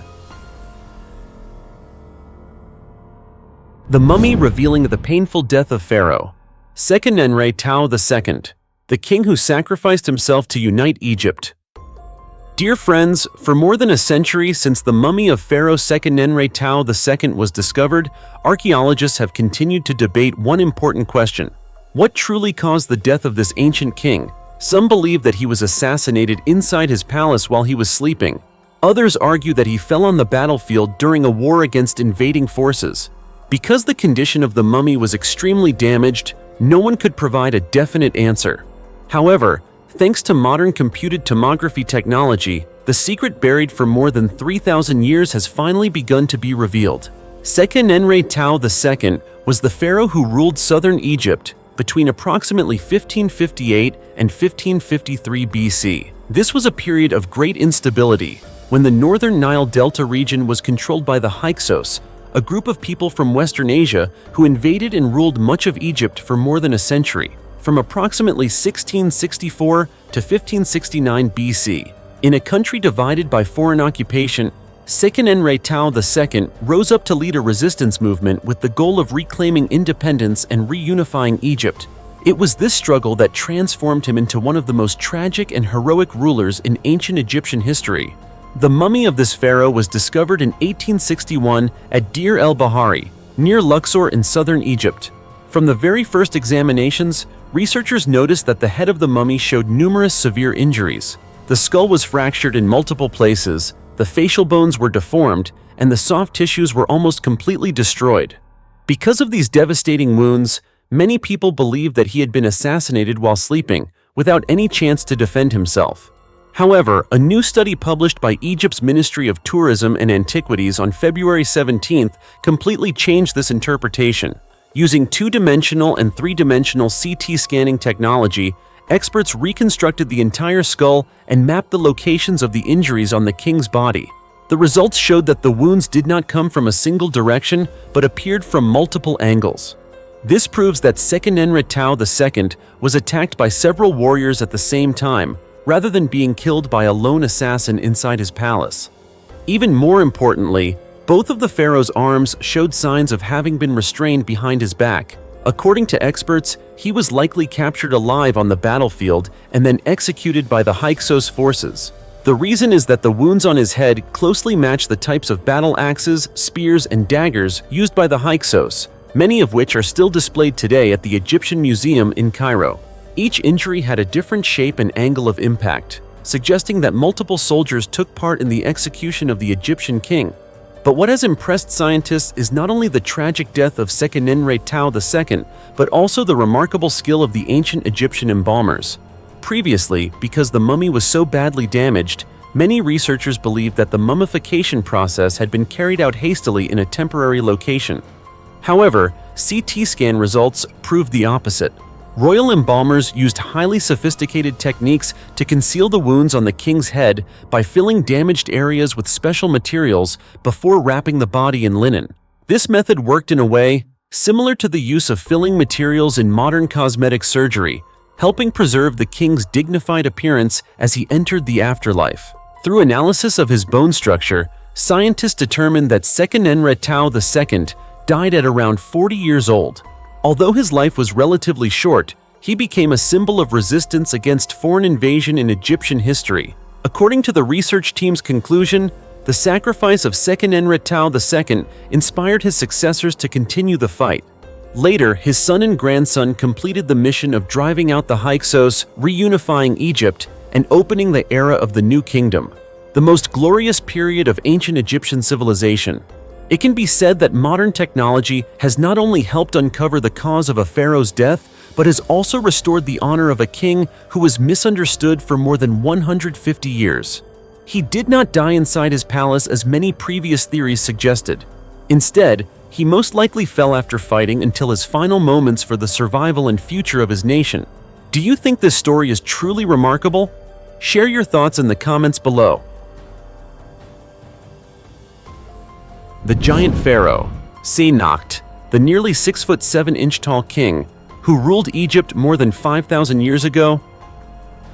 The mummy revealing the painful death of Pharaoh. Seqenenre-Tao II, the king who sacrificed himself to unite Egypt. Dear friends, for more than a century since the mummy of Pharaoh Seqenenre-Tao II was discovered, archaeologists have continued to debate one important question. What truly caused the death of this ancient king? Some believe that he was assassinated inside his palace while he was sleeping. Others argue that he fell on the battlefield during a war against invading forces. Because the condition of the mummy was extremely damaged, no one could provide a definite answer. However, thanks to modern computed tomography technology, the secret buried for more than 3,000 years has finally begun to be revealed. Seqenenre-Tao II was the pharaoh who ruled southern Egypt between approximately 1558 and 1553 BC. This was a period of great instability, when the northern Nile Delta region was controlled by the Hyksos, a group of people from Western Asia who invaded and ruled much of Egypt for more than a century, from approximately 1664 to 1569 BC. In a country divided by foreign occupation, Seqenenre-Tao II rose up to lead a resistance movement with the goal of reclaiming independence and reunifying Egypt. It was this struggle that transformed him into one of the most tragic and heroic rulers in ancient Egyptian history. The mummy of this pharaoh was discovered in 1861 at Deir el-Bahari, near Luxor in southern Egypt. From the very first examinations, researchers noticed that the head of the mummy showed numerous severe injuries. The skull was fractured in multiple places, the facial bones were deformed, and the soft tissues were almost completely destroyed. Because of these devastating wounds, many people believed that he had been assassinated while sleeping, without any chance to defend himself. However, a new study published by Egypt's Ministry of Tourism and Antiquities on February 17th completely changed this interpretation. Using two-dimensional and three-dimensional CT scanning technology, experts reconstructed the entire skull and mapped the locations of the injuries on the king's body. The results showed that the wounds did not come from a single direction, but appeared from multiple angles. This proves that Seqenenre-Tao II was attacked by several warriors at the same time, rather than being killed by a lone assassin inside his palace. Even more importantly, both of the pharaoh's arms showed signs of having been restrained behind his back. According to experts, he was likely captured alive on the battlefield and then executed by the Hyksos forces. The reason is that the wounds on his head closely match the types of battle axes, spears, and daggers used by the Hyksos, many of which are still displayed today at the Egyptian Museum in Cairo. Each injury had a different shape and angle of impact, suggesting that multiple soldiers took part in the execution of the Egyptian king. But what has impressed scientists is not only the tragic death of Seqenenre-Tao II, but also the remarkable skill of the ancient Egyptian embalmers. Previously, because the mummy was so badly damaged, many researchers believed that the mummification process had been carried out hastily in a temporary location. However, CT scan results proved the opposite. Royal embalmers used highly sophisticated techniques to conceal the wounds on the king's head by filling damaged areas with special materials before wrapping the body in linen. This method worked in a way similar to the use of filling materials in modern cosmetic surgery, helping preserve the king's dignified appearance as he entered the afterlife. Through analysis of his bone structure, scientists determined that Seqenenre-Tao II died at around 40 years old. Although his life was relatively short, he became a symbol of resistance against foreign invasion in Egyptian history. According to the research team's conclusion, the sacrifice of Seqenenre-Tao II inspired his successors to continue the fight. Later, his son and grandson completed the mission of driving out the Hyksos, reunifying Egypt, and opening the era of the New Kingdom, the most glorious period of ancient Egyptian civilization. It can be said that modern technology has not only helped uncover the cause of a pharaoh's death, but has also restored the honor of a king who was misunderstood for more than 150 years. He did not die inside his palace as many previous theories suggested. Instead, he most likely fell after fighting until his final moments for the survival and future of his nation. Do you think this story is truly remarkable? Share your thoughts in the comments below. The giant pharaoh, Senacht, the nearly 6'7" tall king, who ruled Egypt more than 5,000 years ago.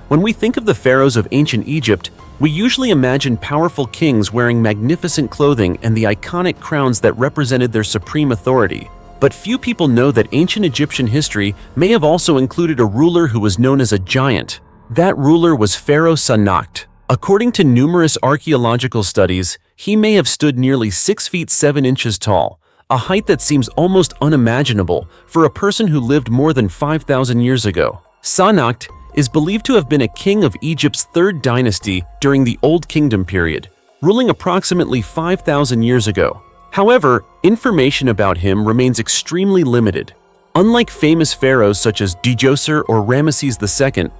When we think of the pharaohs of ancient Egypt, we usually imagine powerful kings wearing magnificent clothing and the iconic crowns that represented their supreme authority. But few people know that ancient Egyptian history may have also included a ruler who was known as a giant. That ruler was Pharaoh Senacht. According to numerous archaeological studies, he may have stood nearly 6 feet 7 inches tall, a height that seems almost unimaginable for a person who lived more than 5,000 years ago. Senacht is believed to have been a king of Egypt's third dynasty during the Old Kingdom period, ruling approximately 5,000 years ago. However, information about him remains extremely limited. Unlike famous pharaohs such as Djoser or Ramesses II,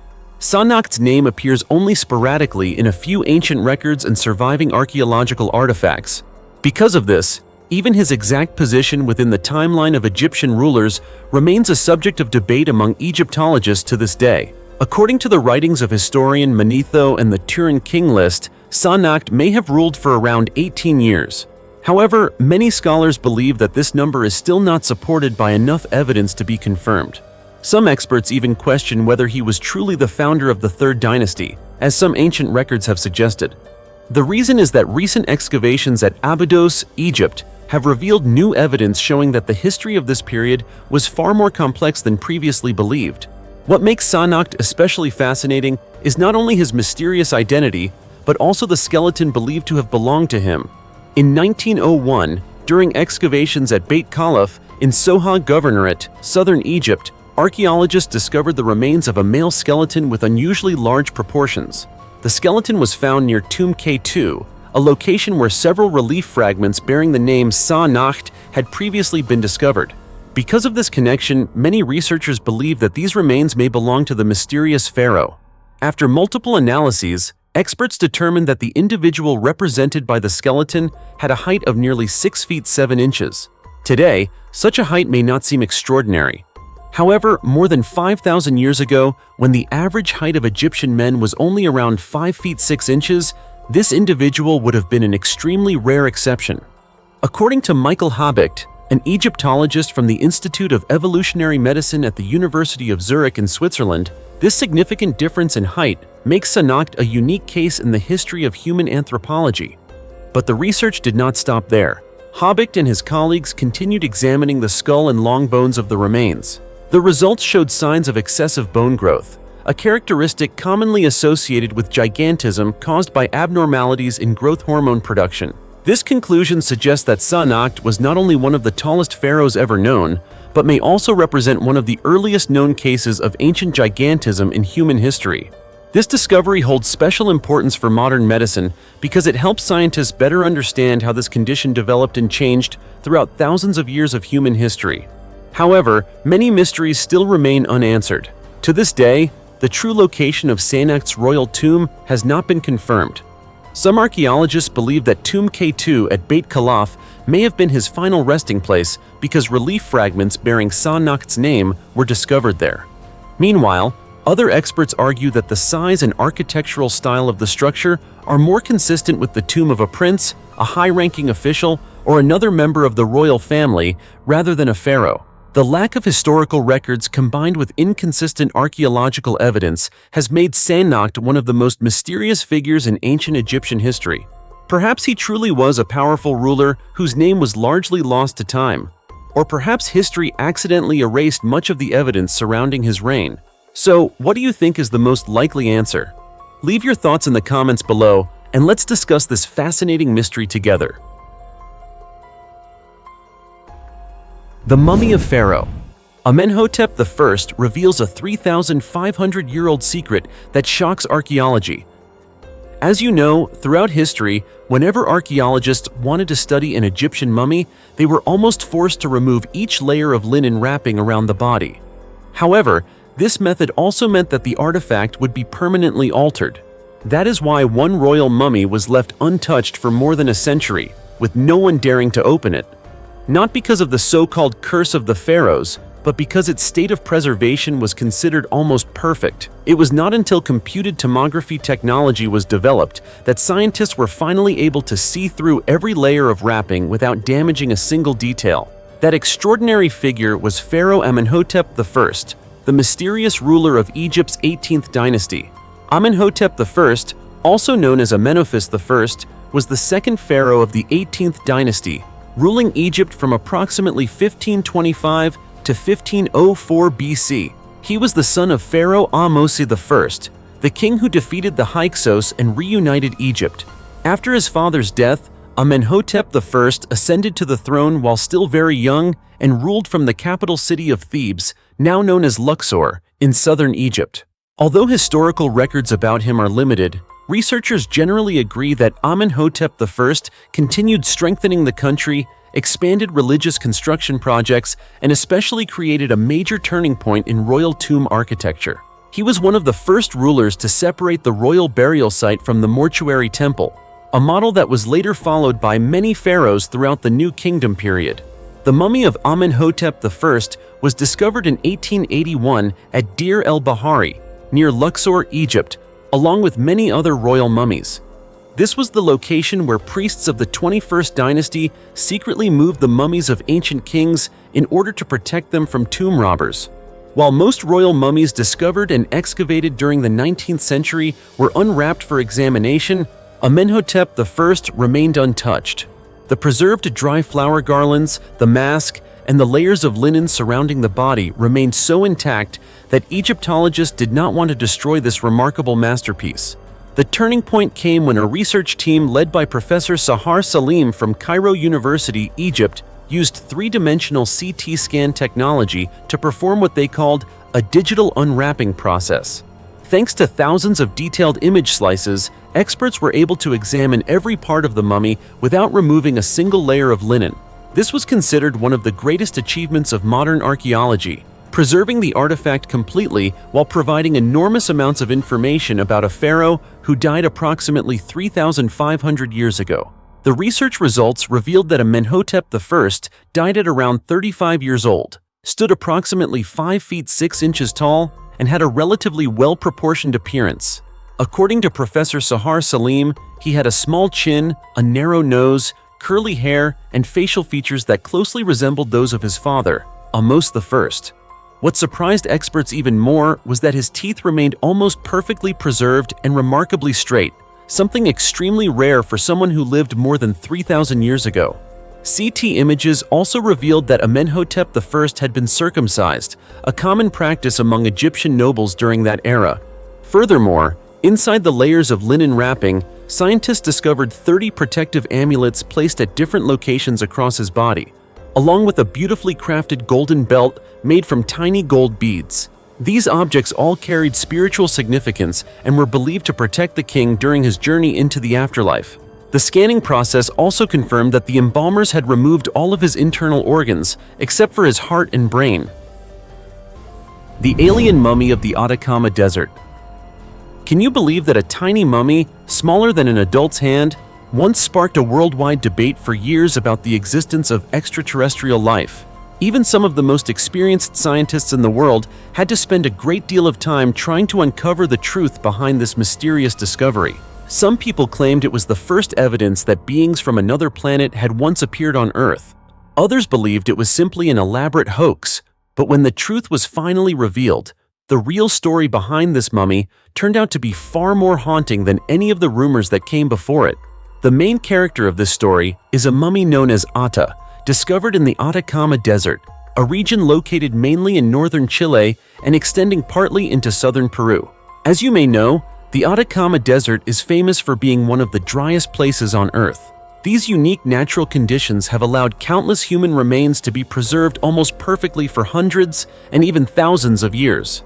Senacht's name appears only sporadically in a few ancient records and surviving archaeological artifacts. Because of this, even his exact position within the timeline of Egyptian rulers remains a subject of debate among Egyptologists to this day. According to the writings of historian Manetho and the Turin King List, Senacht may have ruled for around 18 years. However, many scholars believe that this number is still not supported by enough evidence to be confirmed. Some experts even question whether he was truly the founder of the Third Dynasty, as some ancient records have suggested. The reason is that recent excavations at Abydos, Egypt, have revealed new evidence showing that the history of this period was far more complex than previously believed. What makes Senacht especially fascinating is not only his mysterious identity, but also the skeleton believed to have belonged to him. In 1901, during excavations at Beit Khalaf in Soha Governorate, southern Egypt, archaeologists discovered the remains of a male skeleton with unusually large proportions. The skeleton was found near Tomb K2, a location where several relief fragments bearing the name Senacht had previously been discovered. Because of this connection, many researchers believe that these remains may belong to the mysterious pharaoh. After multiple analyses, experts determined that the individual represented by the skeleton had a height of nearly 6 feet 7 inches. Today, such a height may not seem extraordinary. However, more than 5,000 years ago, when the average height of Egyptian men was only around 5 feet 6 inches, this individual would have been an extremely rare exception. According to Michael Habicht, an Egyptologist from the Institute of Evolutionary Medicine at the University of Zurich in Switzerland, this significant difference in height makes Senacht a unique case in the history of human anthropology. But the research did not stop there. Habicht and his colleagues continued examining the skull and long bones of the remains. The results showed signs of excessive bone growth, a characteristic commonly associated with gigantism caused by abnormalities in growth hormone production. This conclusion suggests that Astonished was not only one of the tallest pharaohs ever known, but may also represent one of the earliest known cases of ancient gigantism in human history. This discovery holds special importance for modern medicine because it helps scientists better understand how this condition developed and changed throughout thousands of years of human history. However, many mysteries still remain unanswered. To this day, the true location of Astonishd's royal tomb has not been confirmed. Some archaeologists believe that Tomb K2 at Beit Khalaf may have been his final resting place because relief fragments bearing Astonishd's name were discovered there. Meanwhile, other experts argue that the size and architectural style of the structure are more consistent with the tomb of a prince, a high-ranking official, or another member of the royal family rather than a pharaoh. The lack of historical records combined with inconsistent archaeological evidence has made Astonished one of the most mysterious figures in ancient Egyptian history. Perhaps he truly was a powerful ruler whose name was largely lost to time. Or perhaps history accidentally erased much of the evidence surrounding his reign. So, what do you think is the most likely answer? Leave your thoughts in the comments below, and let's discuss this fascinating mystery together. The Mummy of Pharaoh. Amenhotep I reveals a 3,500-year-old secret that shocks archaeology. As you know, throughout history, whenever archaeologists wanted to study an Egyptian mummy, they were almost forced to remove each layer of linen wrapping around the body. However, this method also meant that the artifact would be permanently altered. That is why one royal mummy was left untouched for more than a century, with no one daring to open it. Not because of the so-called curse of the pharaohs, but because its state of preservation was considered almost perfect. It was not until computed tomography technology was developed that scientists were finally able to see through every layer of wrapping without damaging a single detail. That extraordinary figure was Pharaoh Amenhotep I, the mysterious ruler of Egypt's 18th dynasty. Amenhotep I, also known as Amenophis I, was the second pharaoh of the 18th dynasty, ruling Egypt from approximately 1525 to 1504 BC. He was the son of Pharaoh Ahmose I, the king who defeated the Hyksos and reunited Egypt. After his father's death, Amenhotep I ascended to the throne while still very young and ruled from the capital city of Thebes, now known as Luxor, in southern Egypt. Although historical records about him are limited, researchers generally agree that Amenhotep I continued strengthening the country, expanded religious construction projects, and especially created a major turning point in royal tomb architecture. He was one of the first rulers to separate the royal burial site from the mortuary temple, a model that was later followed by many pharaohs throughout the New Kingdom period. The mummy of Amenhotep I was discovered in 1881 at Deir el-Bahari, near Luxor, Egypt, along with many other royal mummies. This was the location where priests of the 21st dynasty secretly moved the mummies of ancient kings in order to protect them from tomb robbers. While most royal mummies discovered and excavated during the 19th century were unwrapped for examination, Amenhotep I remained untouched. The preserved dry flower garlands, the mask, and the layers of linen surrounding the body remained so intact that Egyptologists did not want to destroy this remarkable masterpiece. The turning point came when a research team led by Professor Sahar Salim from Cairo University, Egypt, used three-dimensional CT scan technology to perform what they called a digital unwrapping process. Thanks to thousands of detailed image slices, experts were able to examine every part of the mummy without removing a single layer of linen. This was considered one of the greatest achievements of modern archaeology, preserving the artifact completely while providing enormous amounts of information about a pharaoh who died approximately 3,500 years ago. The research results revealed that Amenhotep I died at around 35 years old, stood approximately 5 feet 6 inches tall, and had a relatively well-proportioned appearance. According to Professor Sahar Salim, he had a small chin, a narrow nose, curly hair, and facial features that closely resembled those of his father, Ahmose I. What surprised experts even more was that his teeth remained almost perfectly preserved and remarkably straight, something extremely rare for someone who lived more than 3,000 years ago. CT images also revealed that Amenhotep I had been circumcised, a common practice among Egyptian nobles during that era. Furthermore, inside the layers of linen wrapping, scientists discovered 30 protective amulets placed at different locations across his body, along with a beautifully crafted golden belt made from tiny gold beads. These objects all carried spiritual significance and were believed to protect the king during his journey into the afterlife. The scanning process also confirmed that the embalmers had removed all of his internal organs, except for his heart and brain. The alien mummy of the Atacama Desert. Can you believe that a tiny mummy, smaller than an adult's hand, once sparked a worldwide debate for years about the existence of extraterrestrial life? Even some of the most experienced scientists in the world had to spend a great deal of time trying to uncover the truth behind this mysterious discovery. Some people claimed it was the first evidence that beings from another planet had once appeared on Earth. Others believed it was simply an elaborate hoax, but when the truth was finally revealed, the real story behind this mummy turned out to be far more haunting than any of the rumors that came before it. The main character of this story is a mummy known as Ata, discovered in the Atacama Desert, a region located mainly in northern Chile and extending partly into southern Peru. As you may know, the Atacama Desert is famous for being one of the driest places on Earth. These unique natural conditions have allowed countless human remains to be preserved almost perfectly for hundreds and even thousands of years.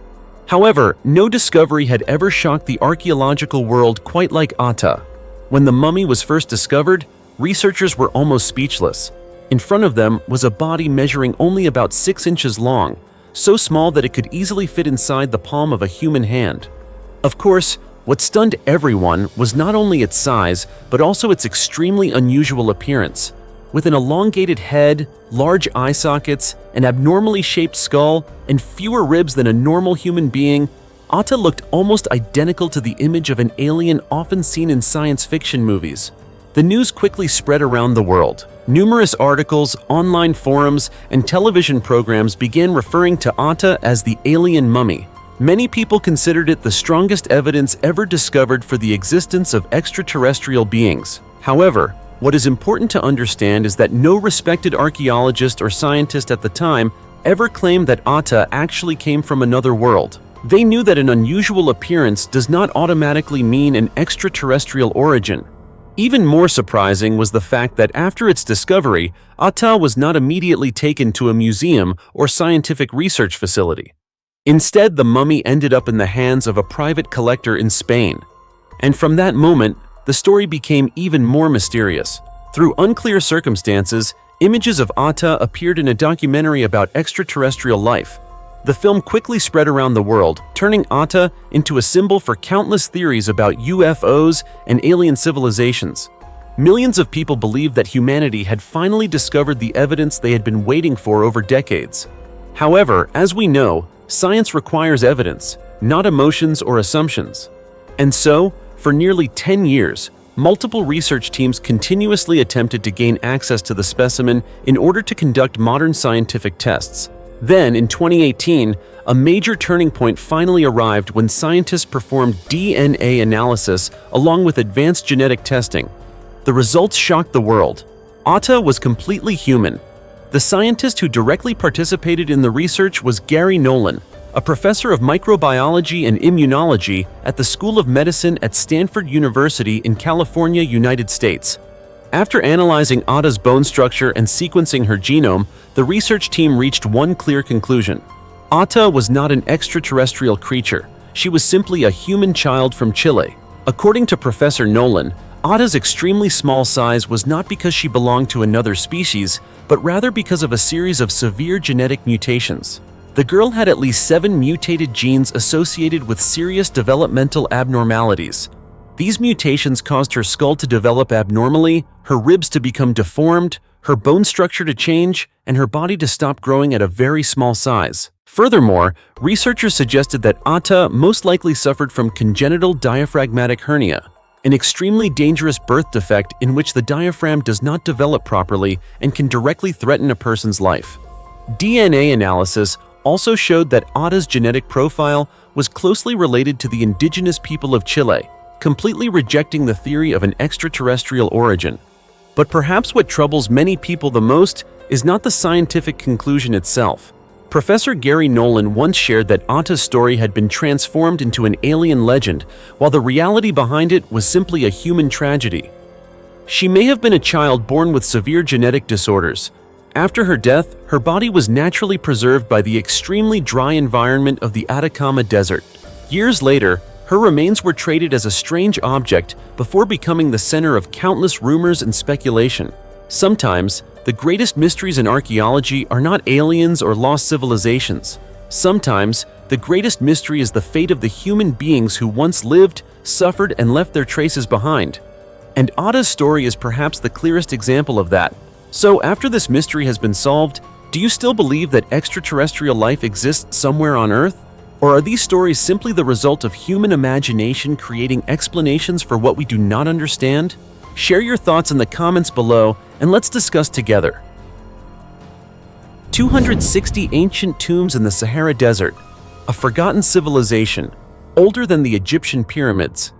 However, no discovery had ever shocked the archaeological world quite like Ata. When the mummy was first discovered, researchers were almost speechless. In front of them was a body measuring only about 6 inches long, so small that it could easily fit inside the palm of a human hand. Of course, what stunned everyone was not only its size, but also its extremely unusual appearance. With an elongated head, large eye sockets, an abnormally shaped skull, and fewer ribs than a normal human being, Ata looked almost identical to the image of an alien often seen in science fiction movies. The news quickly spread around the world. Numerous articles, online forums, and television programs began referring to Ata as the alien mummy. Many people considered it the strongest evidence ever discovered for the existence of extraterrestrial beings. However, what is important to understand is that no respected archaeologist or scientist at the time ever claimed that Ata actually came from another world. They knew that an unusual appearance does not automatically mean an extraterrestrial origin. Even more surprising was the fact that after its discovery, Ata was not immediately taken to a museum or scientific research facility. Instead, the mummy ended up in the hands of a private collector in Spain. And from that moment, the story became even more mysterious. Through unclear circumstances, images of Ata appeared in a documentary about extraterrestrial life. The film quickly spread around the world, turning Ata into a symbol for countless theories about UFOs and alien civilizations. Millions of people believed that humanity had finally discovered the evidence they had been waiting for over decades. However, as we know, science requires evidence, not emotions or assumptions. And so, for nearly 10 years, multiple research teams continuously attempted to gain access to the specimen in order to conduct modern scientific tests. Then, in 2018, a major turning point finally arrived when scientists performed DNA analysis along with advanced genetic testing. The results shocked the world. Ata was completely human. The scientist who directly participated in the research was Gary Nolan, a professor of microbiology and immunology at the School of Medicine at Stanford University in California, United States. After analyzing Ata's bone structure and sequencing her genome, the research team reached one clear conclusion. Ata was not an extraterrestrial creature. She was simply a human child from Chile. According to Professor Nolan, Ata's extremely small size was not because she belonged to another species, but rather because of a series of severe genetic mutations. The girl had at least 7 mutated genes associated with serious developmental abnormalities. These mutations caused her skull to develop abnormally, her ribs to become deformed, her bone structure to change, and her body to stop growing at a very small size. Furthermore, researchers suggested that Ata most likely suffered from congenital diaphragmatic hernia, an extremely dangerous birth defect in which the diaphragm does not develop properly and can directly threaten a person's life. DNA analysis also showed that Ata's genetic profile was closely related to the indigenous people of Chile, completely rejecting the theory of an extraterrestrial origin. But perhaps what troubles many people the most is not the scientific conclusion itself. Professor Gary Nolan once shared that Atta's story had been transformed into an alien legend, while the reality behind it was simply a human tragedy. She may have been a child born with severe genetic disorders. After her death, her body was naturally preserved by the extremely dry environment of the Atacama Desert. Years later, her remains were traded as a strange object before becoming the center of countless rumors and speculation. Sometimes, the greatest mysteries in archaeology are not aliens or lost civilizations. Sometimes, the greatest mystery is the fate of the human beings who once lived, suffered, and left their traces behind. And Atta's story is perhaps the clearest example of that. So, after this mystery has been solved, do you still believe that extraterrestrial life exists somewhere on Earth? Or are these stories simply the result of human imagination creating explanations for what we do not understand? Share your thoughts in the comments below, and let's discuss together. 260 ancient tombs in the Sahara Desert, a forgotten civilization, older than the Egyptian pyramids.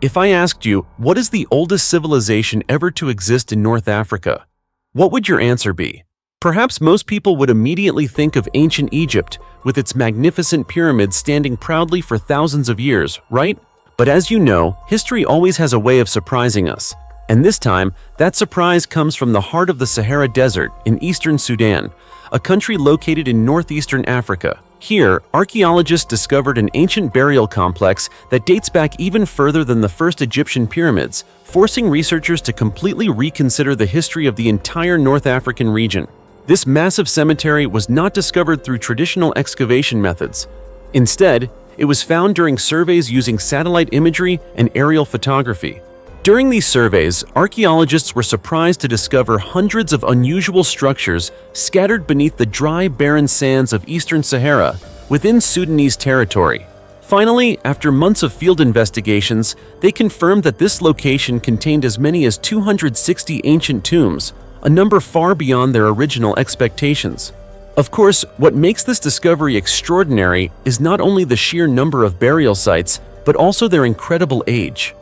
If I asked you, what is the oldest civilization ever to exist in North Africa? What would your answer be? Perhaps most people would immediately think of ancient Egypt, with its magnificent pyramids standing proudly for thousands of years, right? But as you know, history always has a way of surprising us. And this time, that surprise comes from the heart of the Sahara Desert in eastern Sudan, a country located in northeastern Africa. Here, archaeologists discovered an ancient burial complex that dates back even further than the first Egyptian pyramids, forcing researchers to completely reconsider the history of the entire North African region. This massive cemetery was not discovered through traditional excavation methods. Instead, it was found during surveys using satellite imagery and aerial photography. During these surveys, archaeologists were surprised to discover hundreds of unusual structures scattered beneath the dry, barren sands of eastern Sahara within Sudanese territory. Finally, after months of field investigations, they confirmed that this location contained as many as 260 ancient tombs, a number far beyond their original expectations. Of course, what makes this discovery extraordinary is not only the sheer number of burial sites, but also their incredible age.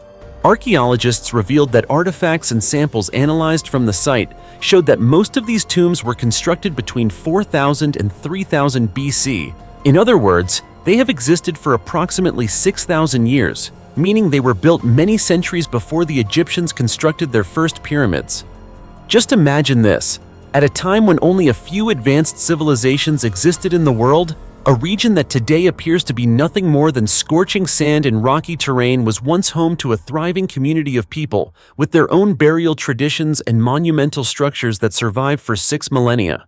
Archaeologists revealed that artifacts and samples analyzed from the site showed that most of these tombs were constructed between 4000 and 3000 BC. In other words, they have existed for approximately 6,000 years, meaning they were built many centuries before the Egyptians constructed their first pyramids. Just imagine this. At a time when only a few advanced civilizations existed in the world, a region that today appears to be nothing more than scorching sand and rocky terrain was once home to a thriving community of people, with their own burial traditions and monumental structures that survived for 6 millennia.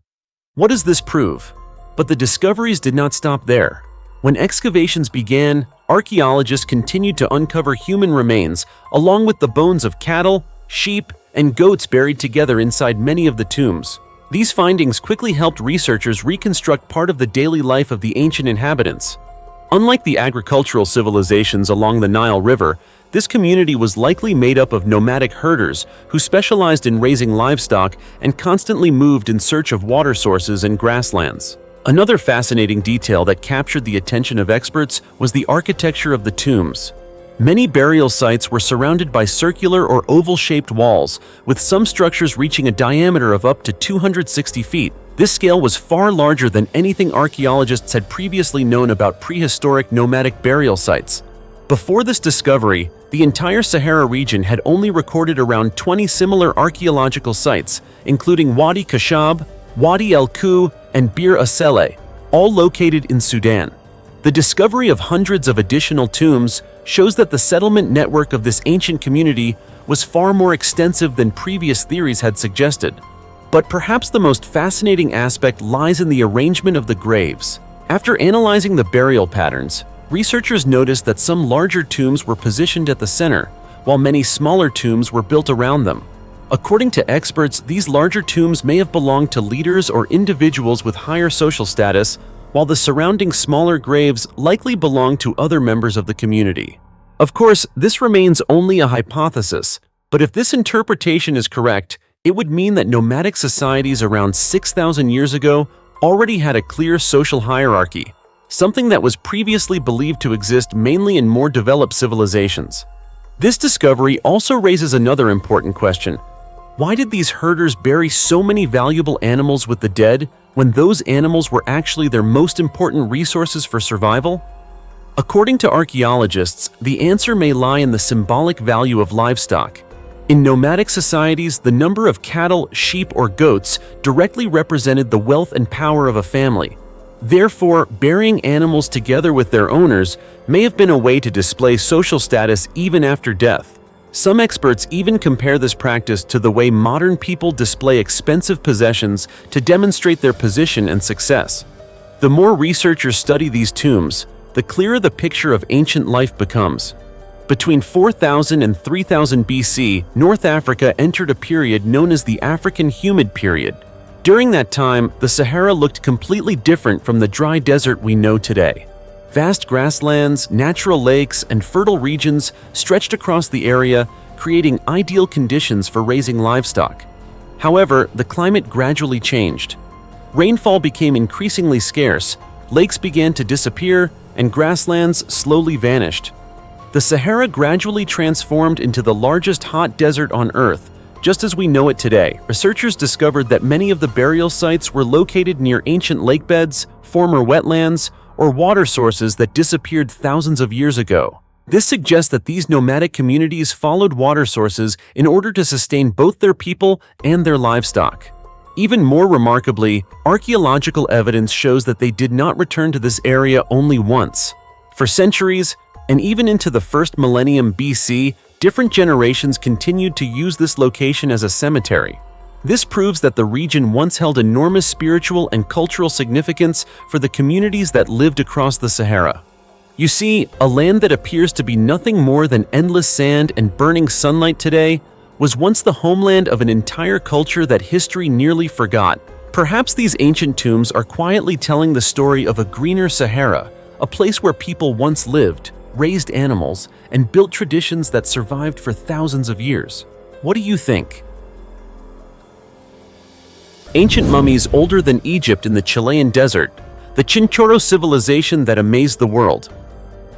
What does this prove? But the discoveries did not stop there. When excavations began, archaeologists continued to uncover human remains, along with the bones of cattle, sheep, and goats buried together inside many of the tombs. These findings quickly helped researchers reconstruct part of the daily life of the ancient inhabitants. Unlike the agricultural civilizations along the Nile River, this community was likely made up of nomadic herders who specialized in raising livestock and constantly moved in search of water sources and grasslands. Another fascinating detail that captured the attention of experts was the architecture of the tombs. Many burial sites were surrounded by circular or oval-shaped walls, with some structures reaching a diameter of up to 260 feet. This scale was far larger than anything archaeologists had previously known about prehistoric nomadic burial sites. Before this discovery, the entire Sahara region had only recorded around 20 similar archaeological sites, including Wadi Kashab, Wadi El Ku, and Bir Asele, all located in Sudan. The discovery of hundreds of additional tombs shows that the settlement network of this ancient community was far more extensive than previous theories had suggested. But perhaps the most fascinating aspect lies in the arrangement of the graves. After analyzing the burial patterns, researchers noticed that some larger tombs were positioned at the center, while many smaller tombs were built around them. According to experts, these larger tombs may have belonged to leaders or individuals with higher social status, while the surrounding smaller graves likely belonged to other members of the community. Of course, this remains only a hypothesis, but if this interpretation is correct, it would mean that nomadic societies around 6,000 years ago already had a clear social hierarchy, something that was previously believed to exist mainly in more developed civilizations. This discovery also raises another important question. Why did these herders bury so many valuable animals with the dead when those animals were actually their most important resources for survival? According to archaeologists, the answer may lie in the symbolic value of livestock. In nomadic societies, the number of cattle, sheep, or goats directly represented the wealth and power of a family. Therefore, burying animals together with their owners may have been a way to display social status even after death. Some experts even compare this practice to the way modern people display expensive possessions to demonstrate their position and success. The more researchers study these tombs, the clearer the picture of ancient life becomes. Between 4000 and 3000 BC, North Africa entered a period known as the African Humid Period. During that time, the Sahara looked completely different from the dry desert we know today. Vast grasslands, natural lakes, and fertile regions stretched across the area, creating ideal conditions for raising livestock. However, the climate gradually changed. Rainfall became increasingly scarce, lakes began to disappear, and grasslands slowly vanished. The Sahara gradually transformed into the largest hot desert on Earth, just as we know it today. Researchers discovered that many of the burial sites were located near ancient lakebeds, former wetlands, or water sources that disappeared thousands of years ago. This suggests that these nomadic communities followed water sources in order to sustain both their people and their livestock. Even more remarkably, archaeological evidence shows that they did not return to this area only once. For centuries, and even into the first millennium BC, different generations continued to use this location as a cemetery. This proves that the region once held enormous spiritual and cultural significance for the communities that lived across the Sahara. You see, a land that appears to be nothing more than endless sand and burning sunlight today was once the homeland of an entire culture that history nearly forgot. Perhaps these ancient tombs are quietly telling the story of a greener Sahara, a place where people once lived, raised animals, and built traditions that survived for thousands of years. What do you think? Ancient mummies older than Egypt in the Chilean desert, the Chinchorro civilization that amazed the world.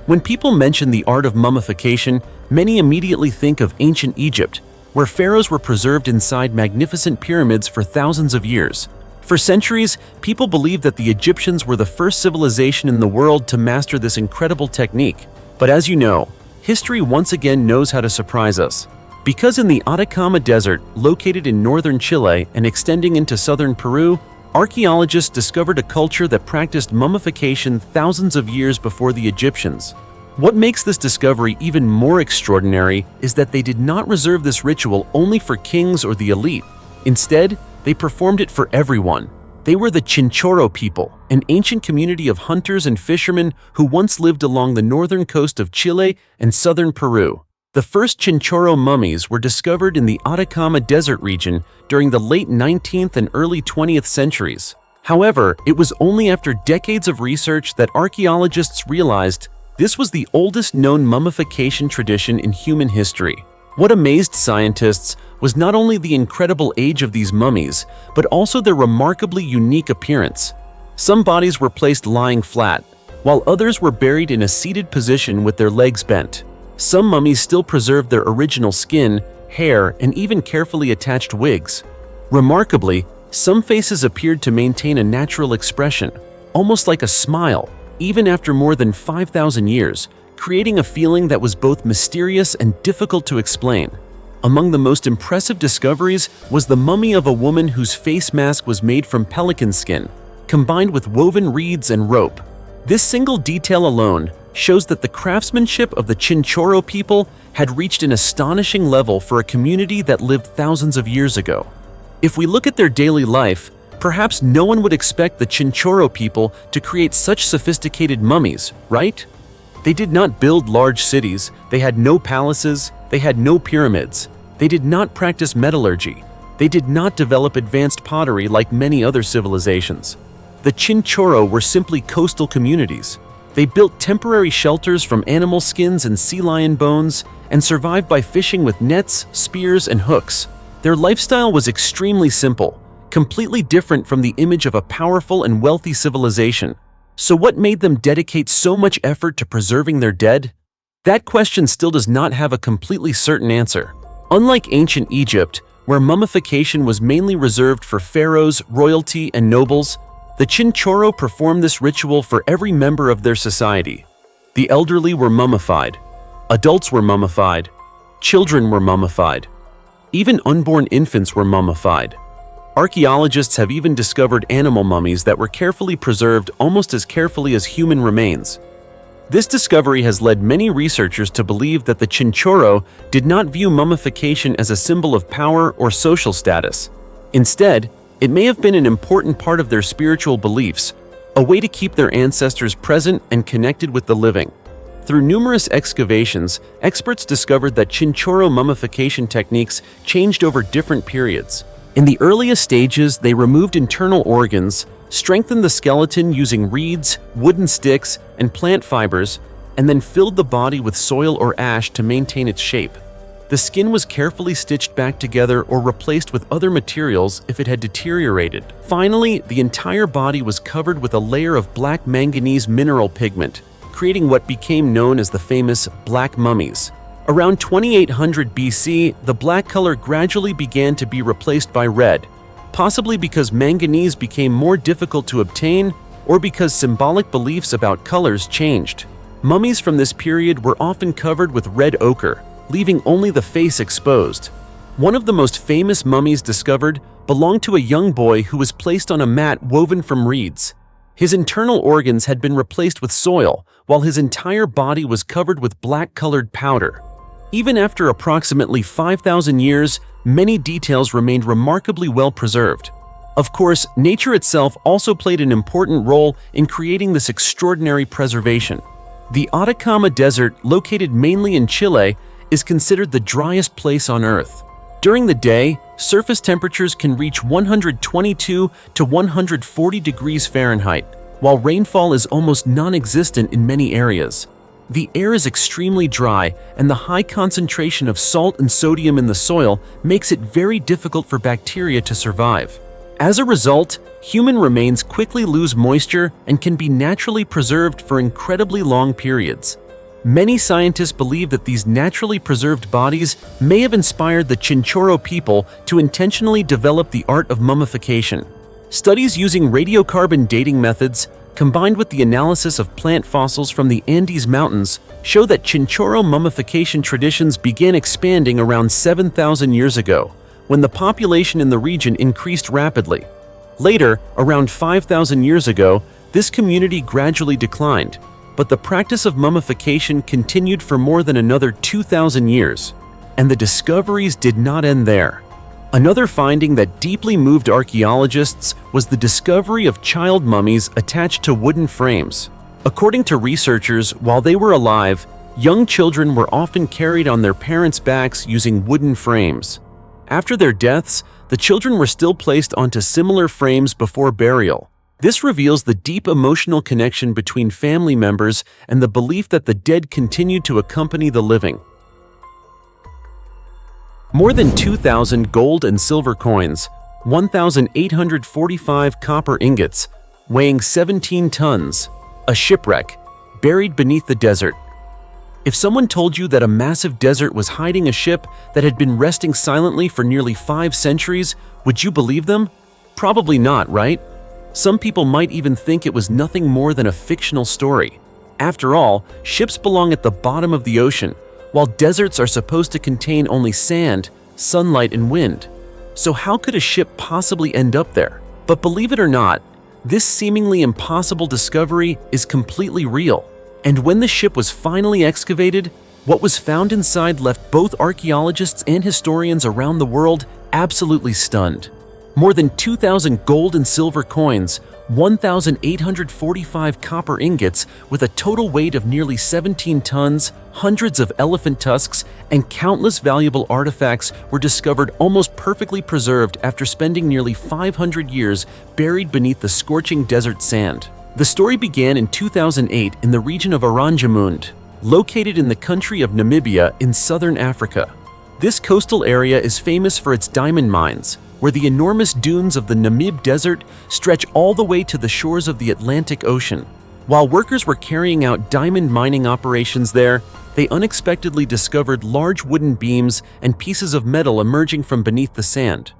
When people mention the art of mummification, many immediately think of ancient Egypt, where pharaohs were preserved inside magnificent pyramids for thousands of years. For centuries, people believed that the Egyptians were the first civilization in the world to master this incredible technique. But as you know, history once again knows how to surprise us. Because in the Atacama Desert, located in northern Chile and extending into southern Peru, archaeologists discovered a culture that practiced mummification thousands of years before the Egyptians. What makes this discovery even more extraordinary is that they did not reserve this ritual only for kings or the elite. Instead, they performed it for everyone. They were the Chinchorro people, an ancient community of hunters and fishermen who once lived along the northern coast of Chile and southern Peru. The first Chinchorro mummies were discovered in the Atacama Desert region during the late 19th and early 20th centuries. However, it was only after decades of research that archaeologists realized this was the oldest known mummification tradition in human history. What amazed scientists was not only the incredible age of these mummies, but also their remarkably unique appearance. Some bodies were placed lying flat, while others were buried in a seated position with their legs bent. Some mummies still preserved their original skin, hair, and even carefully attached wigs. Remarkably, some faces appeared to maintain a natural expression, almost like a smile, even after more than 5,000 years, creating a feeling that was both mysterious and difficult to explain. Among the most impressive discoveries was the mummy of a woman whose face mask was made from pelican skin, combined with woven reeds and rope. This single detail alone shows that the craftsmanship of the Chinchorro people had reached an astonishing level for a community that lived thousands of years ago. If we look at their daily life, perhaps no one would expect the Chinchorro people to create such sophisticated mummies, right? They did not build large cities, they had no palaces, they had no pyramids. They did not practice metallurgy. They did not develop advanced pottery like many other civilizations. The Chinchorro were simply coastal communities. They built temporary shelters from animal skins and sea lion bones and survived by fishing with nets, spears, and hooks. Their lifestyle was extremely simple, completely different from the image of a powerful and wealthy civilization. So what made them dedicate so much effort to preserving their dead? That question still does not have a completely certain answer. Unlike ancient Egypt, Where mummification was mainly reserved for pharaohs, royalty, and nobles, the Chinchorro performed this ritual for every member of their society. The elderly were mummified. Adults were mummified. Children were mummified. Even unborn infants were mummified. Archaeologists have even discovered animal mummies that were carefully preserved almost as carefully as human remains. This discovery has led many researchers to believe that the Chinchorro did not view mummification as a symbol of power or social status. Instead, it may have been an important part of their spiritual beliefs, a way to keep their ancestors present and connected with the living. Through numerous excavations, experts discovered that Chinchorro mummification techniques changed over different periods. In the earliest stages, they removed internal organs, strengthened the skeleton using reeds, wooden sticks, and plant fibers, and then filled the body with soil or ash to maintain its shape. The skin was carefully stitched back together or replaced with other materials if it had deteriorated. Finally, the entire body was covered with a layer of black manganese mineral pigment, creating what became known as the famous black mummies. Around 2800 BC, the black color gradually began to be replaced by red, possibly because manganese became more difficult to obtain or because symbolic beliefs about colors changed. Mummies from this period were often covered with red ochre, leaving only the face exposed. One of the most famous mummies discovered belonged to a young boy who was placed on a mat woven from reeds. His internal organs had been replaced with soil, while his entire body was covered with black-colored powder. Even after approximately 5,000 years, many details remained remarkably well preserved. Of course, nature itself also played an important role in creating this extraordinary preservation. The Atacama Desert, located mainly in Chile, is considered the driest place on Earth. During the day, surface temperatures can reach 122 to 140 degrees Fahrenheit, while rainfall is almost non-existent in many areas. The air is extremely dry, and the high concentration of salt and sodium in the soil makes it very difficult for bacteria to survive. As a result, human remains quickly lose moisture and can be naturally preserved for incredibly long periods. Many scientists believe that these naturally preserved bodies may have inspired the Chinchorro people to intentionally develop the art of mummification. Studies using radiocarbon dating methods, combined with the analysis of plant fossils from the Andes Mountains, show that Chinchorro mummification traditions began expanding around 7,000 years ago, when the population in the region increased rapidly. Later, around 5,000 years ago, this community gradually declined, but the practice of mummification continued for more than another 2,000 years. And the discoveries did not end there. Another finding that deeply moved archaeologists was the discovery of child mummies attached to wooden frames. According to researchers, while they were alive, young children were often carried on their parents' backs using wooden frames. After their deaths, the children were still placed onto similar frames before burial. This reveals the deep emotional connection between family members and the belief that the dead continued to accompany the living. More than 2,000 gold and silver coins, 1,845 copper ingots, weighing 17 tons, a shipwreck, buried beneath the desert. If someone told you that a massive desert was hiding a ship that had been resting silently for nearly 5 centuries, would you believe them? Probably not, right? Some people might even think it was nothing more than a fictional story. After all, ships belong at the bottom of the ocean, while deserts are supposed to contain only sand, sunlight, and wind. So how could a ship possibly end up there? But believe it or not, this seemingly impossible discovery is completely real. And when the ship was finally excavated, what was found inside left both archaeologists and historians around the world absolutely stunned. More than 2,000 gold and silver coins, 1,845 copper ingots with a total weight of nearly 17 tons, hundreds of elephant tusks, and countless valuable artifacts were discovered almost perfectly preserved after spending nearly 500 years buried beneath the scorching desert sand. The story began in 2008 in the region of Oranjemund, located in the country of Namibia in southern Africa. This coastal area is famous for its diamond mines, where the enormous dunes of the Namib Desert stretch all the way to the shores of the Atlantic Ocean. While workers were carrying out diamond mining operations there, they unexpectedly discovered large wooden beams and pieces of metal emerging from beneath the sand.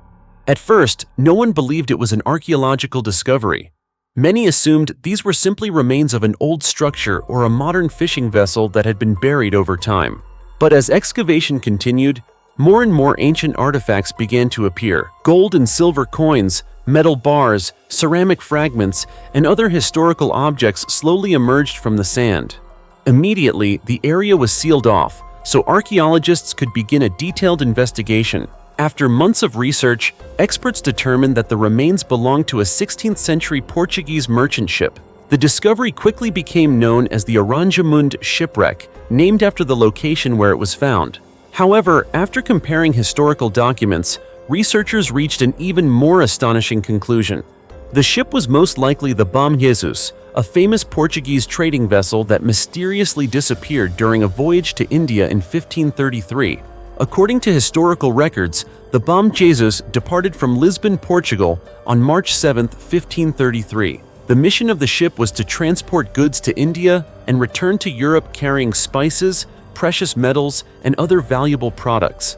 At first, no one believed it was an archaeological discovery. Many assumed these were simply remains of an old structure or a modern fishing vessel that had been buried over time. But as excavation continued, more and more ancient artifacts began to appear. Gold and silver coins, metal bars, ceramic fragments, and other historical objects slowly emerged from the sand. Immediately, the area was sealed off, so archaeologists could begin a detailed investigation. After months of research, experts determined that the remains belonged to a 16th century Portuguese merchant ship. The discovery quickly became known as the Aranjamund shipwreck, named after the location where it was found. However, after comparing historical documents, researchers reached an even more astonishing conclusion. The ship was most likely the Bom Jesus, a famous Portuguese trading vessel that mysteriously disappeared during a voyage to India in 1533. According to historical records, the Bom Jesus departed from Lisbon, Portugal on March 7, 1533. The mission of the ship was to transport goods to India and return to Europe carrying spices, precious metals, and other valuable products.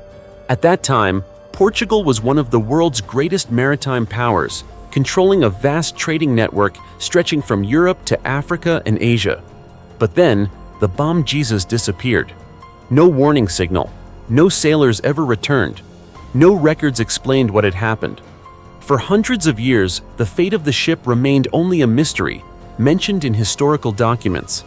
At that time, Portugal was one of the world's greatest maritime powers, controlling a vast trading network stretching from Europe to Africa and Asia. But then, the Bom Jesus disappeared. No warning signal. No sailors ever returned. No records explained what had happened. For hundreds of years, the fate of the ship remained only a mystery, mentioned in historical documents.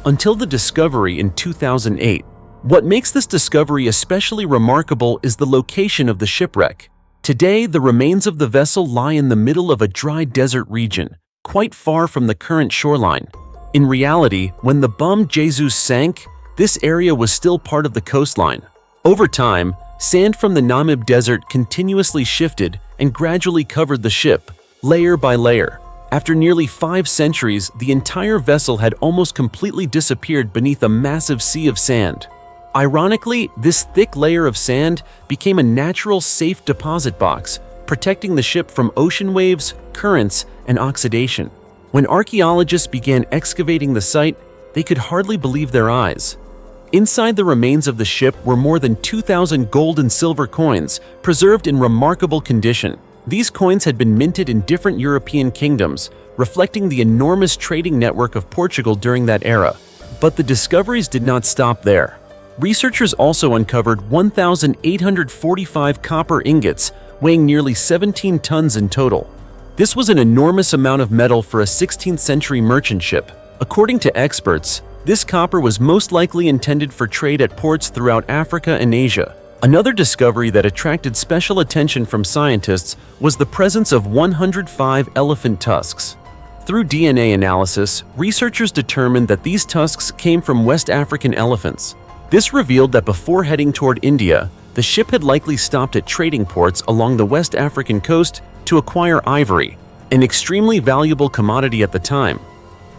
Until the discovery in 2008. What makes this discovery especially remarkable is the location of the shipwreck. Today, the remains of the vessel lie in the middle of a dry desert region, quite far from the current shoreline. In reality, when the Bom Jesus sank, this area was still part of the coastline. Over time, sand from the Namib Desert continuously shifted and gradually covered the ship, layer by layer. After nearly 5 centuries, the entire vessel had almost completely disappeared beneath a massive sea of sand. Ironically, this thick layer of sand became a natural, safe deposit box, protecting the ship from ocean waves, currents, and oxidation. When archaeologists began excavating the site, they could hardly believe their eyes. Inside the remains of the ship were more than 2,000 gold and silver coins, preserved in remarkable condition. These coins had been minted in different European kingdoms, reflecting the enormous trading network of Portugal during that era. But the discoveries did not stop there. Researchers also uncovered 1,845 copper ingots, weighing nearly 17 tons in total. This was an enormous amount of metal for a 16th century merchant ship. According to experts, this copper was most likely intended for trade at ports throughout Africa and Asia. Another discovery that attracted special attention from scientists was the presence of 105 elephant tusks. Through DNA analysis, researchers determined that these tusks came from West African elephants. This revealed that before heading toward India, the ship had likely stopped at trading ports along the West African coast to acquire ivory, an extremely valuable commodity at the time.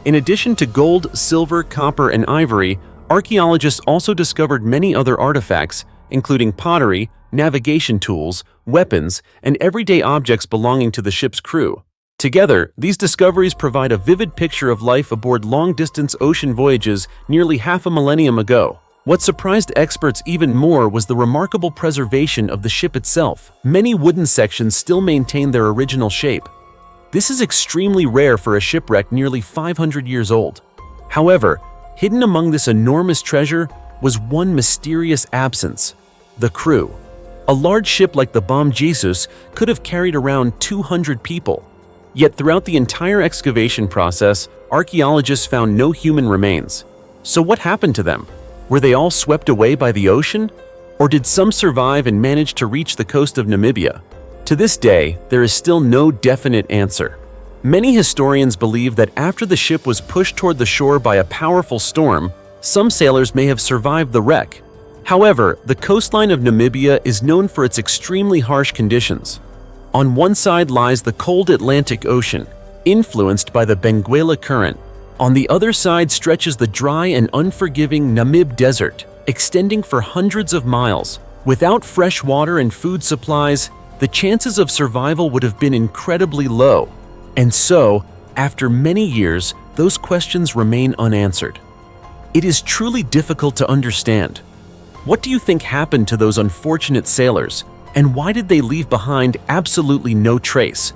In addition to gold, silver, copper, and ivory, archaeologists also discovered many other artifacts, including pottery, navigation tools, weapons, and everyday objects belonging to the ship's crew. Together, these discoveries provide a vivid picture of life aboard long-distance ocean voyages nearly half a millennium ago. What surprised experts even more was the remarkable preservation of the ship itself. Many wooden sections still maintain their original shape. This is extremely rare for a shipwreck nearly 500 years old. However, hidden among this enormous treasure was one mysterious absence: the crew. A large ship like the Bom Jesus could have carried around 200 people. Yet throughout the entire excavation process, archaeologists found no human remains. So what happened to them? Were they all swept away by the ocean? Or did some survive and manage to reach the coast of Namibia? To this day, there is still no definite answer. Many historians believe that after the ship was pushed toward the shore by a powerful storm, some sailors may have survived the wreck. However, the coastline of Namibia is known for its extremely harsh conditions. On one side lies the cold Atlantic Ocean, influenced by the Benguela Current. On the other side stretches the dry and unforgiving Namib Desert, extending for hundreds of miles. Without fresh water and food supplies, the chances of survival would have been incredibly low. And so, After many years, those questions remain unanswered. It is truly difficult to understand. What do you think happened to those unfortunate sailors, and why did they leave behind absolutely no trace?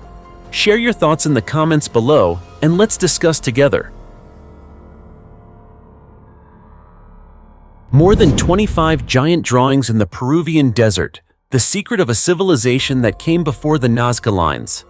Share your thoughts in the comments below, and let's discuss together. More than 25 giant drawings in the Peruvian desert, the secret of a civilization that came before the Nazca lines.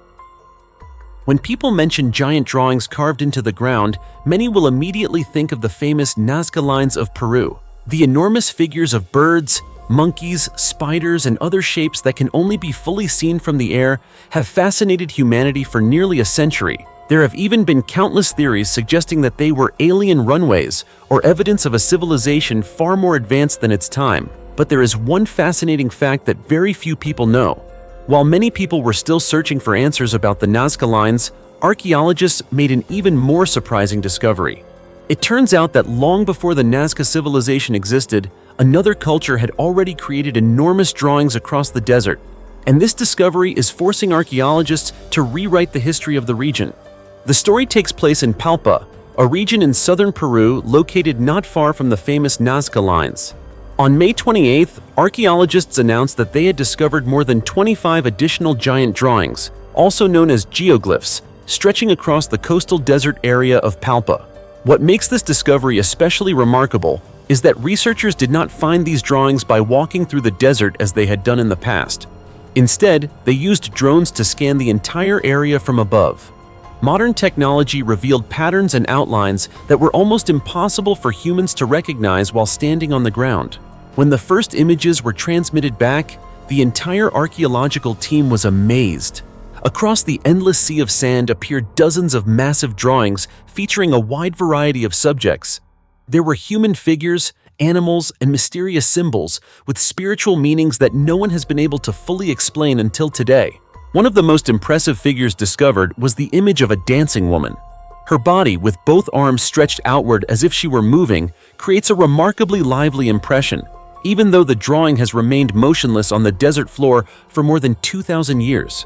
When people mention giant drawings carved into the ground, many will immediately think of the famous Nazca lines of Peru. The enormous figures of birds, monkeys, spiders, and other shapes that can only be fully seen from the air have fascinated humanity for nearly a century. There have even been countless theories suggesting that they were alien runways or evidence of a civilization far more advanced than its time. But there is one fascinating fact that very few people know. While many people were still searching for answers about the Nazca lines, archaeologists made an even more surprising discovery. It turns out that long before the Nazca civilization existed, another culture had already created enormous drawings across the desert, and this discovery is forcing archaeologists to rewrite the history of the region. The story takes place in Palpa, a region in southern Peru located not far from the famous Nazca lines. On May 28th, archaeologists announced that they had discovered more than 25 additional giant drawings, also known as geoglyphs, stretching across the coastal desert area of Palpa. What makes this discovery especially remarkable is that researchers did not find these drawings by walking through the desert as they had done in the past. Instead, they used drones to scan the entire area from above. Modern technology revealed patterns and outlines that were almost impossible for humans to recognize while standing on the ground. When the first images were transmitted back, the entire archaeological team was amazed. Across the endless sea of sand appeared dozens of massive drawings featuring a wide variety of subjects. There were human figures, animals, and mysterious symbols with spiritual meanings that no one has been able to fully explain until today. One of the most impressive figures discovered was the image of a dancing woman. Her body, with both arms stretched outward as if she were moving, creates a remarkably lively impression, even though the drawing has remained motionless on the desert floor for more than 2,000 years.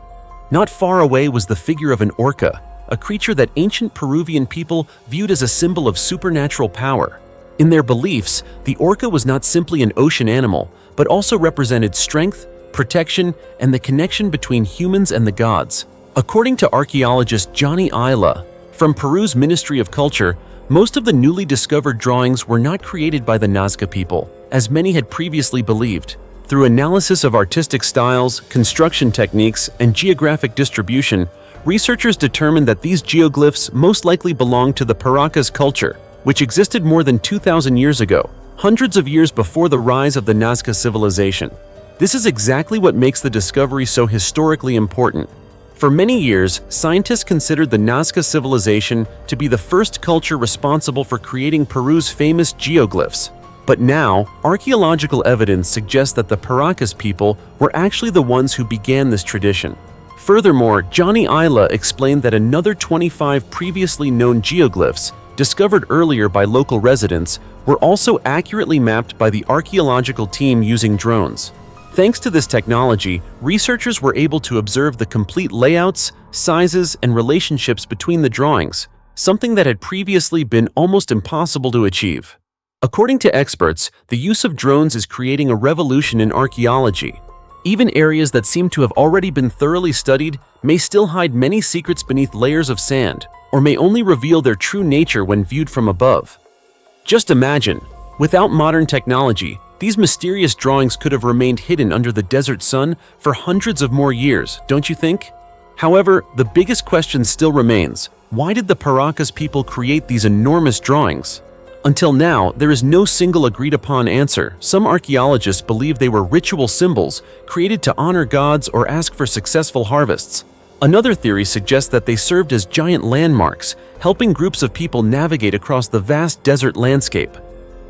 Not far away was the figure of an orca, a creature that ancient Peruvian people viewed as a symbol of supernatural power. In their beliefs, the orca was not simply an ocean animal, but also represented strength, protection, and the connection between humans and the gods. According to archaeologist Johnny Ayla, from Peru's Ministry of Culture, most of the newly discovered drawings were not created by the Nazca people, as many had previously believed. Through analysis of artistic styles, construction techniques, and geographic distribution, researchers determined that these geoglyphs most likely belonged to the Paracas culture, which existed more than 2,000 years ago, hundreds of years before the rise of the Nazca civilization. This is exactly what makes the discovery so historically important. For many years, scientists considered the Nazca civilization to be the first culture responsible for creating Peru's famous geoglyphs. But now, archaeological evidence suggests that the Paracas people were actually the ones who began this tradition. Furthermore, Johnny Ayla explained that another 25 previously known geoglyphs, discovered earlier by local residents, were also accurately mapped by the archaeological team using drones. Thanks to this technology, researchers were able to observe the complete layouts, sizes, and relationships between the drawings, something that had previously been almost impossible to achieve. According to experts, the use of drones is creating a revolution in archaeology. Even areas that seem to have already been thoroughly studied may still hide many secrets beneath layers of sand, or may only reveal their true nature when viewed from above. Just imagine, without modern technology, these mysterious drawings could have remained hidden under the desert sun for hundreds of more years, don't you think? However, the biggest question still remains: why did the Paracas people create these enormous drawings? Until now, there is no single agreed-upon answer. Some archaeologists believe they were ritual symbols created to honor gods or ask for successful harvests. Another theory suggests that they served as giant landmarks, helping groups of people navigate across the vast desert landscape.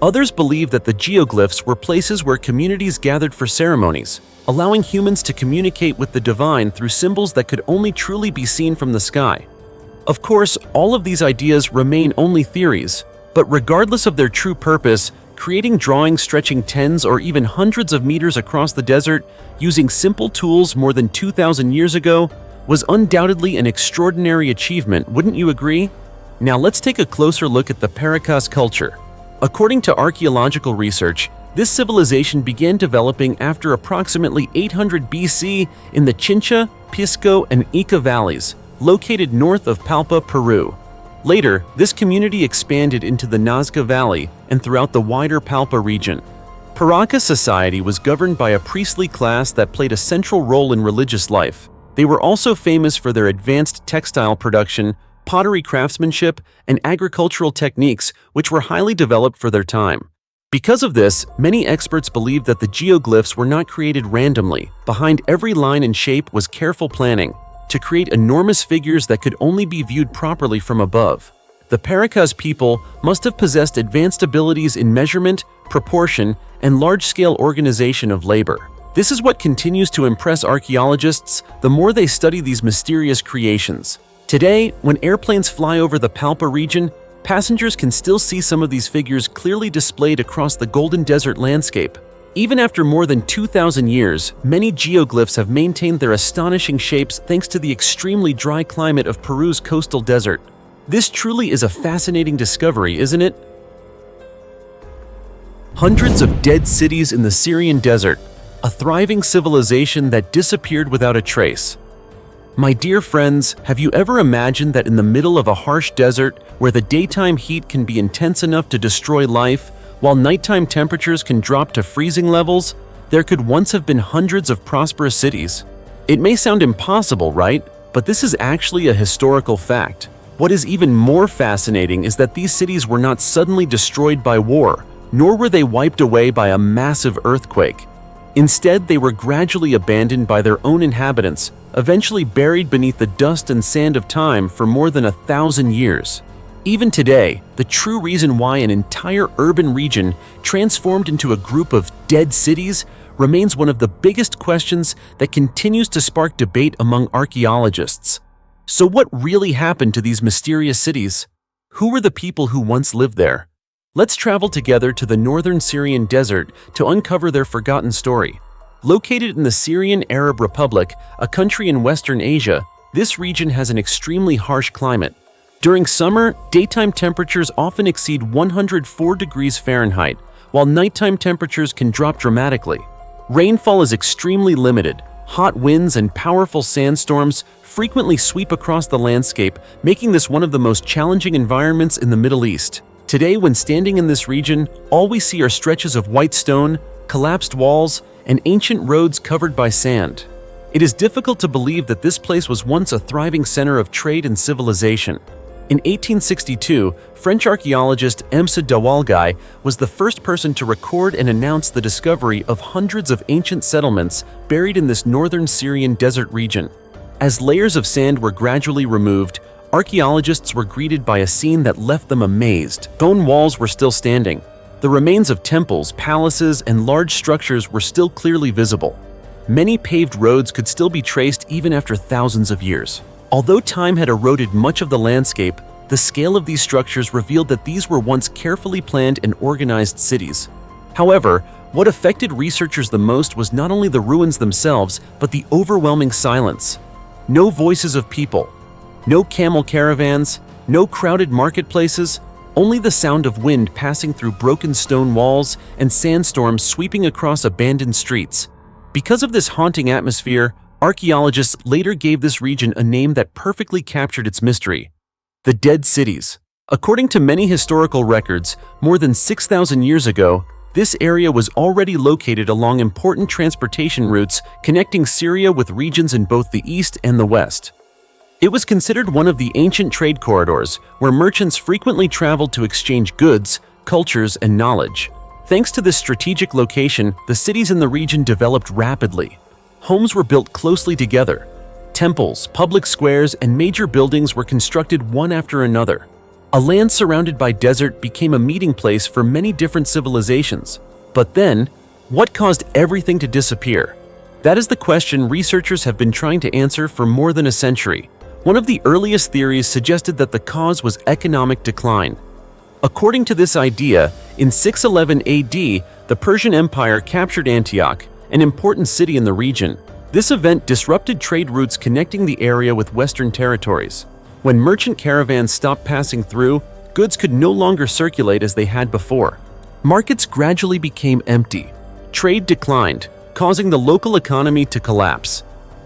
Others believe that the geoglyphs were places where communities gathered for ceremonies, allowing humans to communicate with the divine through symbols that could only truly be seen from the sky. Of course, all of these ideas remain only theories, but regardless of their true purpose, creating drawings stretching tens or even hundreds of meters across the desert using simple tools more than 2,000 years ago was undoubtedly an extraordinary achievement, wouldn't you agree? Now let's take a closer look at the Paracas culture. According to archaeological research, this civilization began developing after approximately 800 BC in the Chincha, Pisco, and Ica valleys, located north of Palpa, Peru. Later, this community expanded into the Nazca Valley and throughout the wider Palpa region. Paracas society was governed by a priestly class that played a central role in religious life. They were also famous for their advanced textile production, pottery craftsmanship, and agricultural techniques, which were highly developed for their time. Because of this, many experts believe that the geoglyphs were not created randomly. Behind every line and shape was careful planning to create enormous figures that could only be viewed properly from above. The Paracas people must have possessed advanced abilities in measurement, proportion, and large-scale organization of labor. This is what continues to impress archaeologists the more they study these mysterious creations. Today, when airplanes fly over the Palpa region, passengers can still see some of these figures clearly displayed across the golden desert landscape. Even after more than 2,000 years, many geoglyphs have maintained their astonishing shapes thanks to the extremely dry climate of Peru's coastal desert. This truly is a fascinating discovery, isn't it? Hundreds of dead cities in the Syrian desert, a thriving civilization that disappeared without a trace. My dear friends, have you ever imagined that in the middle of a harsh desert, where the daytime heat can be intense enough to destroy life, while nighttime temperatures can drop to freezing levels, there could once have been hundreds of prosperous cities? It may sound impossible, right? But this is actually a historical fact. What is even more fascinating is that these cities were not suddenly destroyed by war, nor were they wiped away by a massive earthquake. Instead, they were gradually abandoned by their own inhabitants, eventually buried beneath the dust and sand of time for more than 1,000 years. Even today, the true reason why an entire urban region transformed into a group of dead cities remains one of the biggest questions that continues to spark debate among archaeologists. So what really happened to these mysterious cities? Who were the people who once lived there? Let's travel together to the northern Syrian desert to uncover their forgotten story. Located in the Syrian Arab Republic, a country in Western Asia, this region has an extremely harsh climate. During summer, daytime temperatures often exceed 104 degrees Fahrenheit, while nighttime temperatures can drop dramatically. Rainfall is extremely limited. Hot winds and powerful sandstorms frequently sweep across the landscape, making this one of the most challenging environments in the Middle East. Today, when standing in this region, all we see are stretches of white stone, collapsed walls, and ancient roads covered by sand. It is difficult to believe that this place was once a thriving center of trade and civilization. In 1862, French archaeologist Emsa Dawalgai was the first person to record and announce the discovery of hundreds of ancient settlements buried in this northern Syrian desert region. As layers of sand were gradually removed, archaeologists were greeted by a scene that left them amazed. Stone walls were still standing. The remains of temples, palaces, and large structures were still clearly visible. Many paved roads could still be traced even after thousands of years. Although time had eroded much of the landscape, the scale of these structures revealed that these were once carefully planned and organized cities. However, what affected researchers the most was not only the ruins themselves, but the overwhelming silence. No voices of people, no camel caravans, no crowded marketplaces, only the sound of wind passing through broken stone walls and sandstorms sweeping across abandoned streets. Because of this haunting atmosphere, archaeologists later gave this region a name that perfectly captured its mystery: the Dead Cities. According to many historical records, more than 6,000 years ago, this area was already located along important transportation routes connecting Syria with regions in both the east and the west. It was considered one of the ancient trade corridors where merchants frequently traveled to exchange goods, cultures, and knowledge. Thanks to this strategic location, the cities in the region developed rapidly. Homes were built closely together. Temples, public squares, and major buildings were constructed one after another. A land surrounded by desert became a meeting place for many different civilizations. But then, what caused everything to disappear? That is the question researchers have been trying to answer for more than a century. One of the earliest theories suggested that the cause was economic decline. According to this idea, in 611 AD, the Persian Empire captured Antioch, an important city in the region. This event disrupted trade routes connecting the area with Western territories. When merchant caravans stopped passing through, goods could no longer circulate as they had before. Markets gradually became empty. Trade declined, causing the local economy to collapse.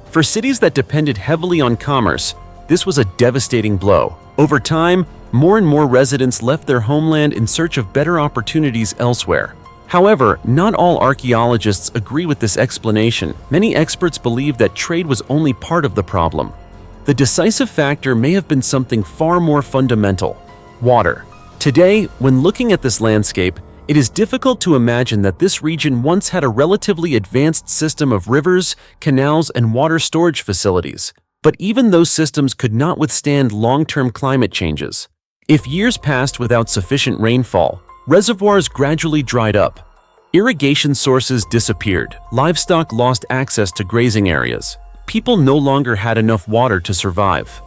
For cities that depended heavily on commerce, this was a devastating blow. Over time, more and more residents left their homeland in search of better opportunities elsewhere. However, not all archaeologists agree with this explanation. Many experts believe that trade was only part of the problem. The decisive factor may have been something far more fundamental: water. Today, when looking at this landscape, it is difficult to imagine that this region once had a relatively advanced system of rivers, canals, and water storage facilities. But even those systems could not withstand long-term climate changes. If years passed without sufficient rainfall, reservoirs gradually dried up. Irrigation sources disappeared. Livestock lost access to grazing areas. People no longer had enough water to survive.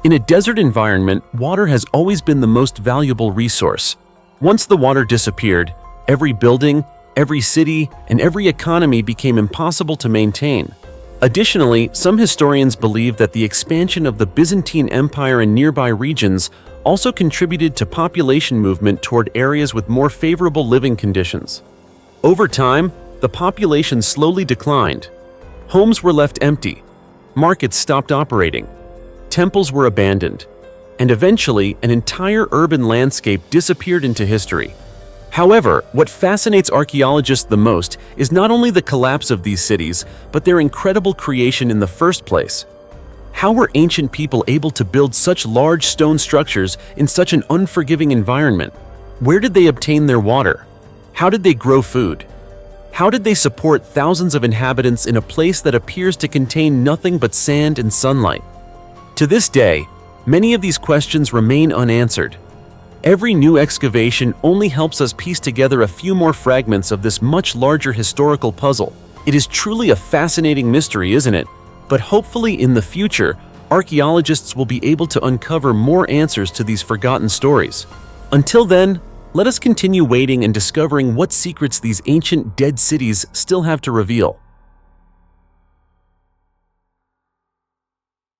In a desert environment, water has always been the most valuable resource. Once the water disappeared, every building, every city, and every economy became impossible to maintain. Additionally, some historians believe that the expansion of the Byzantine Empire in nearby regions also contributed to population movement toward areas with more favorable living conditions. Over time, the population slowly declined. Homes were left empty. Markets stopped operating. Temples were abandoned. And eventually, an entire urban landscape disappeared into history. However, what fascinates archaeologists the most is not only the collapse of these cities, but their incredible creation in the first place. How were ancient people able to build such large stone structures in such an unforgiving environment? Where did they obtain their water? How did they grow food? How did they support thousands of inhabitants in a place that appears to contain nothing but sand and sunlight? To this day, many of these questions remain unanswered. Every new excavation only helps us piece together a few more fragments of this much larger historical puzzle. It is truly a fascinating mystery, isn't it? But hopefully in the future, archaeologists will be able to uncover more answers to these forgotten stories. Until then, let us continue waiting and discovering what secrets these ancient dead cities still have to reveal.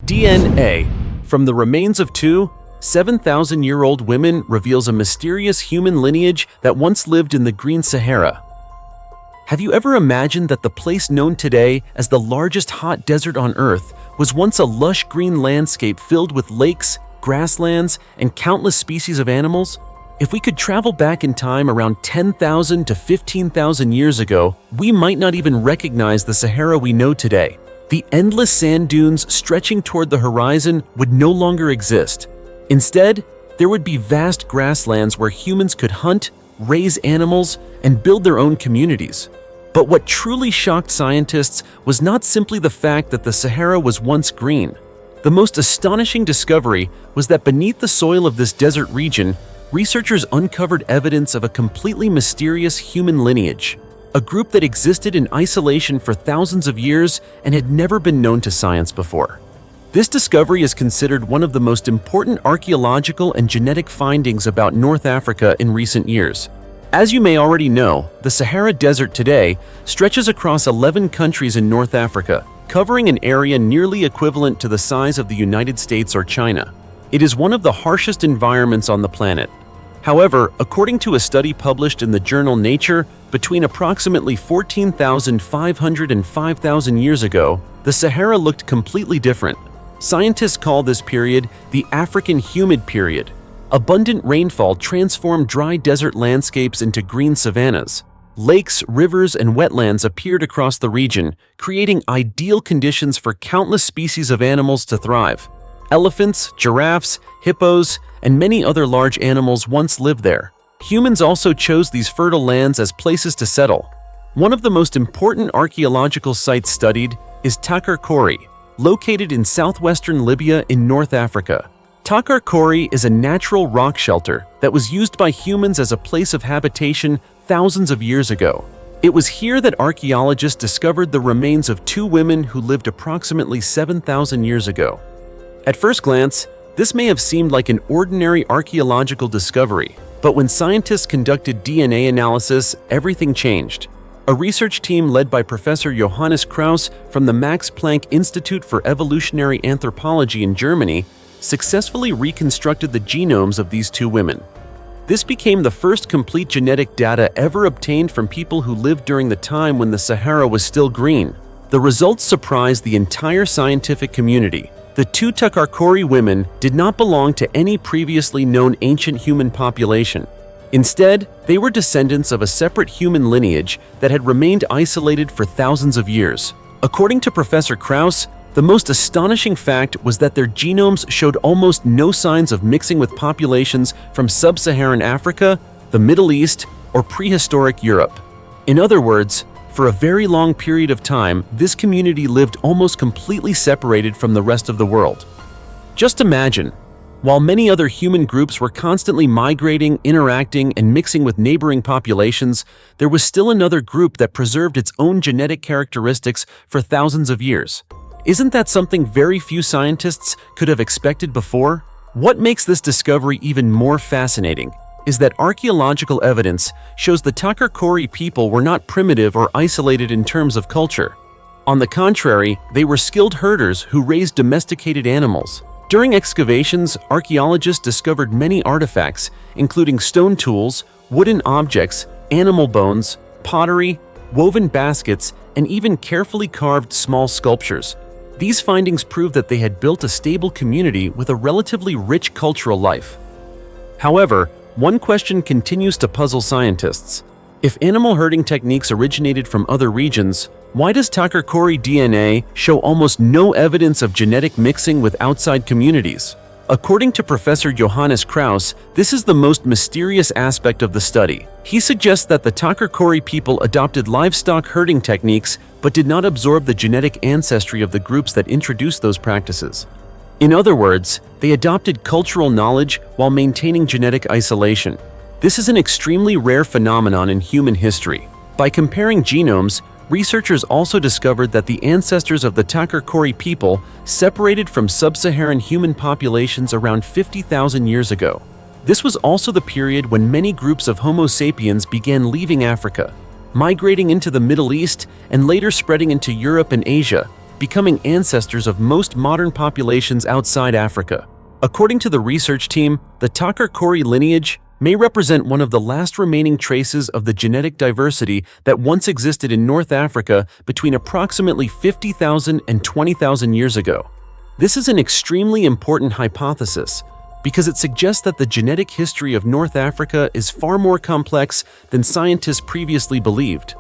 DNA. From the remains of two 7,000-year-old women reveals a mysterious human lineage that once lived in the Green Sahara. Have you ever imagined that the place known today as the largest hot desert on Earth was once a lush green landscape filled with lakes, grasslands, and countless species of animals? If we could travel back in time around 10,000 to 15,000 years ago, we might not even recognize the Sahara we know today. The endless sand dunes stretching toward the horizon would no longer exist. Instead, there would be vast grasslands where humans could hunt, raise animals, and build their own communities. But what truly shocked scientists was not simply the fact that the Sahara was once green. The most astonishing discovery was that beneath the soil of this desert region, researchers uncovered evidence of a completely mysterious human lineage, a group that existed in isolation for thousands of years and had never been known to science before. This discovery is considered one of the most important archaeological and genetic findings about North Africa in recent years. As you may already know, the Sahara Desert today stretches across 11 countries in North Africa, covering an area nearly equivalent to the size of the United States or China. It is one of the harshest environments on the planet. However, according to a study published in the journal Nature, between approximately 14,500 and 5,000 years ago, the Sahara looked completely different. Scientists call this period the African Humid Period. Abundant rainfall transformed dry desert landscapes into green savannas. Lakes, rivers, and wetlands appeared across the region, creating ideal conditions for countless species of animals to thrive. Elephants, giraffes, hippos, and many other large animals once lived there. Humans also chose these fertile lands as places to settle. One of the most important archaeological sites studied is Takar Kori, located in southwestern Libya in North Africa. Takar Kori is a natural rock shelter that was used by humans as a place of habitation thousands of years ago. It was here that archaeologists discovered the remains of two women who lived approximately 7,000 years ago. At first glance, this may have seemed like an ordinary archaeological discovery, but when scientists conducted DNA analysis, everything changed. A research team led by Professor Johannes Krauss from the Max Planck Institute for Evolutionary Anthropology in Germany successfully reconstructed the genomes of these two women. This became the first complete genetic data ever obtained from people who lived during the time when the Sahara was still green. The results surprised the entire scientific community. The two Takarkori women did not belong to any previously known ancient human population. Instead, they were descendants of a separate human lineage that had remained isolated for thousands of years. According to Professor Krauss, the most astonishing fact was that their genomes showed almost no signs of mixing with populations from sub-Saharan Africa, the Middle East, or prehistoric Europe. In other words, for a very long period of time, this community lived almost completely separated from the rest of the world. Just imagine, while many other human groups were constantly migrating, interacting, and mixing with neighboring populations, there was still another group that preserved its own genetic characteristics for thousands of years. Isn't that something very few scientists could have expected before? What makes this discovery even more fascinating is that archaeological evidence shows the Takarkori people were not primitive or isolated in terms of culture. On the contrary, they were skilled herders who raised domesticated animals. During excavations, archaeologists discovered many artifacts, including stone tools, wooden objects, animal bones, pottery, woven baskets, and even carefully carved small sculptures. These findings prove that they had built a stable community with a relatively rich cultural life. However, one question continues to puzzle scientists. If animal herding techniques originated from other regions, why does Takarkori DNA show almost no evidence of genetic mixing with outside communities? According to Professor Johannes Krauss, this is the most mysterious aspect of the study. He suggests that the Takarkori people adopted livestock herding techniques but did not absorb the genetic ancestry of the groups that introduced those practices. In other words, they adopted cultural knowledge while maintaining genetic isolation. This is an extremely rare phenomenon in human history. By comparing genomes, researchers also discovered that the ancestors of the Takarkori people separated from sub-Saharan human populations around 50,000 years ago. This was also the period when many groups of Homo sapiens began leaving Africa, migrating into the Middle East, and later spreading into Europe and Asia, becoming ancestors of most modern populations outside Africa. According to the research team, the Takarkori lineage may represent one of the last remaining traces of the genetic diversity that once existed in North Africa between approximately 50,000 and 20,000 years ago. This is an extremely important hypothesis because it suggests that the genetic history of North Africa is far more complex than scientists previously believed.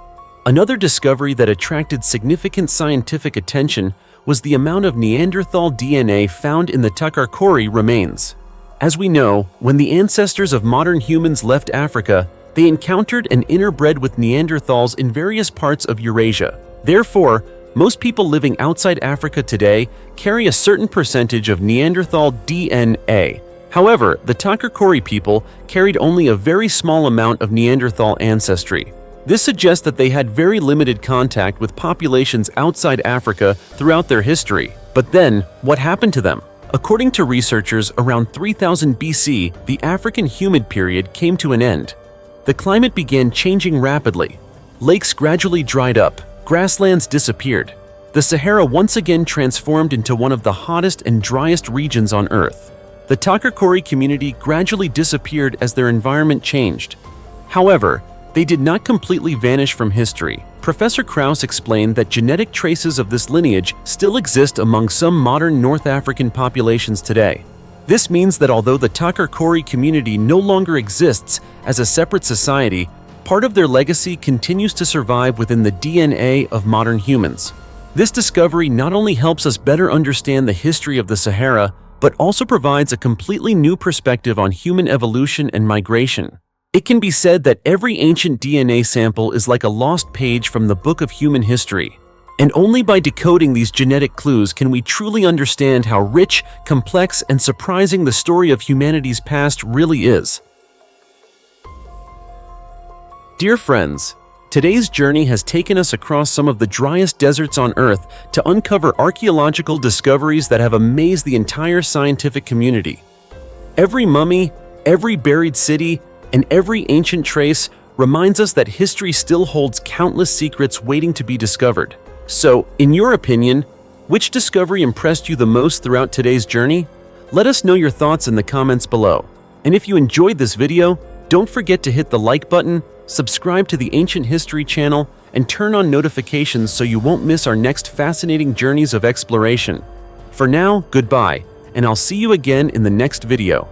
Another discovery that attracted significant scientific attention was the amount of Neanderthal DNA found in the Takarkori remains. As we know, when the ancestors of modern humans left Africa, they encountered and interbred with Neanderthals in various parts of Eurasia. Therefore, most people living outside Africa today carry a certain percentage of Neanderthal DNA. However, the Takarkori people carried only a very small amount of Neanderthal ancestry. This suggests that they had very limited contact with populations outside Africa throughout their history. But then, what happened to them? According to researchers, around 3000 BC, the African humid period came to an end. The climate began changing rapidly. Lakes gradually dried up, grasslands disappeared. The Sahara once again transformed into one of the hottest and driest regions on Earth. The Takarkori community gradually disappeared as their environment changed. However, they did not completely vanish from history. Professor Krauss explained that genetic traces of this lineage still exist among some modern North African populations today. This means that although the Takarkori community no longer exists as a separate society, part of their legacy continues to survive within the DNA of modern humans. This discovery not only helps us better understand the history of the Sahara, but also provides a completely new perspective on human evolution and migration. It can be said that every ancient DNA sample is like a lost page from the book of human history. And only by decoding these genetic clues can we truly understand how rich, complex, and surprising the story of humanity's past really is. Dear friends, today's journey has taken us across some of the driest deserts on Earth to uncover archaeological discoveries that have amazed the entire scientific community. Every mummy, every buried city, and every ancient trace reminds us that history still holds countless secrets waiting to be discovered. So, in your opinion, which discovery impressed you the most throughout today's journey? Let us know your thoughts in the comments below. And if you enjoyed this video, don't forget to hit the like button, subscribe to the Ancient History channel, and turn on notifications so you won't miss our next fascinating journeys of exploration. For now, goodbye, and I'll see you again in the next video.